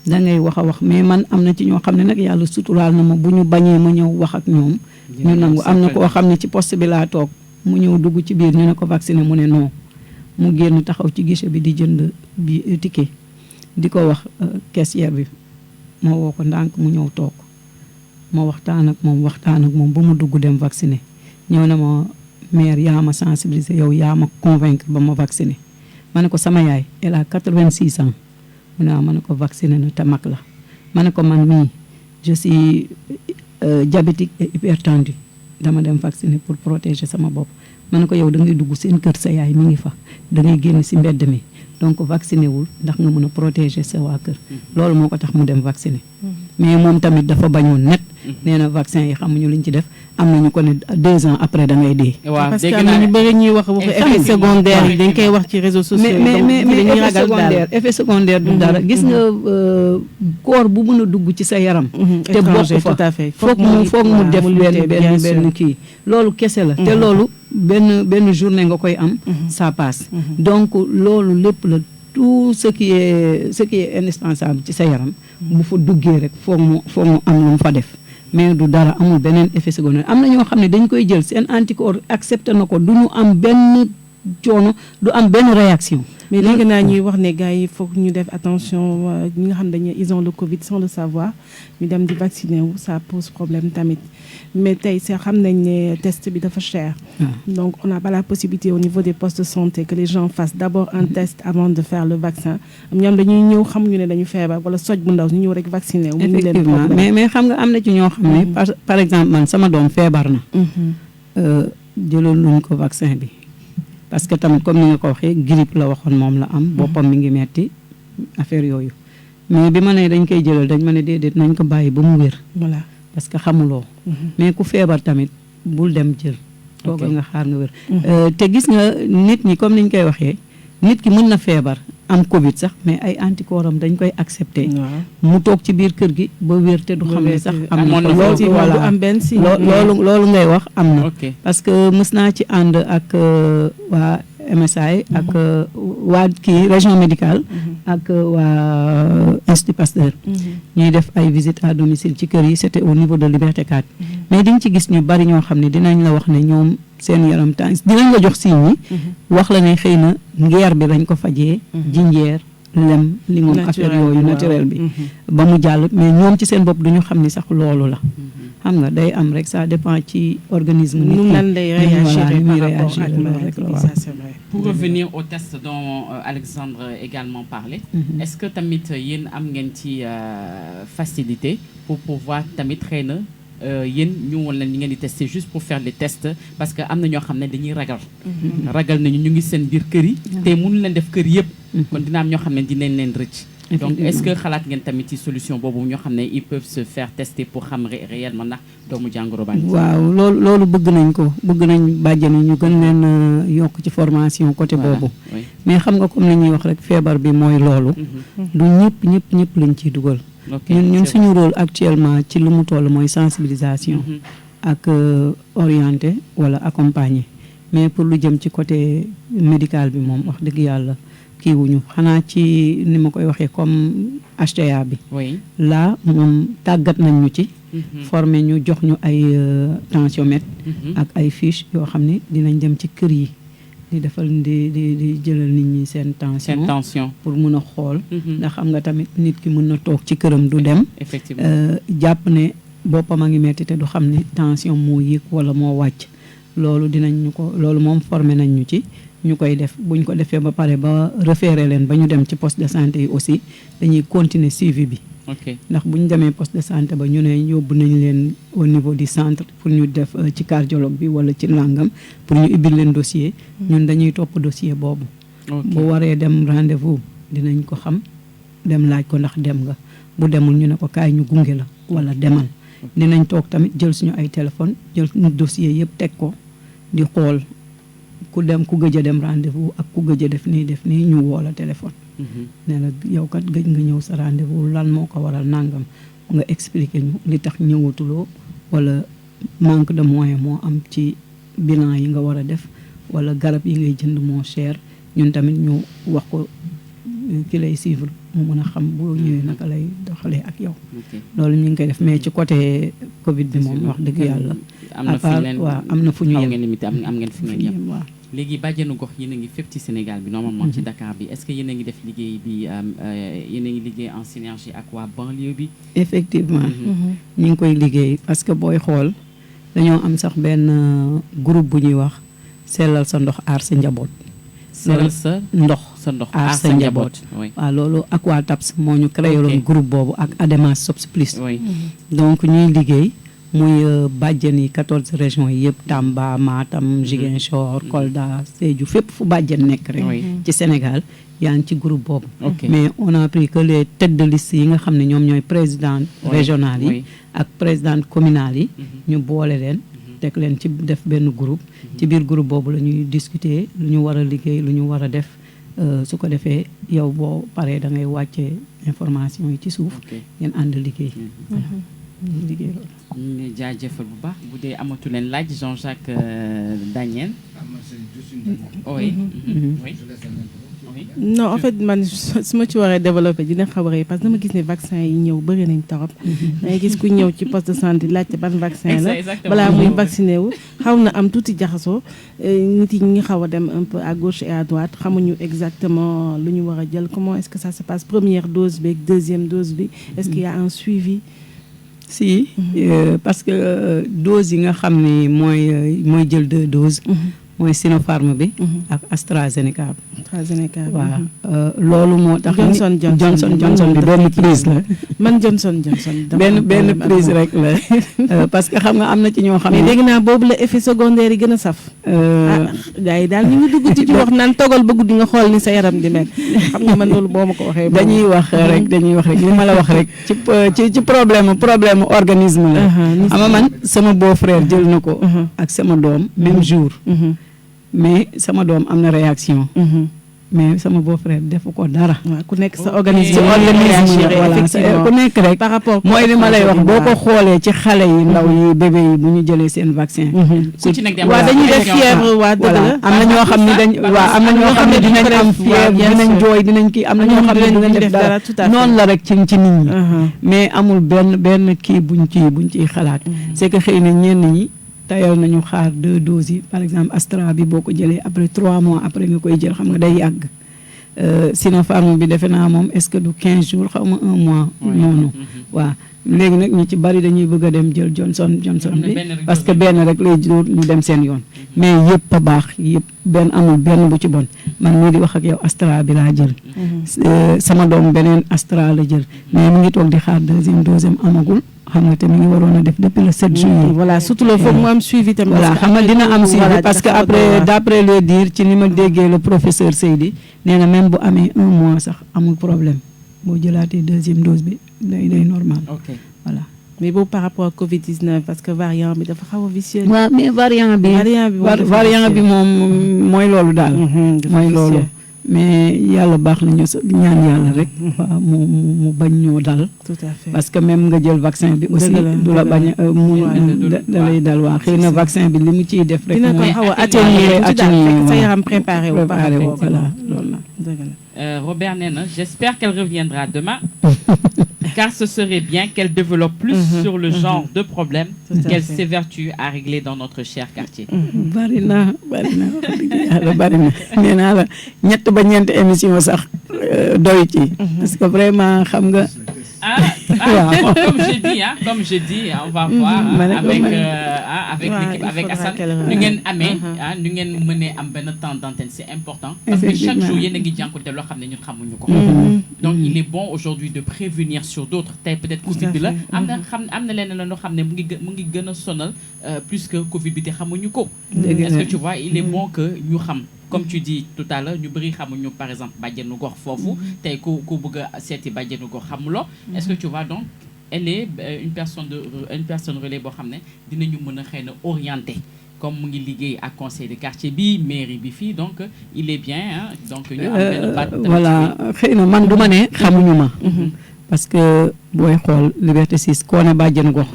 dangay wax a wax mais man am na ci ñoo xam ne nag yàlla suturaal na ma bu ñu bañee ma ñëw wax ak ñoom ñu nangu am na koo xam ne ci poste bi laa toog mu ñëw dugg ci biir ñu ne ko vacciner mu ne non mu génn taxaw ci guichet bi di jënd bi ticket di ko wax caissière bi ma woo ko ndànk mu ñëw toog ma waxtaan ak moom ba mu dugg dem vacciner ñëw na ma mère yaa ma sensibiliser yow yaa ma convaincre ba ma vacciner ma ne ko sama yaay elle a 86 ans mu ne ma ne ko vacciner na te mag la ma ne ko man mii je suis diabétique et hypertendu dama dem vacciner pour protéger sama bopp ma ne ko yow da ngay dugg seen kër sa yaay mi ngi fa da ngay génn si mbedd mi donc vacciné wul ndax nga mën a protéger sa waa kër loolu moo ko tax mu dem vacciner mais moom tamit dafa bañoon net nee na vaccin yi xamuñu liñ ci def am nañu ko ne 2 ans après da ngay dee parce que am na ñu bëri ñuy wax waxu effet secondaire yi dañ koy wax ci réseaux sociaux mais effet secondaire du dara gis nga corps bu mën a dugg ci sa yaram te bokk fa foog mu def benn kii loolu kese la te loolu benn journée nga koy am ça passe donc loolu lépp la tout ce qui est indispensable ci sa yaram bu fa duggee rek foog mu am lu mu fa def mais du dara amul beneen effet secondaire am na ñoo xam ne dañ koy jël seen anticorps accepté na ko du ñu am benn coono du am benn réaction. mais léegi naa ñuy wax ne gars yi foog ñu def attention ñi nga xam dañu ils ont le Covid sans le savoir ñu dem di vacciner wu ça pose problème tamit mais tey c'est xam nañ ne test bi dafa cher. donc on n'a pas la possibilité au niveau des postes de santé que les gens fassent d'abord un test avant de faire le vaccin ñoom dañuy ñëw xamuñu ne dañu feebar wala soj bu ndaw ñu ñëw rek vacciner wu. effectivement mais xam nga am na ci ñoo xam ne par exemple man sama doom feebar na. jëloon luñ ko vaccin bi. parce que tamit comme ni nga ko waxee grippe la waxoon moom la am boppam mi ngi metti affaire yooyu mais bi ma ne dañ koy jëlal dañ ma ne déedéet nañ ko bàyyi ba mu wér. voilà parce que xamuloo. mais ku feebar tamit bul dem jël. toogal nga xaar nga wér. te gis nga nit ñi comme niñ koy waxee nit ki mën na feebar am Covid sax mais ay anticorps am dañ koy accepter. mu toog ci biir kër gi ba wér te du xam ne sax am na loolu ngay wax am na. parce que mës naa ci ànd ak waa MSI ak waa kii région médicale ak waa Institut Pasteur ñuy def ay visite à domicile ci kër yi c'était au niveau de Liberté 4 mais diñ ci gis ñu bari ñoo xam ne dinañ la wax ne ñoom seen yaram temps dinañ la jox signe yi wax la ne xëy na ngeer bi dañ ko fajee jinjeer lem limon affaire yooyu naturel bi ba mu jàll mais ñoom ci seen bopp duñu xam ni sax loolu la xam nga day am rek ça dépend ci organisme nit ki nan lay réagir pour revenir au test dont Alexandre également parlait est-ce que tamit yéen am ngeen ci facilité pour pouvoir tamit xëy na yéen ñu woon leen ñi ngeen di tester juste pour faire les tests parce que am na ñoo xam ne dañuy ragal nañu ñu ngi seen biir kër yi te mënu leen def kër yëpp kon dina am ñoo xam ne dinañ leen rëcc donc est-ce que xalaat ngeen tamit ci solution boobu ñoo xam ne ils peuvent se faire tester pour xam réellement ndax doomu jàngoro baa ngi waaw loolu bëgg nañ ko bëgg nañ bàjjani ñu gën leen yokk ci formation côté boobu mais xam nga comme ni ñuy wax rek feebar bi mooy loolu du ñëpp lañ ciy dugal ñun suñu rôle actuellement ci lu mu toll mooy sensibilisation ak orienter wala accompagner mais pour lu jëm ci côté médical bi moom wax dëgg yàlla kiiwuñu xanaa ci ni ma koy waxee comme HTA bi là moom tàggat nañ ñu ci formé ñu jox ñu ay tensiomètre ak ay fiche yoo xam ne dinañ dem ci kër yi di defal di jëlal nit ñi seen tension pour mun a xool ndax xam nga tamit nit ki mën na toog ci këram du dem jàpp ne boppam a ngi metti te du xam ne tension moo yéeg wala moo wàcc loolu loolu moom formé nañ ñu ci ñu koy def buñ ko defee ba pare ba référé leen ba ñu dem ci poste de santé yi aussi dañuy continuer suivi bi ndax bu ñu demee poste de santé ba ñu ne yóbbu nañ leen au niveau du centre pour ñu def ci cardiologue bi wala ci langam pour ñu ibbil leen dossier ñun dañuy topp dossier boobu bu waree dem rendez-vous dinañ ko xam dem laaj ko ndax dem nga bu demul ñu ne ko kaay ñu gunge la wala demal dinañ toog tamit jël suñu ay téléphone jël dossier yëpp teg ko di xool ku gëj a dem rendez-vous ak ku gëj a def nii ñu woo la téléphone ne la yow kat gëj nga ñëw sa rendez-vous lan moo ko waral nangam nga expliquer ñu li tax ñëwatuloo wala manque de moyen moo am ci bilan yi nga war a def wala garab yi ngay jënd moo cher ñun tamit ñu wax ko ki lay suivre mu mën a xam boo ñëwee naka lay doxalee ak yow loolu ñu ngi koy def mais ci côté Covid bi moom wax dëgg yàlla am na fu ñu yem am ngeen fu ngeen yem waaw léegi bàjjenu gox yéen a ngi fépp ci Sénégal bi normalement ci Dakar bi est-ce que yéen a ngi def liggéey bi yéen a ngi liggéey en synergie ak waa banlieue bi effectivement ñu ngi koy liggéey parce que booy xool dañoo am sax benn groupe bu ñuy wax sellal sa ndox aar sa njaboot sellal sa ndox aar sa njaboot waaw loolu ak waa TAPS moo ñu créé woon groupe boobu ak ADEMAS SOPS plus donc ñuy liggéey muy bàjjen yi 14 régions yi yëpp Tamba Matam Ziguinchor Kolda Sédhiou fépp fu bàjjen nekk rek ci Sénégal yaa ngi ci groupe boobu mais on a pris que les têtes de liste yi nga xam ne ñoom ñooy président régional yi ak président communal yi ñu boole leen teg leen ci def benn groupe ci biir groupe boobu la ñuy discuter lu ñu war a liggéey lu ñu war a def su ko defee yow boo paree da ngay wàccee information yi ci suuf ngeen ànd liggéey liggéey loolu ñu jaajëfal bu baax bu dee amatu leen laaj Jean-Jacques Daniel oui oui non en fait man su ma ci waree développé dina xaw a rëy parce que dama gis ne vaccin yi ñëw bëri nañ torop dangay gis ku ñëw ci poste de santé laajte ban vaccin la balaa muy vacciné wu xaw na am tuuti jaxasoo nit yi ñu ngi xaw a dem un peu à gauche et à droite xamuñu exactement lu ñu war a jël comment est-ce que ça se passe première dose bi ak deuxième dose bi est-ce qu'il y a un suivi si parce que dose yi nga xam ne mooy jël 2 doses mooy Sinopharm bi ak AstraZeneca waaw loolu moo tax Johnson bi benn prise la man Johnson benn prise rek la parce que xam nga am na ci ñoo xam ne dégg naa boobu la effet secondaire yi gën a saf gars yi daal ñu ngi dugg ci wax naan togal ba guddi nga xool ni sa yaram di mel xam nga man loolu boo ma ko waxee dañuy wax rek li ma la wax rek ci problème organisme la xam nga man sama beau frère jël na ko ak sama doom même jour mais sama doom am na réaction mais sama beau-frère defu ko dara. waaw ku nekk sa organisme ku nekk rek par rapport mooy li ma lay wax boo ko xoolee ci xale yi ndaw yi bébé yi bu ñu jëlee seen vaccin. ku ci nekk waaw dañuy def fièvre waa dëgg la am na ñoo xam ne am na ñoo xam ne dinañ am fièvre dinañ jooy dinañ kii am na ñoo xam ne dinañ def dara noonu la rek ci nit ñi. mais amul benn kii buñ ciy xalaat. c'est que xëy na ñenn ñi. tayal nañu xaar 2 doses yi par exemple Astra bi boo ko jëlee après 3 mois après nga koy jël xam nga day yàgg Sinopharm bi defe naa moom est-ce que du 15 jours xaw ma 1 mois noonu waaw léegi nag ñu ci bari dañuy bëgg a dem jël Johnson bi parce que benn rek lay jur ñu dem seen yoon mais yëpp a baax yëpp benn amul benn bu ci bon man mii di wax ak yow Astra bi laa jël sama doom beneen Astra la jël mais mu ngi toog di xaar deuxième amagul xam nga te mi ngi waroon a def depuis le 7 juillet. voilà surtout le foog mu am suivi tamit. voilà xam nga dina am suivi parce que d'après les dires ci ni ma déggee le professeur Seydi nee na même bu amee 1 mois sax amul problème boo jëlaatee deuxième dose bi day normal. ok voilà. mais boobu par rapport à Covid-19 parce que variant bi dafa xaw a vicieux. waaw mais variant bi moom mooy loolu daal. mooy loolu. mais yàlla baax na ñu ñaan yàlla rek. waaw mu bañ ñoo dal. tout à fait parce que même nga jël vaccin bi. aussi du la bañ a da lay dal waa xëy na vaccin bi li mu ciy def rek. dina ko xaw a atténuer sa yaram préparé wu. voilà loolu la. Robert nee na j'espère qu'elle reviendra demain. car ce serait bien qu'elle développe plus sur le genre de problème qu'elle s'évertue à régler dans notre cher quartier. bari na nee naa la ñett ba ñeent émission sax doy ci. parce que vraiment xam nga. comme j'ai dit on va voir avec l'équipe avec Assane ñu ngeen amee ñu ngeen mënee am benn temps d'antenne c'est important parce que chaque jour yéen a ngi jànkuwante loo xam ne ñun xamuñu ko donc il est bon aujourd'hui de prévenir sur d'autres tey peut-être Covid bi la am na leneen la loo xam ne mu ngi gën a sonal plus que Covid bi te xamuñu ko est-ce que tu vois il est bon que ñu xam comme tu dis tout à l'heure ñu bëri xamuñu par exemple bàjjenu gox foofu tey ku bëgg a seeti bàjjenu gox xamuloo est-ce que tu vois donc elle est une personne relais boo xam ne dinañu mën a xëy na orienter comme mu ngi liggéey ak conseil de quartier bi mairie bi fii donc il est bien donc ñu am benn baat voilà xëy na man du ma ne xamuñu ma parce que booy xool Liberté 6 koo ne bàjjenu gox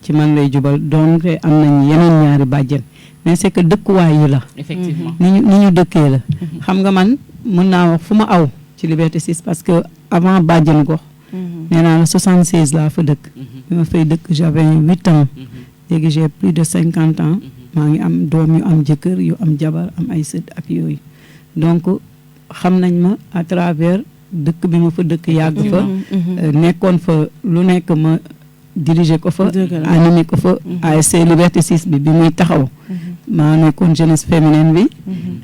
ci man lay jubal donc am nañ yeneen ñaari bàjjen mais c'est que dëkkuwaay yi la. effectivement ni ñu dëkkee la. xam nga man mën naa wax fu ma aw ci Liberté 6 parce que avant bàjjen gox. nee naa la 76 laa fa dëkk. bi ma fay dëkk j'avais 8 ans. léegi j'ai plus de 50 ans. maa ngi am doom yu am jëkkër yu am jabar am ay sët ak yooyu. donc xam nañ ma à travers dëkk bi ma fa dëkk yàgg fa. nekkoon fa lu nekk ma diriger ko fa. animé ko fa. ASC Liberté 6 bi muy taxaw. maa nekkoon jeunesse féminine bi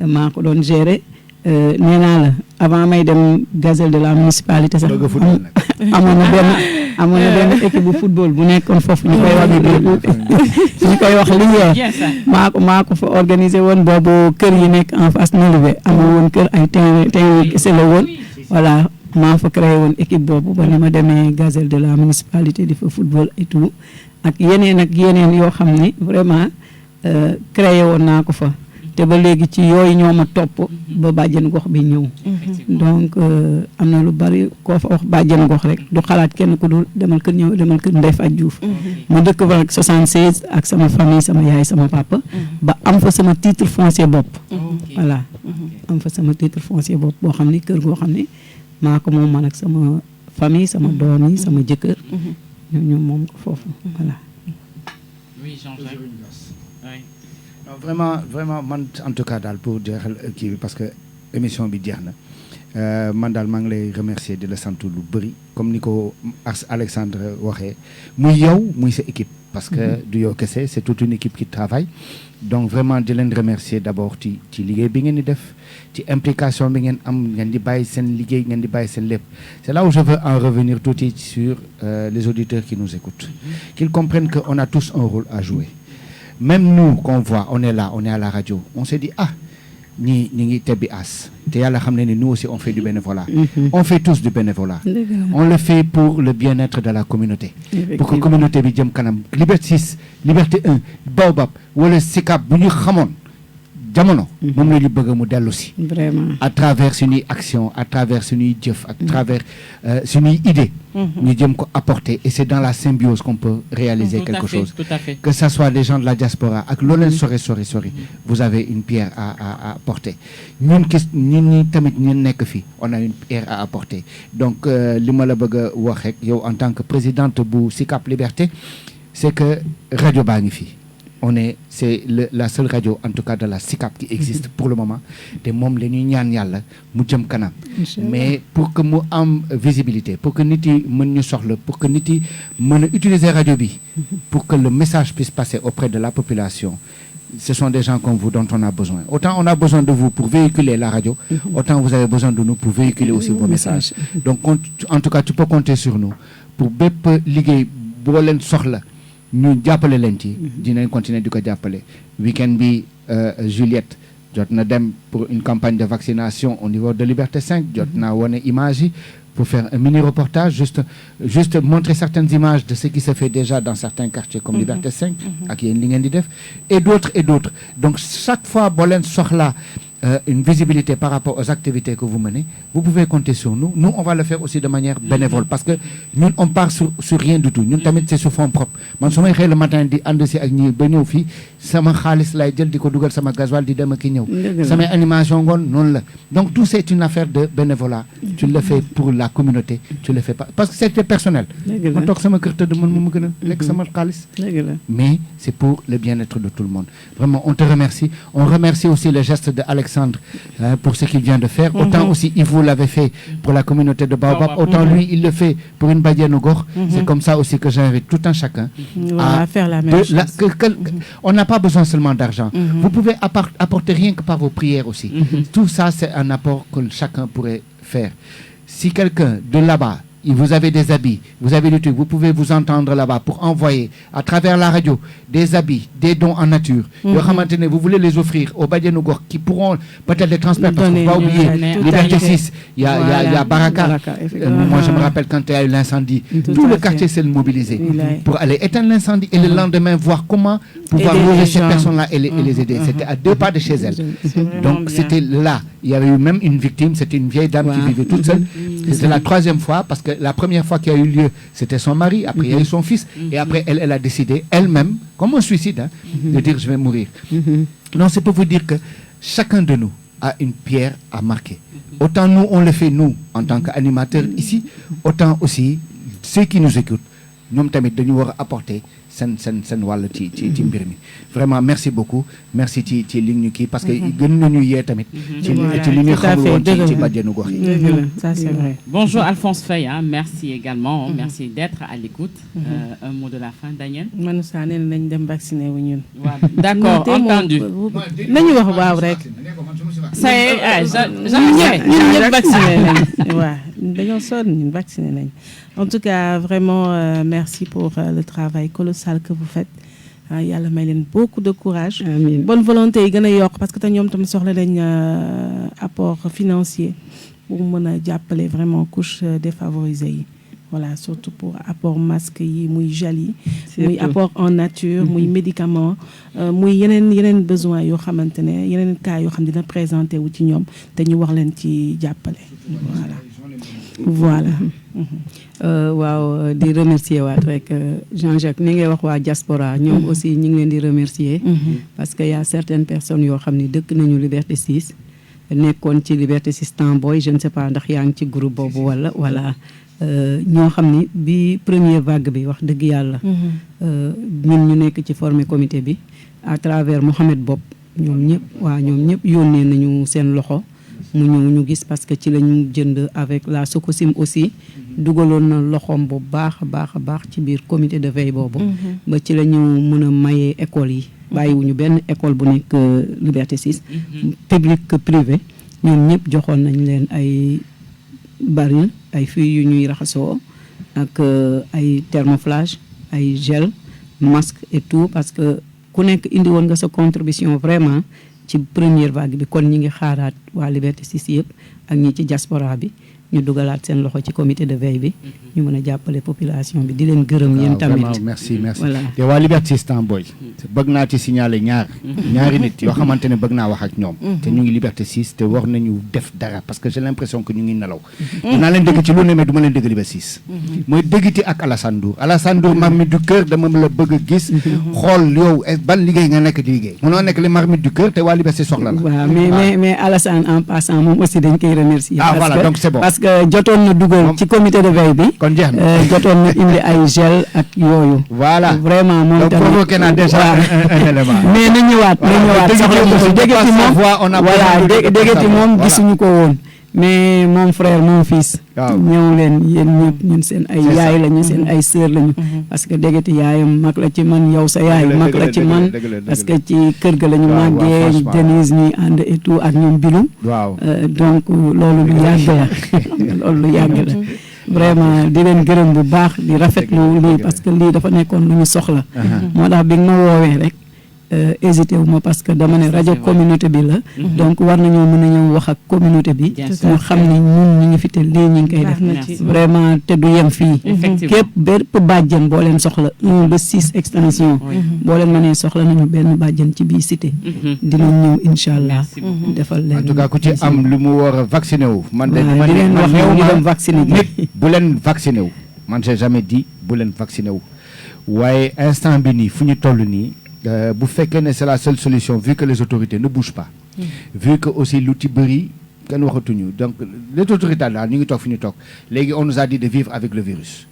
maa ko doon gérer nee naa la avant may dem gazelle de la municipalité sax amoon na benn équipe bu football bu nekkoon foofu ñu koy wax Linguère maa ko fa organisé woon boobu kër yi nekk en face Nolivé amul woon kër ay terrain kese la woon voilà maa fa créé woon équipe boobu ba ni ma demee gazelle de la municipalité di fa football et tout ak yeneen yoo xam ne vraiment créé woon naa ko fa te ba léegi ci yooyu ñoo ma topp ba bàjjen gox bi ñëw donc am na lu bari koo fa wax bàjjen gox rek du xalaat kenn ku dul demal kër Ndeye Fatou Diouf ma dëkk fa ak 76 ak sama famille sama yaay sama papa ba am fa sama titre foncier bopp voilà am fa sama titre foncier bopp boo xam ni kër goo xam ne maa ko moom man ak sama famille sama doom yi sama jëkkër ñu moom ko foofu voilà. Oui, Jean-Jacques. Oui. Non, vraiment man en tout cas daal pour jeexal kii bi parce que émission bi jeex na man daal maa ngi lay remercier di la sant lu bëri comme ni ko Alexandre waxee muy yow muy sa équipe parce que du yow kese c'est toute une équipe qui travaille donc vraiment di leen remercier d'abord ci liggéey bi ngeen di def ci implication bi ngeen am ngeen di bàyyi seen liggéey ngeen di bàyyi seen lépp c'est là où je veux en revenir tout de suite sur les auditeurs qui nous écoutent qu'ils comprennent qu'on a tous un rôle à jouer même nous qu'on voit on est là on est à la radio on se dit ñi ngi tebbi as te yàlla xam ne ni nous aussi on fait du bénévolat on fait tous du bénévolat on le fait pour le bien-être de la communauté pour que communauté bi jëm kanam Liberté 6 Liberté 1 Baobab wala Sicap bu ñu xamoon jamono moom la ñu bëgg mu dellu si vraiment à travers suñuy action à travers suñuy jëf à travers suñuy idée ñu jëm ko apporter et c'est dans la symbiose qu'on peut réaliser quelque chose tout à fait. que ça soit des gens de la diaspora ak loo leen sori vous avez une pierre à apporter ñun ñi tamit ñun nekk fii on a une pierre à apporter donc li ma la bëgg a wax rek yow en tant que présidente bu Sicap Liberté c'est que rajo baa ngi fii c'est la seule radio en tout cas de la Sicap qui existe pour le moment te moom la ñuy ñaan yàlla mu jëm kanam mais pour que mu am visibilité pour que nit yi mën ñu soxla pour que nit yi mën a utiliser radio bi pour que le message puisse passer auprès de la population ce sont des gens comme vous dont on a besoin autant on a besoin de vous pour véhiculer la radio autant vous avez besoin de nous pour véhiculer aussi vos messages donc en tout cas tu peux compter sur nous pour bépp liggéey boo leen soxla ñu jàppale leen ci dinañ continuer di ko jàppale week-end bi Juliette jot na dem pour une campagne de vaccination au niveau de Liberté 5 jot naa wane image yi pour faire un mini reportage juste montrer certaines images de ce qui se fait déjà dans certains quartiers comme Liberté 5 ak yéen li ngeen di def et d'autres donc chaque fois boo leen soxla une visibilité par rapport aux activités que vous menez, vous pouvez compter sur nous. Nous, on va le faire aussi de manière bénévole parce que nous, on part sur rien du tout. Nous, tamit, c'est sur fonds propres. Man, sumay xey le matin di ànd si ak ñi ba ñëw fii sama xaalis lay jël di ko dugal sama gasoil di dem ak ñëw. Sama animation ngoon noonu la. Donc tout c'est une affaire de bénévolat. Tu le fais pour la communauté, tu le fais pas parce que c'est personnel. Man toog sama kër tëdd man mu gën a lekk sama xaalis. Mais c'est pour le bien-être de tout le monde. Vraiment, on te remercie. On remercie aussi le geste de Alexandre pour ce qu'il vient de faire. Autant aussi il vous l'avait fait pour la communauté de Baobab, autant lui il le fait pour une badiane au Gor. C'est comme ça aussi que j'invite tout un chacun à faire la même chose. On n'a pas besoin seulement d'argent. Vous pouvez apporter rien que par vos prières aussi. Tout ça c'est un apport que chacun pourrait faire. Si quelqu'un de là-bas, vous avez des habits, vous avez des trucs, vous pouvez vous entendre là-bas pour envoyer à travers la radio des habits, des dons en nature. Vous voulez les offrir aux Badianougor qui pourront peut-être les transmettre parce qu'on ne va pas oublier Liberté 6, il y a Baraka. Moi je me rappelle quand il y a eu l'incendie, tout le quartier s'est mobilisé pour aller éteindre l'incendie et le lendemain voir comment pouvoir loger ces personnes-là et les aider. C'était à 2 pas de chez elles. Donc c'était là. Il y avait eu même une victime, c'était une vieille dame qui vivait toute seule. C'était la 3e fois parce que la première fois qui a eu lieu, c'était son mari, après il y a eu son fils, et après elle a décidé elle-même, comme un suicide, de dire je vais mourir. Non, c'est pour vous dire que chacun de nous a une pierre à marquer. Autant nous, on le fait nous, en tant qu'animateurs ici, autant aussi ceux qui nous écoutent, nous tamit dañu war a apporter seen wàll ci mbir mi vraiment merci beaucoup merci ci li ñu kii parce que gën nañu yee tamit ci li ñu xamul woon ci bàjjenu gox yi. Ça c'est vrai. Bonjour Alphonse Faye, merci également, merci d'être à l'écoute. Un mot de la fin, Daniel. Manu saa nee nañ dem vacciner wu ñun. D'accord, entendu. nañu wax waaw rek. Ça y est, ñun ñëpp vacciné nañ. waaw dañoo sonn ñun vacciné nañ. En tout cas, vraiment, merci pour le travail colossal que vous faites. Yàlla may leen beaucoup de courage. Amiin. Bonne volonté yi gën a yokk parce que te ñoom tam soxla nañ apport financier pour mën a jàppale vraiment couche défavorisée yi. voilà surtout pour apport masque yi muy gel yi muy apport en nature muy médicament muy yeneen besoin yoo xamante ne yeneen cas yoo xam dina présenté wu ci ñoom te ñu wax leen ci jàppale voilà waaw di remercier waat rek Jean-Jacques ni ngay wax waa diaspora ñoom aussi ñu ngi leen di remercier parce que y a certaines personnes yoo xam ne dëkk nañu Liberté 6 nekkoon ci Liberté 6 Tamboy je ne sais pas ndax yaa ngi ci groupe boobu wala ñoo xam ni bi première vague bi wax dëgg yàlla ñun ñu nekk ci formé comité bi à travers Mohamed Bob ñoom ñëpp yónnee nañu seen loxo mu ñëw ñu gis parce que ci lañu jënd avec la Socosim aussi dugaloon na loxoom bu baax a baax ci biir comité de veille boobu ba ci la ñu mën a mayee école yi bàyyiwuñu benn école bu nekk Liberté 6 public que privé ñoom ñëpp joxoon nañ leen ay baril ay fii yu ñuy raxasoo ak ay thermoflage ay gel masque et tout parce que ku nekk indi woon nga sa contribution vraiment ci première vague bi kon ñi ngi xaaraat waa Liberté 6 yëpp ak ñi ci diaspora bi ñu dugalaat seen loxo ci comité de veille bi ñu mën a jàppale population bi di leen gërëm yéen tamit merci te waa Liberté 6 Tamboy bëgg naa ci signaler ñaari nit yoo xamante ne bëgg naa wax ak ñoom te ñu ngi Liberté 6 te war nañu def dara parce que j'ai l'impression que ñu ngi nelaw dinaa leen dégg ci lu ne mais du ma leen dégg Liberté 6 mooy déggiti ak Alassane Ndour marmite du cœur dama la bëgg a gis xool yow ban liggéey nga nekk di liggéey mënoo nekk les marmite du cœur te waa Liberté soxla la waaw mais Alassane en passant moom aussi dañ koy remercier voilà donc c'est bon parce que jotoon na dugal ci comité de veille bi kon jeex na jotoon na indi ay gel ak yooyu voilà vraiment moom tamit provoqué na déjà un élément mais na ñëwaat déggati moom gisuñu ko woon mais mon frère mon fils ñëw leen yéen ñëpp ñun seen ay yaay lañu seen ay sœur lañu parce que déggati yaayam mag la ci man yow sa yaay mag la ci man parce que ci kër ga lañu màggee Denise ñuy ànd et tout ak ñoom bilu donc loolu lu yàgg la vraiment di leen gërëm bu baax di rafetlu lii parce que lii dafa nekkoon lu ñu soxla moo tax bi nga ma woowee rek hésité wu ma parce que dama ne rajo communauté bi la donc war nañoo mën a ñëw wax ak communauté bi ñu xam ni ñun ñi ngi fi te lii ñi ngi koy def vraiment te du yem fii képp bépp bàjjen boo leen soxla 1 ba 6 extension boo leen mënee soxla nañu benn bàjjen ci biir cité dinañ ñëw incha allah defal leen en tout cas ku ci am lu mu war a vacciné wu man de di leen wax ñu dem vacciné nit bu leen vacciné wu man j'ai jamais dit bu leen vacciné wu waaye instant bi nii fu ñu toll nii bu fekkee ne c'est la seule solution vu que les autorités ne bougent pas vu que aussi lu ci bëri kenn waxatuñu donc les autorités daal ñu ngi toog fi ñu toog léegi on nous a dit de vivre avec le virus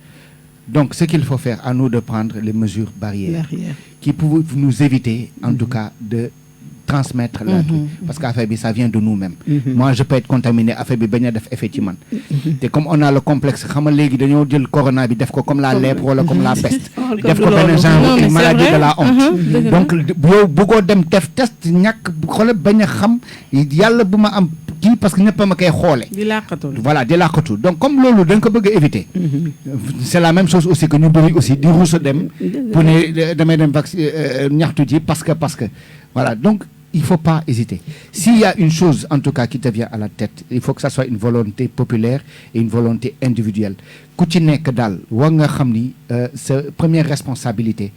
donc ce qu'il faut faire à nous de prendre les mesures barrières qui peuvent nous éviter en tout cas de transmettre la truc parce que affaire bi ça vient de nous-mêmes moi je peux être contaminé affaire bi bañ a def effet ci man te comme on a le complexe xam nga léegi dañoo jël corona bi def ko comme la lèpre wala comme la peste def ko benn genre maladie de la honte donc yow bëggoo dem def test ñàkk xoolal bañ a xam yàlla bu ma am kii parce que ñëpp a ma koy xoole di làqatu donc comme loolu da nga ko bëgg a éviter c'est la même chose aussi que ñu bëri aussi di ruusa dem pour ne damay dem ñaxtu ji parce que voilà donc il faut pas hésiter s'il y a une chose en tout cas qui te vient à la tête il faut que ça soit une volonté populaire et une volonté individuelle ku ci nekk daal war nga xam ni sa première responsabilité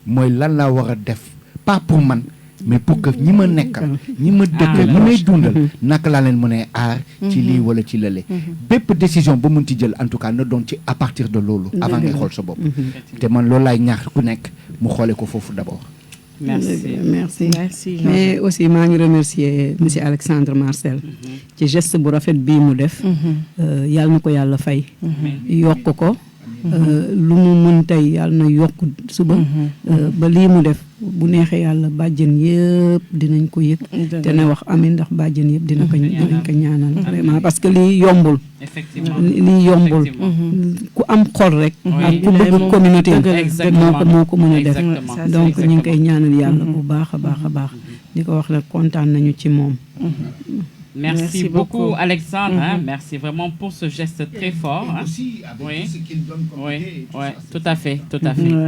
mooy lan laa war a def pas pour man mais pour que ñi ma nekkal ñi ma dëkkal ñi may dundal naka laa leen mën a aar ci lii wala ci lële bépp décision ba mun ci jël en tout cas na doon ci à partir de loolu avant ngay xool sa bopp te man loolu laay ñaax ku nekk mu xoole ko foofu d'abord merci mais aussi maa ngi remercier monsieur Alexandre Marcel ci geste bu rafet bii mu def yàlla na ko yàlla fay yokk ko lu mu mën tey yàlla na yokk suba ba lii mu def bu neexee yàlla bàjjen yëpp dinañ ko yëg te ne wax amin ndax bàjjen yëpp dinañ ko ñaanal vraiment parce que lii yombul lii yombul ku am xol rek ak ku bëgg communauté moo ko mën a def donc ñu ngi koy ñaanal yàlla bu baax a baax di ko wax la kontaan nañu ci moom. Merci beaucoup Alexandre, merci vraiment pour ce geste très fort. Aussi avec ce qu'il donne comme idée, tout à fait,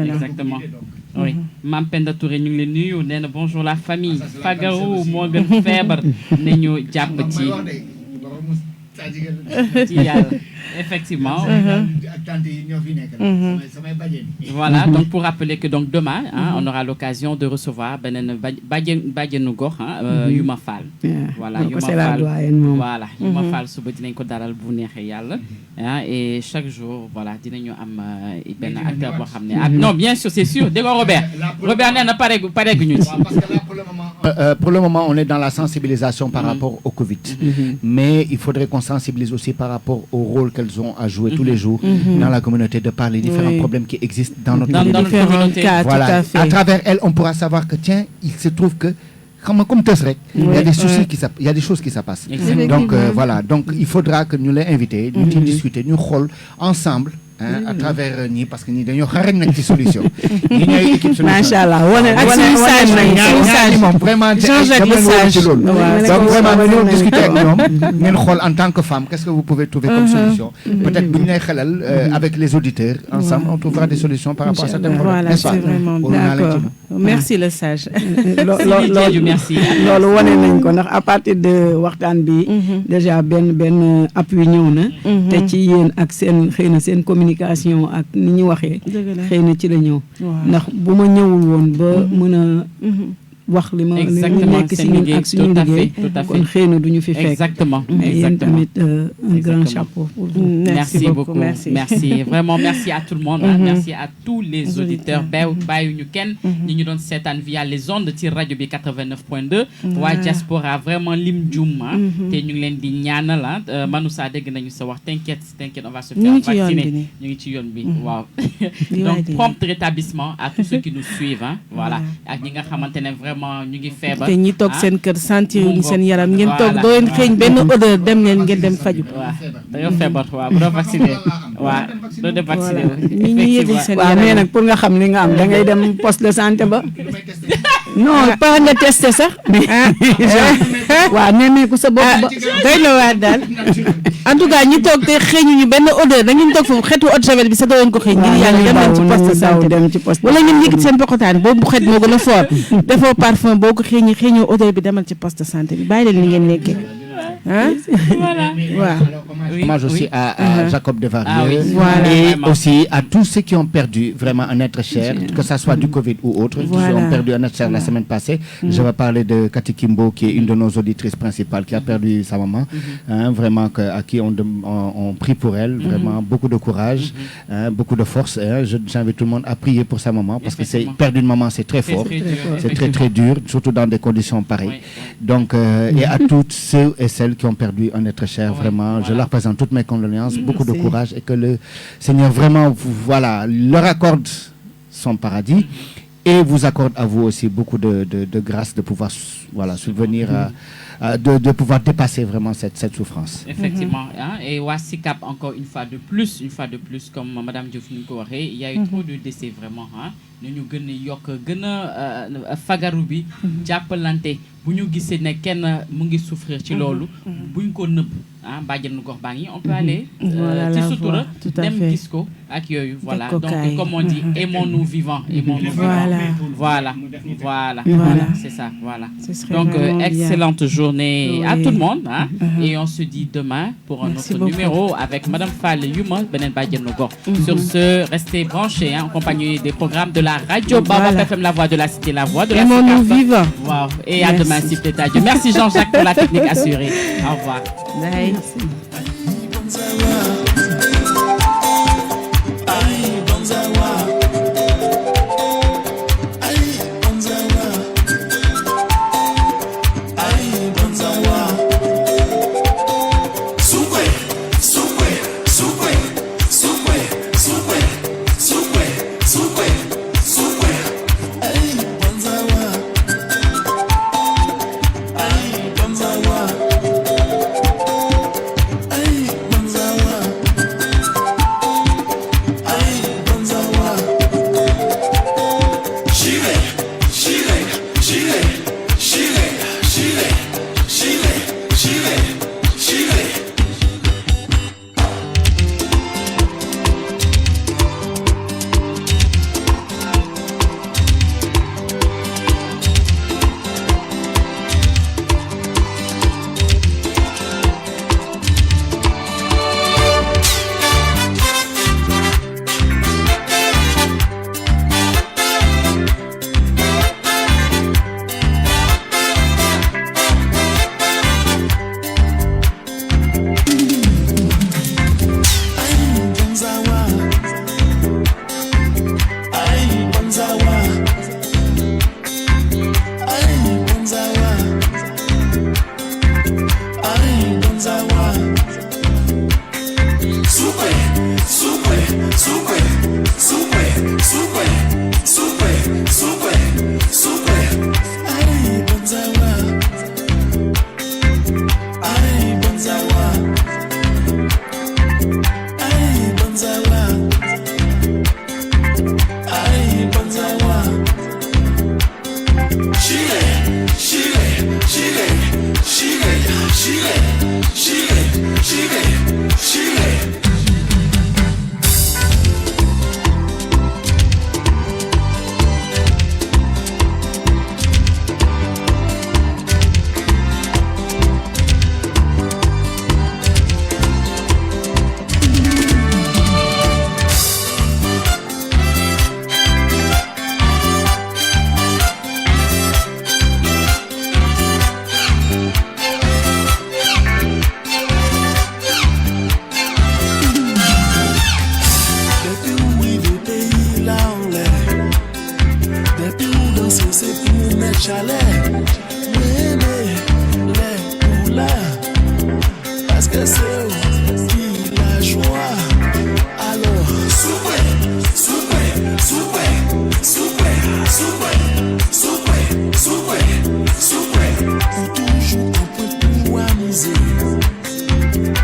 exactement. Oui, Mame Penda Touré ñu ngi leen nuyu nee na bonjour la famille fagaru moo gën feebar nañu jàpp ci yàlla effectivement. Voilà, donc pour rappeler que donc demain, on aura l'occasion de recevoir Badianou Gox, Yuma Fall. Voilà, donc Yuma c'est la Fall. doyenne moom. Voilà, Yuma Fall suba dinañ ko dalal bu neexee yàlla. Et chaque jour, voilà, dinañu am benn acteur boo xam ne. Non, bien sûr, c'est sûr. Dégg nga Robert. Robert nee na pareeguñu ci. Pour le moment, on est dans la sensibilisation par rapport au Covid. Mais il faudrait qu'on sensibilise aussi par rapport au rôle qu'elles ont à jouer tous les jours dans la communauté, de par les différents problèmes qui existent dans notre communauté. Voilà. À travers elles, on pourra savoir que tiens, il se trouve que comme tës rek, il y a des soucis il y a des choses qui se passent. Donc voilà, donc il faudra que nous les invités, nous discuter, nous xool ensemble. À travers ñi parce que ñi dañoo xarañ nag ci solution. ñi ñooy équipe solution. Macha Allah wane moom vraiment ci loolu. Donc vraiment ñu discuter ak ñoom ngeen xool en tant que femme qu'est-ce que vous pouvez trouver comme solution. Peut-être bu ñu lay xelal avec les auditeurs ensemble on trouvera des solutions par rapport à certains problèmes. Voilà, c'est vraiment d'accord. Merci le sage. Merci. loolu wane nañ ko ndax à partir de waxtaan bi déjà benn appui ñëw na te ci yéen ak seen xëy na seen communication ak ni ñu waxee xëy na ci la ñëw ndax bu ma ñëwul woon ba mën a wax li ma nekk si ñun ak suñu liggéey kon xëy na duñu fi fekk exactement yéen tamit un grand chapeau pour vous. Merci beaucoup merci vraiment merci à tout le monde merci à tous les auditeurs bàyyiwuñu kenn ñi ñu doon seetaan via les ondes ci rajo bi 89.2 waa diaspora vraiment lim jum te ñu ngi leen di ñaanal Manoussa dégg nañu sa wax t'inquiète on va se faire vacciner ñu ngi ci yoon bi waaw donc prompt rétablissement à tous ceux qui nous suivent voilà ak ñi nga xamante ne vraiment ñu ngi feebar te ñi toog seen kër sentir ñu seen yaram ngeen toog doo leen xeeñ benn odeur dem leen ngeen dem faju waaw dañoo feebar waaw bu doo vacciné waaw doo dem vacciné ñi yëgul seen yaram mais nag pour nga xam li nga am da ngay dem poste de santé ba non pas nga testé sax waaw nemmeeku sa bopp ba doy la waar daal en tout cas ñi toog te xeeñu ñu benn odeur da ngeen toog foofu xeetu eau de javel bi sa doon ko xeeñ ngir yàlla dem ci poste wala ngeen yëkkati seen pokotaan boobu xet moo gën a fort defoo parfum boo ko xeeñoo odeur bi demal ci poste de santé bi bàyyi leen li ngeen nekkee voilà. Hommage aussi à Jacob Devarieux et aussi à tous ceux qui ont perdu vraiment un être cher, que ça soit du Covid ou autre, qui ont perdu un être cher la semaine passée. Je vais parler de Cathy Kimbo, qui est une de nos auditrices principales, qui a perdu sa maman, vraiment à qui on prie pour elle, vraiment beaucoup de courage, beaucoup de force. J'invite tout le monde à prier pour sa maman, parce que perdre une maman, c'est très fort, c'est très très dur, surtout dans des conditions pareilles. Donc, et à toutes ceux et celles qui ont perdu un être cher, vraiment, je leur présente toutes mes condoléances, beaucoup de courage et que le Seigneur vraiment, voilà, leur accorde son paradis et vous accorde à vous aussi beaucoup de grâce de pouvoir, voilà, subvenir de pouvoir dépasser vraiment cette souffrance. Effectivement, et Wassikap encore une fois de plus, comme Madame Diouf nous l'a dit, il y a eu trop de décès vraiment, ñu gën a yokk gën a fagaru bi jàppalante bu ñu gisee ne kenn mu ngi souffrir ci loolu buñ ko nëbb Badianou Gox baa ngi on peut aller ci sutura dem gis ko ak yooyu voilà donc comme on dit aimons-nous vivants voilà c'est ça voilà donc excellente journée à tout le monde et on se dit demain pour un autre numéro avec Madame Fall Yuma beneen Badianou Gox. Sur ce, restez branchés en compagnie des programmes de la radio Baba FM, la voix de la cité, la voix de la cité. Aimons-nous vivants. Wow. Et à demain, si peut-être Dieu. Merci Jean-Jacques pour la technique assurée. Au revoir. Bye. Banzawa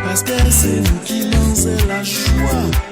Parce que c'est nous qui dansons la joie.